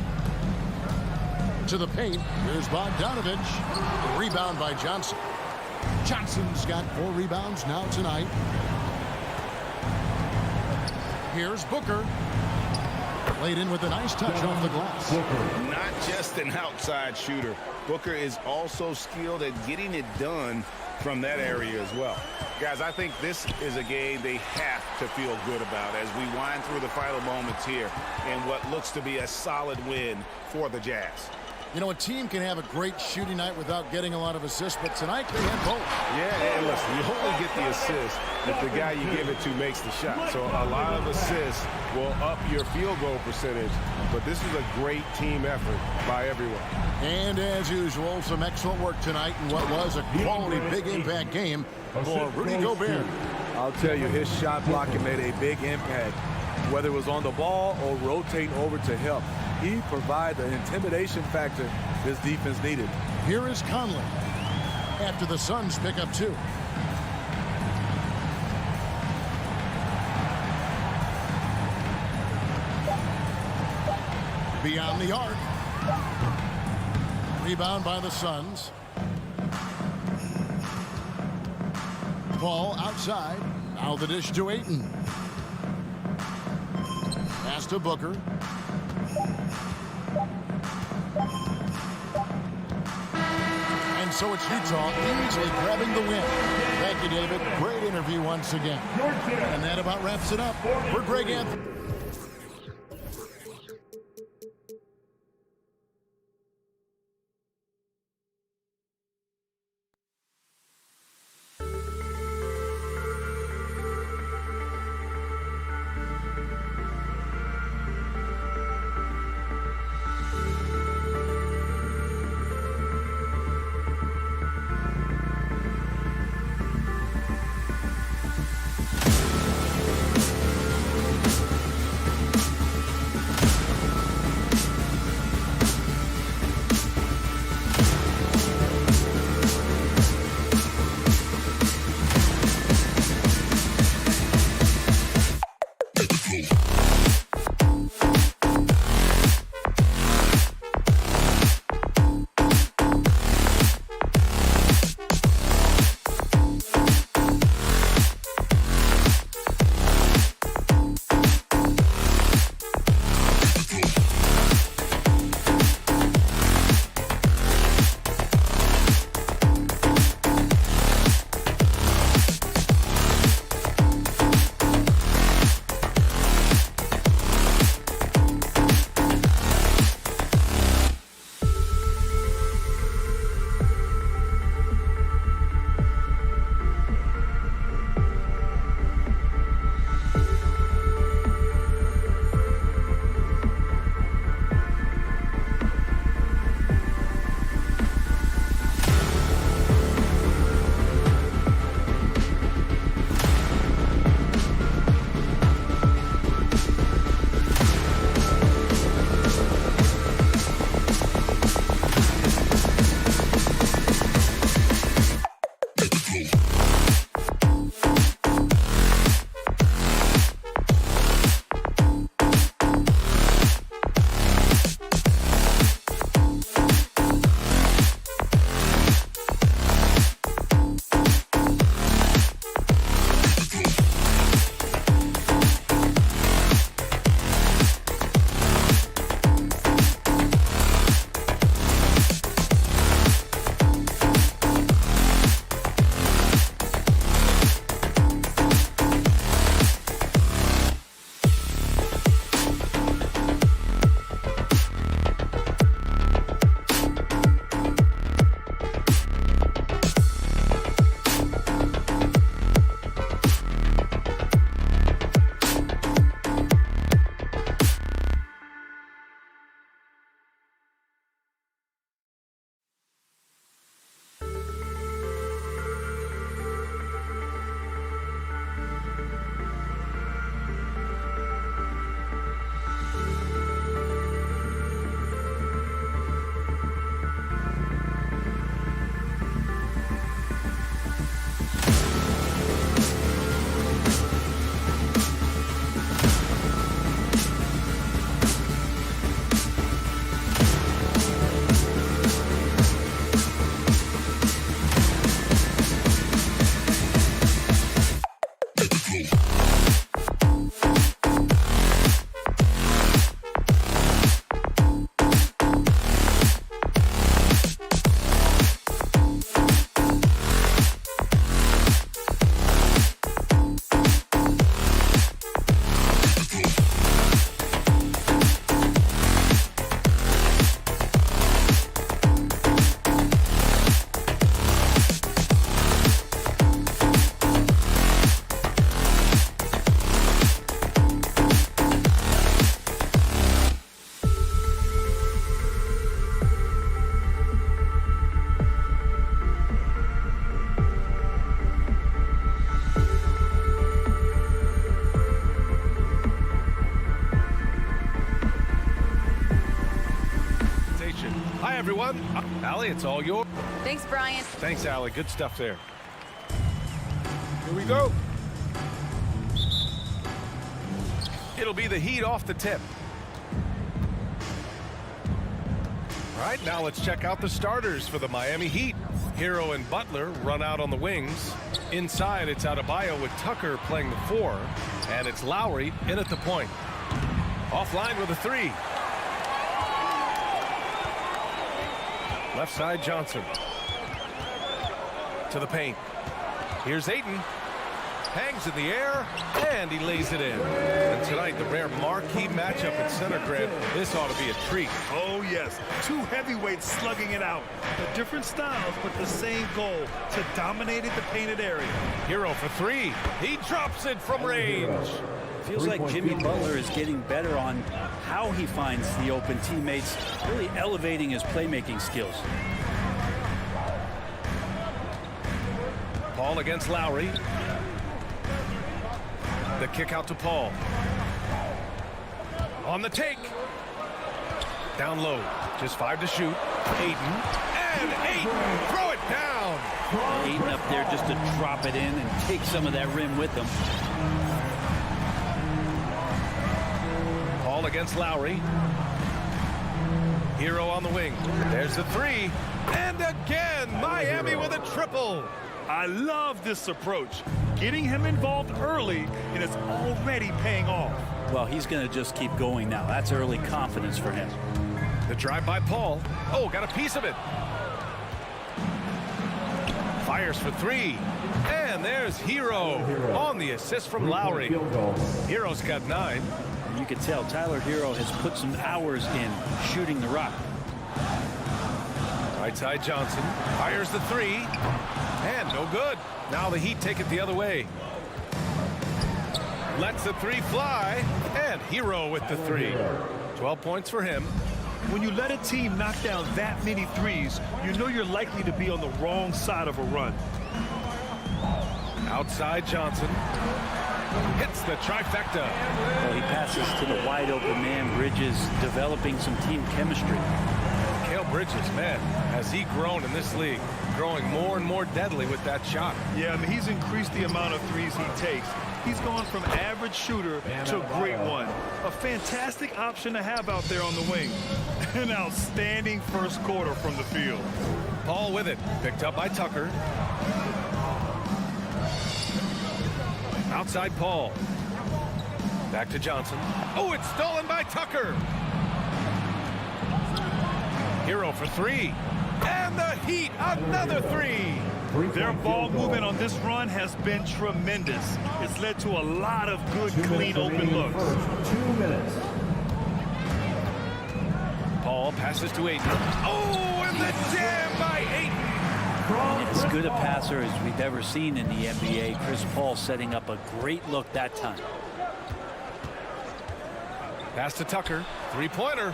To the paint. Here's Bogdanovich. Rebound by Johnson. Johnson's got 4 rebounds now tonight. Here's Booker. Laid in with a nice touch off the glass. Not just an outside shooter. Booker is also skilled at getting it done from that area as well. Guys, I think this is a game they have to feel good about as we wind through the final moments here in what looks to be a solid win for the Jazz. You know, a team can have a great shooting night without getting a lot of assists, but tonight they had both. Yeah, and listen, you only get the assist if the guy you give it to makes the shot. So a lot of assists will up your field goal percentage, but this is a great team effort by everyone. And as usual, some excellent work tonight in what was a quality big impact game for Rudy Gobert. I'll tell you, his shot blocking made a big impact. Whether it was on the ball or rotating over to help, he provided the intimidation factor this defense needed. Here is Conley after the Suns pick up 2. Beyond the arc. Rebound by the Suns. Paul outside. Now the dish to Ayton. Pass to Booker. And so it's Utah easily grabbing the win. Thank you, David. Great interview once again. And that about wraps it up. For Greg Anthony. everyone. Allie, it's all yours. Thanks, Brian. Thanks, Allie. Good stuff there. Here we go. It'll be the Heat off the tip. All right, now let's check out the starters for the Miami Heat. Hero and Butler run out on the wings. Inside, it's Adebayo with Tucker playing the 4. And it's Lowry in at the point. Offline with a 3. Left side, Johnson. To the paint. Here's Ayton. Hangs in the air, and he lays it in. And tonight, the rare marquee matchup at center, Grant. This ought to be a treat. Oh, yes. Two heavyweights slugging it out. The different styles, but the same goal, to dominate the painted area. Hero for three. He drops it from range. Feels like Jimmy Butler is getting better on how he finds the open teammates, really elevating his playmaking skills. Paul against Lowry. The kick out to Paul. On the take. Down low. Just 5 to shoot. Ayton. And Ayton. Throw it down. Ayton up there just to drop it in and take some of that rim with him. Paul against Lowry. Hero on the wing. There's the three. And again, Miami with a triple. I love this approach. Getting him involved early, and it's already paying off. Well, he's going to just keep going now. That's early confidence for him. The drive by Paul. Oh, got a piece of it. Fires for three. And there's Hero on the assist from Lowry. Hero's got 9. You can tell Tyler Hero has put some hours in shooting the rock. Right side Johnson. Fires the three. And no good. Now the Heat take it the other way. Lets the three fly. And Hero with the three. 12 points for him. When you let a team knock down that many threes, you know you're likely to be on the wrong side of a run. Outside Johnson. Hits the trifecta. Well, he passes to the wide open man. Bridges developing some team chemistry. Bridges, man, has he grown in this league, growing more and more deadly with that shot. Yeah, I mean, he's increased the amount of threes he takes. He's gone from average shooter to a great one. A fantastic option to have out there on the wing. An outstanding first quarter from the field. Paul with it, picked up by Tucker. Outside Paul. Back to Johnson. Oh, it's stolen by Tucker. Hero for three. And the Heat, another three. Their ball movement on this run has been tremendous. It's led to a lot of good, clean, open looks. 2 minutes. Paul passes to Ayton. Oh, and the jam by Ayton. As good a passer as we've ever seen in the NBA. Chris Paul setting up a great look that time. Pass to Tucker. Three-pointer.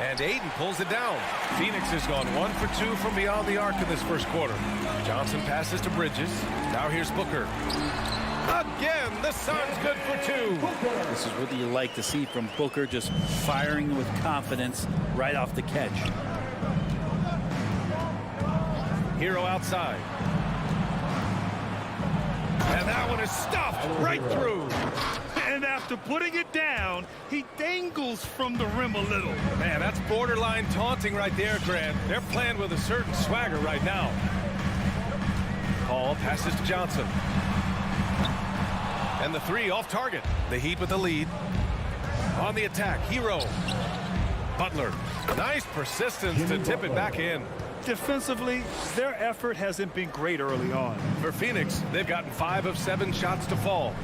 And Ayton pulls it down. Phoenix has gone 1 for 2 from beyond the arc in this first quarter. Johnson passes to Bridges. Now here's Booker. Again, the Suns good for 2. This is what you like to see from Booker, just firing with confidence right off the catch. Hero outside. And that one is stuffed right through. And after putting it down, he dangles from the rim a little. Man, that's borderline taunting right there, Grant. They're playing with a certain swagger right now. Paul passes to Johnson. And the three off target. The Heat with the lead. On the attack, Hero. Butler. Nice persistence to tip it back in. Defensively, their effort hasn't been great early on. For Phoenix, they've gotten 5 of 7 shots to fall.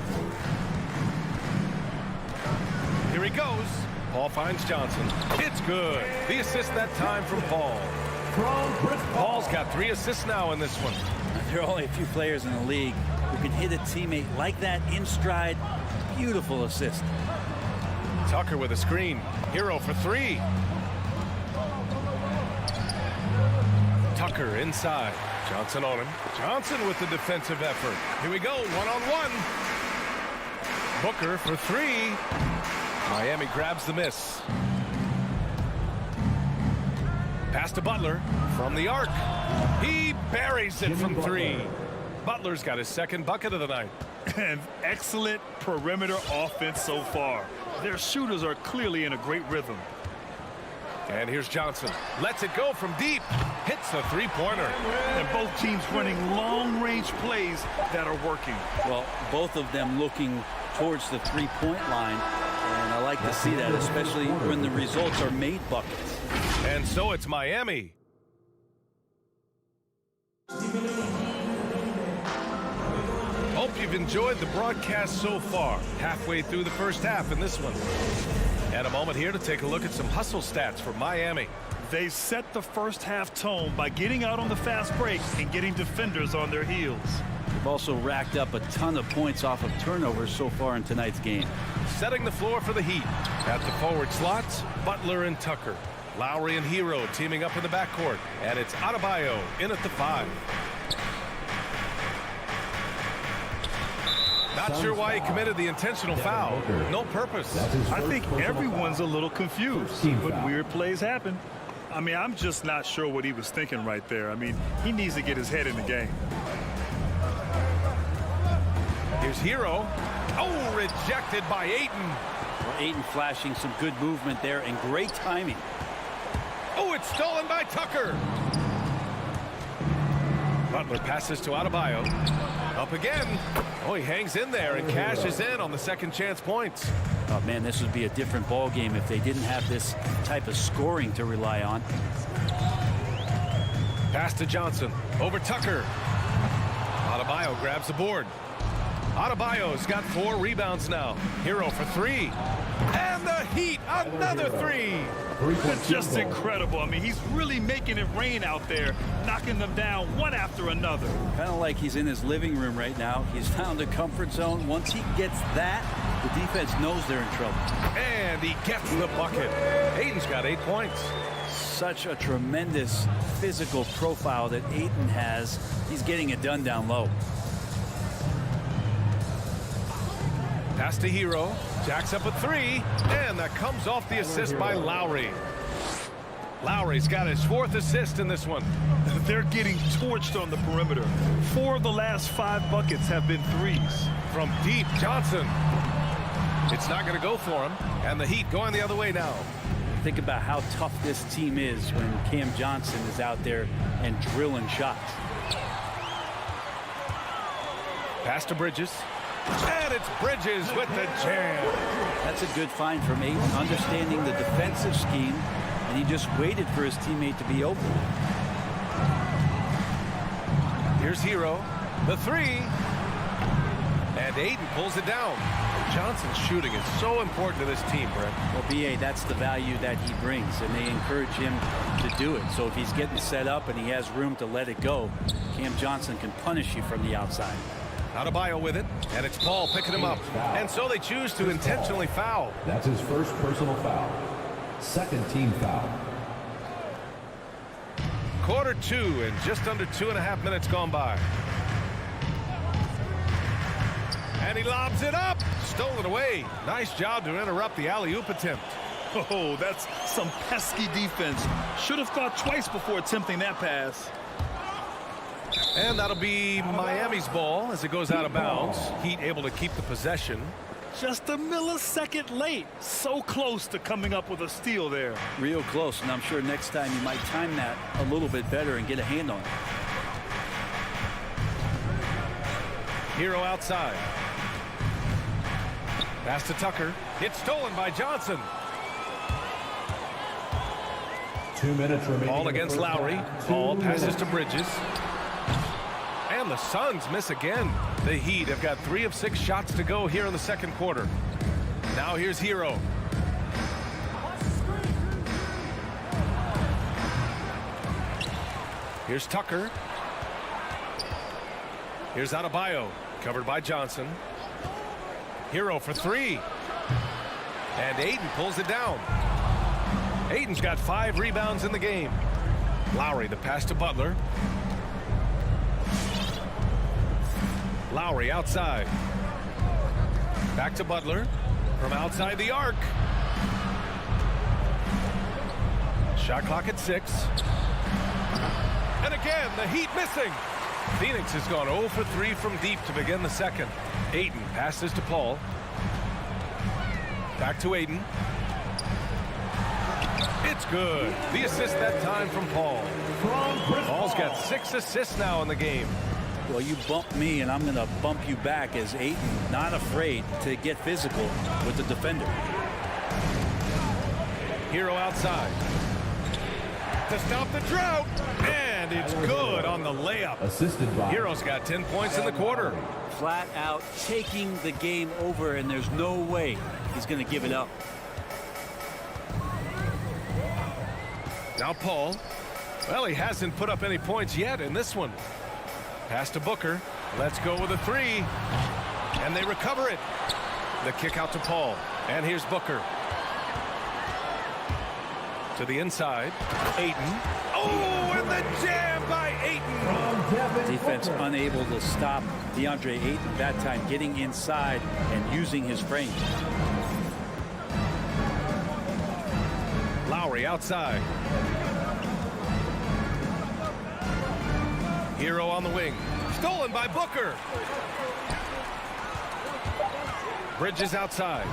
Here he goes. Paul finds Johnson. It's good. The assist that time from Paul. Paul's got 3 assists now in this one. There are only a few players in the league who can hit a teammate like that in stride. Beautiful assist. Tucker with a screen. Hero for 3. Tucker inside. Johnson on him. Johnson with the defensive effort. Here we go. One-on-one. Booker for 3. Miami grabs the miss. Pass to Butler from the arc. He buries it from 3. Butler's got his second bucket of the night. And excellent perimeter offense so far. Their shooters are clearly in a great rhythm. And here's Johnson. Lets it go from deep. Hits a three-pointer. And both teams running long-range plays that are working. Well, both of them looking towards the three-point line. And I like to see that, especially when the results are made buckets. And so it's Miami. Hope you've enjoyed the broadcast so far. Halfway through the first half in this one. And a moment here to take a look at some hustle stats for Miami. They set the first half tone by getting out on the fast break and getting defenders on their heels. They've also racked up a ton of points off of turnovers so far in tonight's game. Setting the floor for the Heat. At the forward slots, Butler and Tucker. Lowry and Hero teaming up in the backcourt. And it's Adebayo in at the 5. Not sure why he committed the intentional foul. No purpose. I think everyone's a little confused, but weird plays happen. I mean, I'm just not sure what he was thinking right there. I mean, he needs to get his head in the game. Here's Hero. Oh, rejected by Ayton. Well, Ayton flashing some good movement there and great timing. Oh, it's stolen by Tucker. Butler passes to Adebayo. Up again. Oh, he hangs in there and cashes in on the second chance points. Oh, man, this would be a different ball game if they didn't have this type of scoring to rely on. Pass to Johnson. Over Tucker. Adebayo grabs the board. Adebayo's got 4 rebounds now. Hero for 3. And the Heat, another 3. Just incredible. I mean, he's really making it rain out there, knocking them down one after another. Kind of like he's in his living room right now. He's found a comfort zone. Once he gets that, the defense knows they're in trouble. And he gets the bucket. Ayton's got 8 points. Such a tremendous physical profile that Ayton has. He's getting it done down low. Pass to Hero. Jacks up a 3. And that comes off the assist by Lowry. Lowry's got his 4th assist in this one. They're getting torched on the perimeter. 4 of the last 5 buckets have been threes. From deep, Johnson. It's not going to go for him. And the Heat going the other way now. Think about how tough this team is when Cam Johnson is out there and drilling shots. Pass to Bridges. And it's Bridges with the jam. That's a good find from Ayton, understanding the defensive scheme, and he just waited for his teammate to be open. Here's Hero. The 3. And Ayton pulls it down. Johnson's shooting is so important to this team, Brett. Well, B.A., that's the value that he brings, and they encourage him to do it. So if he's getting set up and he has room to let it go, Cam Johnson can punish you from the outside. Adebayo with it, and it's Paul picking him up. And so they choose to intentionally foul. That's his first personal foul. Second team foul. Quarter 2 and just under 2.5 minutes gone by. And he lobs it up. Stolen away. Nice job to interrupt the alley-oop attempt. Oh, that's some pesky defense. Should have thought twice before attempting that pass. And that'll be Miami's ball as it goes out of bounds. Heat able to keep the possession. Just a millisecond late. So close to coming up with a steal there. Real close, and I'm sure next time you might time that a little bit better and get a hand on it. Hero outside. Pass to Tucker. It's stolen by Johnson. 2 minutes remaining. Ball against Lowry. Ball passes to Bridges. And the Suns miss again. The Heat have got 3 of 6 shots to go here in the second quarter. Now here's Hero. Here's Tucker. Here's Adebayo. Covered by Johnson. Hero for 3. And Ayton pulls it down. Ayton's got 5 rebounds in the game. Lowry, the pass to Butler. Lowry outside. Back to Butler. From outside the arc. Shot clock at 6. And again, the Heat missing. Phoenix has gone 0 for 3 from deep to begin the second. Ayton passes to Paul. Back to Ayton. It's good. The assist that time from Paul. Paul's got 6 assists now in the game. Well, you bump me, and I'm going to bump you back as Ayton, not afraid to get physical with the defender. Hero outside. To stop the drought. And it's good on the layup. Assisted by Hero's got 10 points in the quarter. Flat out taking the game over, and there's no way he's going to give it up. Now Paul. Well, he hasn't put up any points yet in this one. Pass to Booker. Let's go with a three. And they recover it. The kick out to Paul. And here's Booker. To the inside. Ayton. Oh, and the jam by Ayton. Defense unable to stop DeAndre Ayton that time, getting inside and using his frame. Lowry outside. Hero on the wing. Stolen by Booker. Bridges outside.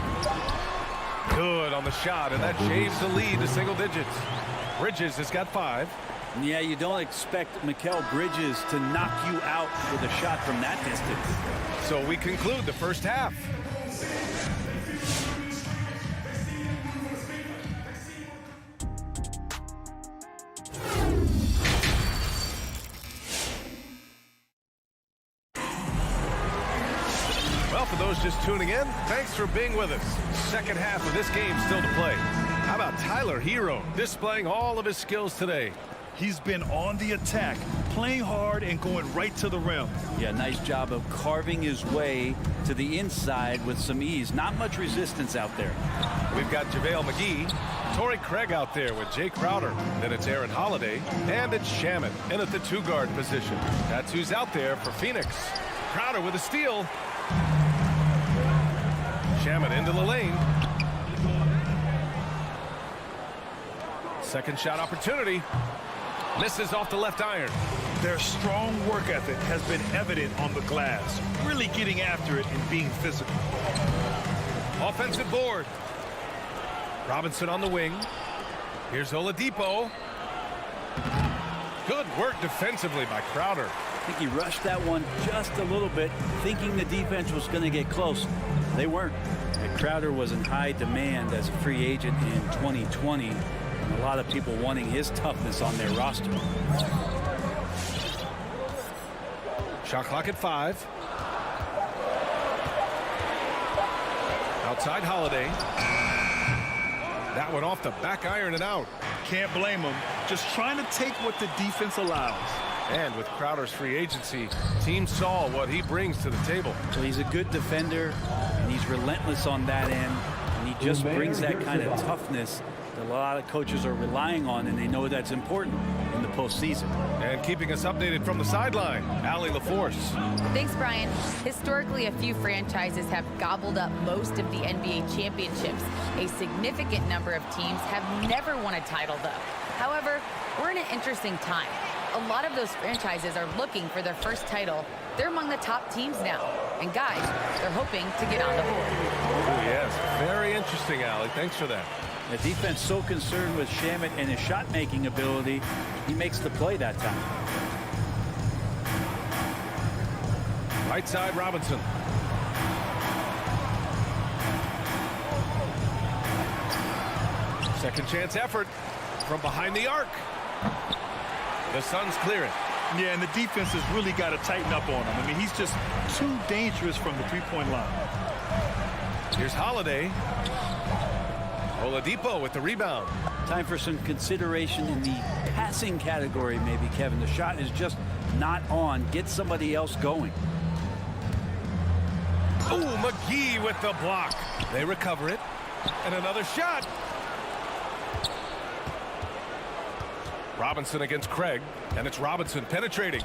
Good on the shot, and that shaves the lead to single digits. Bridges has got 5. Yeah, you don't expect Mikal Bridges to knock you out with a shot from that distance. So we conclude the first half. Well, for those just tuning in, thanks for being with us. Second half of this game still to play. How about Tyler Hero displaying all of his skills today? He's been on the attack, playing hard and going right to the rim. Yeah, nice job of carving his way to the inside with some ease. Not much resistance out there. We've got JaVale McGee, Torrey Craig out there with Jay Crowder. Then it's Aaron Holiday, and it's Shamet in at the 2-guard position. That's who's out there for Phoenix. Crowder with a steal. Shamet into the lane. Second shot opportunity. Misses off the left iron. Their strong work ethic has been evident on the glass, really getting after it and being physical. Offensive board. Robinson on the wing. Here's Oladipo. Good work defensively by Crowder. I think he rushed that one just a little bit, thinking the defense was going to get close. They weren't. And Crowder was in high demand as a free agent in 2020. And a lot of people wanting his toughness on their roster. Shot clock at 5. Outside Holiday. That one off the back iron and out. Can't blame him. Just trying to take what the defense allows. And with Crowder's free agency, teams saw what he brings to the table. So he's a good defender, and he's relentless on that end. And he just brings that kind of toughness that a lot of coaches are relying on, and they know that's important in the postseason. And keeping us updated from the sideline, Allie LaForce. Thanks, Brian. Historically, a few franchises have gobbled up most of the NBA championships. A significant number of teams have never won a title, though. However, we're in an interesting time. A lot of those franchises are looking for their first title. They're among the top teams now. And guys, they're hoping to get on the board. Oh, yes. Very interesting, Allie. Thanks for that. The defense so concerned with Shamet and his shot-making ability, he makes the play that time. Right side, Robinson. Second chance effort from behind the arc. The Suns clear it. Yeah, and the defense has really got to tighten up on him. I mean, he's just too dangerous from the three-point line. Here's Holiday. Oladipo with the rebound. Time for some consideration in the passing category, maybe, Kevin. The shot is just not on. Get somebody else going. Oh, McGee with the block. They recover it. And another shot. Robinson against Craig. And it's Robinson penetrating.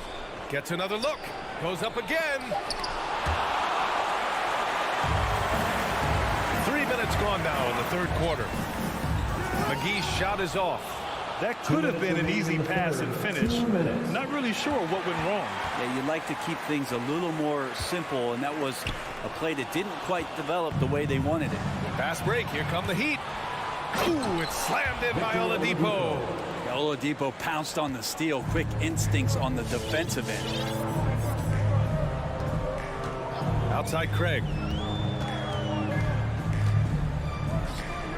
Gets another look. Goes up again. 3 minutes gone now in the third quarter. McGee's shot is off. That could have been an easy pass and finish. Not really sure what went wrong. Yeah, you'd like to keep things a little more simple, and that was a play that didn't quite develop the way they wanted it. Fast break. Here come the Heat. Ooh, it's slammed in by Oladipo. Yeah, Oladipo pounced on the steal. Quick instincts on the defensive end. Outside Craig.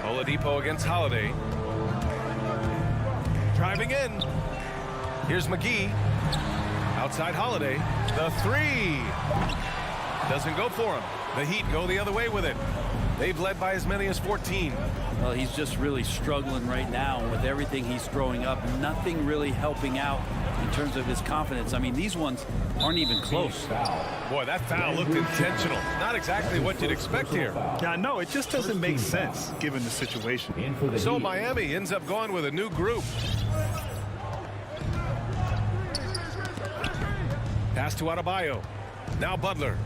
Oladipo against Holiday. Driving in. Here's McGee. Outside Holiday. The three. Doesn't go for him. The Heat go the other way with it. They've led by as many as 14. Well, he's just really struggling right now with everything he's throwing up. Nothing really helping out in terms of his confidence. I mean, these ones aren't even close. Boy, that foul looked intentional. Not exactly what you'd expect here. Yeah, no, it just doesn't make sense given the situation. So Miami ends up going with a new group. Pass to Adebayo. Now Butler.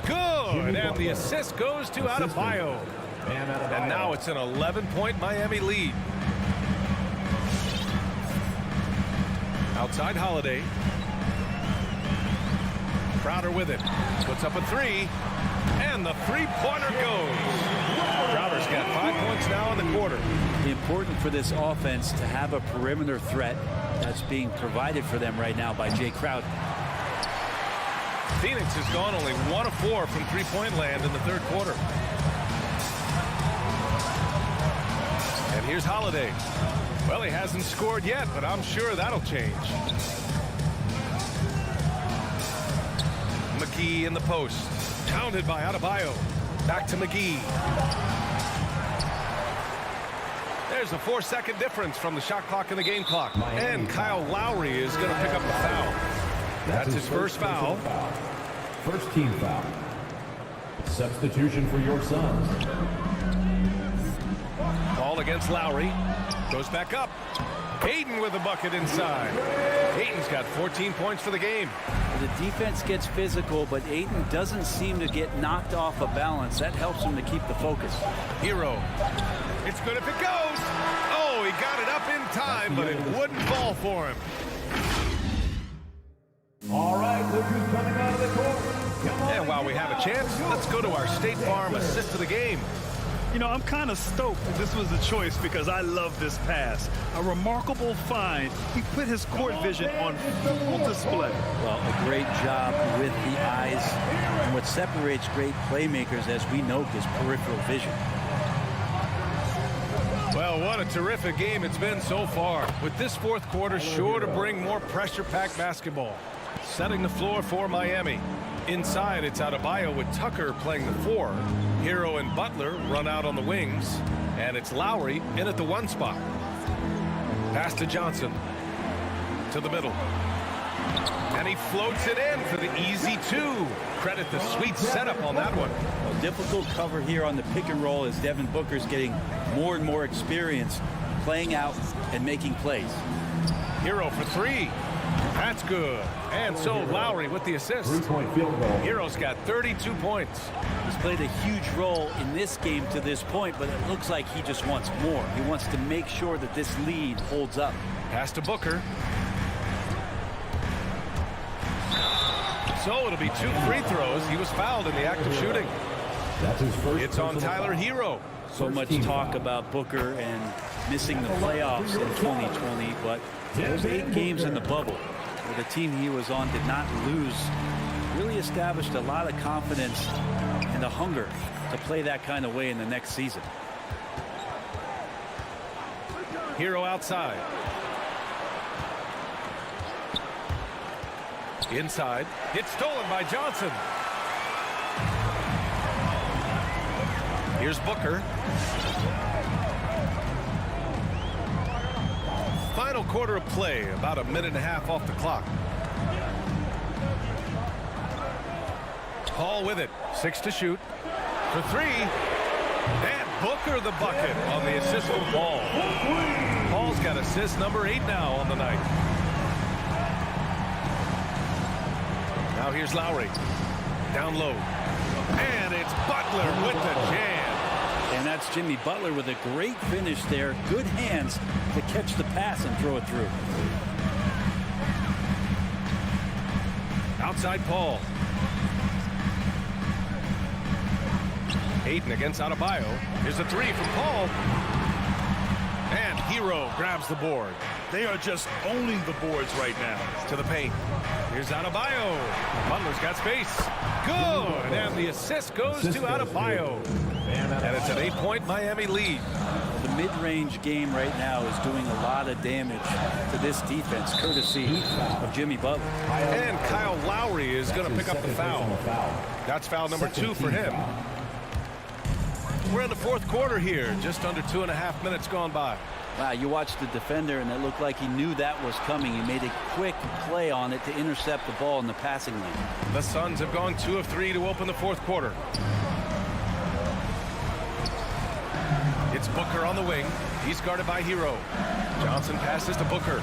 Good, and the assist goes to Adebayo. And now it's an 11-point Miami lead. Outside Holiday. Crowder with it. Puts up a three. And the three-pointer goes. Crowder's got 5 points now in the quarter. Important for this offense to have a perimeter threat that's being provided for them right now by Jay Crowder. Phoenix has gone only 1 of 4 from three-point land in the third quarter. And here's Holiday. Well, he hasn't scored yet, but I'm sure that'll change. McGee in the post. Pounded by Adebayo. Back to McGee. There's a 4-second difference from the shot clock and the game clock. And Kyle Lowry is going to pick up the foul. That's his first foul. First team foul. Substitution for your Suns. Ball against Lowry. Goes back up. Hayden with a bucket inside. Hayden's got 14 points for the game. The defense gets physical, but Ayton doesn't seem to get knocked off of balance. That helps him to keep the focus. Hero. It's good if it goes. Oh, he got it up in time, but it wouldn't fall for him. All right, look who's coming out of the court. And while we have a chance, let's go to our State Farm assist of the game. You know, I'm kind of stoked that this was the choice because I love this pass. A remarkable find. He put his court vision on full display. Well, a great job with the eyes. And what separates great playmakers, as we know, is peripheral vision. Well, what a terrific game it's been so far. With this fourth quarter sure to bring more pressure-packed basketball. Setting the floor for Miami. Inside, it's Adebayo with Tucker playing the 4. Hero and Butler run out on the wings. And it's Lowry in at the 1 spot. Pass to Johnson. To the middle. And he floats it in for the easy 2. Credit the sweet setup on that one. A difficult cover here on the pick and roll as Devin Booker's getting more and more experience playing out and making plays. Hero for 3. That's good. And so Lowry with the assist. 3-point field goal. Hero's got 32 points. He's played a huge role in this game to this point, but it looks like he just wants more. He wants to make sure that this lead holds up. Pass to Booker. So it'll be 2 free throws. He was fouled in the act of shooting. That's his first. It's on Tyler Hero. So much talk about Booker and missing the playoffs in 2020, but those 8 games in the bubble where the team he was on did not lose really established a lot of confidence and a hunger to play that kind of way in the next season. Hero outside. Inside. It's stolen by Johnson. Here's Booker. Final quarter of play, about a minute and a half off the clock. Paul with it. 6 to shoot. For 3. And Booker the bucket on the assist from Paul. Paul's got assist number 8 now on the night. Now here's Lowry. Down low. And it's Butler with the jam. And that's Jimmy Butler with a great finish there. Good hands to catch the pass and throw it through. Outside Paul. Hayden against Adebayo. Here's a 3 from Paul. And Hero grabs the board. They are just owning the boards right now. To the paint. Here's Adebayo. Butler's got space. Good. And the assist goes to Adebayo. And it's an 8-point Miami lead. The mid-range game right now is doing a lot of damage to this defense, courtesy of Jimmy Butler. And Kyle Lowry is going to pick up the foul. That's foul number 2 for him. We're in the fourth quarter here, just under 2.5 minutes gone by. Wow, you watched the defender, and it looked like he knew that was coming. He made a quick play on it to intercept the ball in the passing lane. The Suns have gone 2 of 3 to open the fourth quarter. It's Booker on the wing. He's guarded by Hero. Johnson passes to Booker.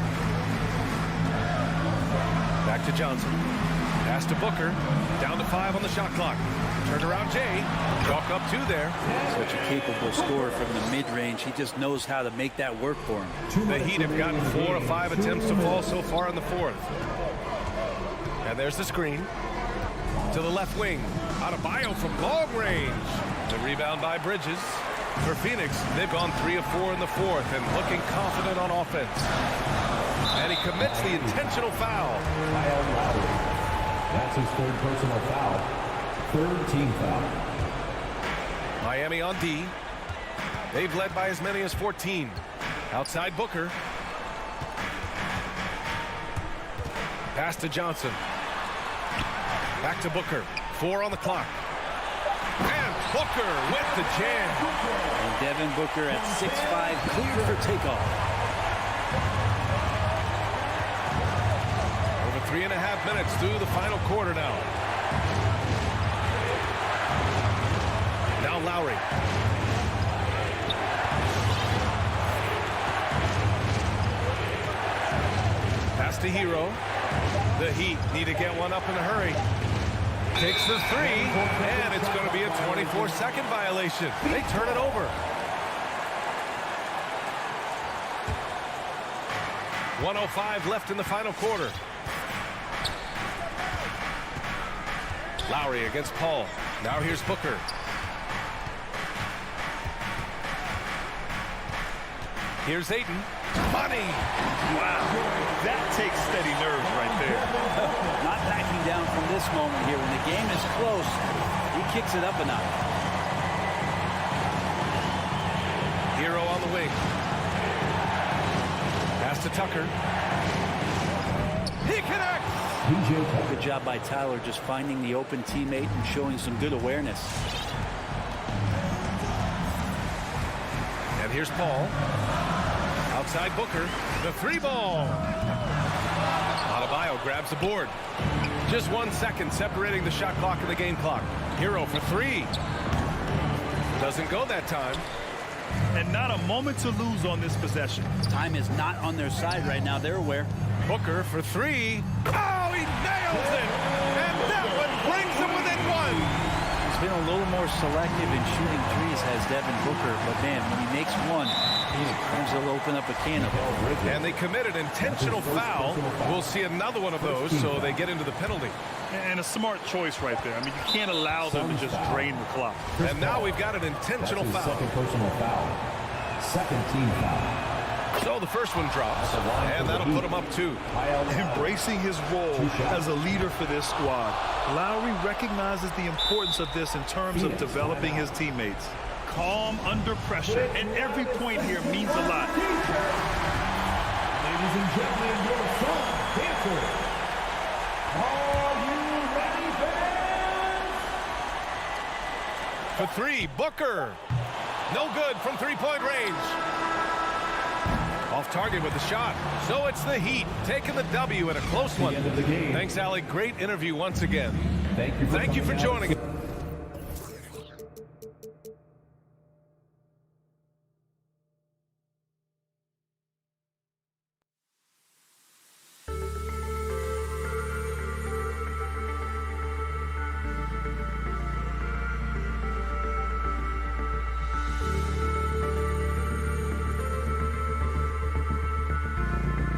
Back to Johnson. Pass to Booker. Down to 5 on the shot clock. Turn around Jay. Chalk up 2 there. Such a capable scorer from the mid-range. He just knows how to make that work for him. The Heat have gotten 4 of 5 attempts to fall so far in the fourth. And there's the screen. To the left wing. Adebayo from long range. The rebound by Bridges. For Phoenix, they've gone 3 of 4 in the fourth and looking confident on offense. And he commits the intentional foul. That's his 3rd personal foul. 3rd team foul. Miami on D. They've led by as many as 14. Outside Booker. Pass to Johnson. Back to Booker. 4 on the clock. And Booker with the jam. And Devin Booker at 6'5", cleared for takeoff. Over 3.5 minutes through the final quarter now. Now Lowry. Pass to Hero. The Heat need to get one up in a hurry. Takes the 3, and it's going to be a 24-second violation. They turn it over. 1:05 left in the final quarter. Lowry against Paul. Now here's Booker. Here's Ayton. Money! Wow, that takes steady nerves right there. Not backing down from this moment here. When the game is close, he kicks it up a notch. Hero on the wing. Pass to Tucker. He connects! Good job by Tyler just finding the open teammate and showing some good awareness. And here's Paul. Outside Booker, the 3 ball. Adebayo grabs the board. Just 1 second separating the shot clock and the game clock. Hero for 3. Doesn't go that time. And not a moment to lose on this possession. Time is not on their side right now. They're aware. Booker for 3. Oh, he nails it! And that one brings him within 1. He's been a little more selective in shooting threes, has Devin Booker. But, man, when he makes one, he'll open up a can of it. And they committed intentional foul. We'll see another one of those, so they get into the penalty. And a smart choice right there. I mean, you can't allow them to just drain the clock. And now we've got an intentional foul. 2nd personal foul. 2nd team foul. So the first one drops, and that'll put him up 2. Embracing his role as a leader for this squad, Lowry recognizes the importance of this in terms of developing his teammates. Calm under pressure, and every point here means a lot. Ladies and gentlemen, your son, dancer. Are you ready, fans? For 3, Booker. No good from 3-point range. Off target with the shot. So it's the Heat taking the W in a close one. Thanks, Allie. Great interview once again. Thank you for joining us.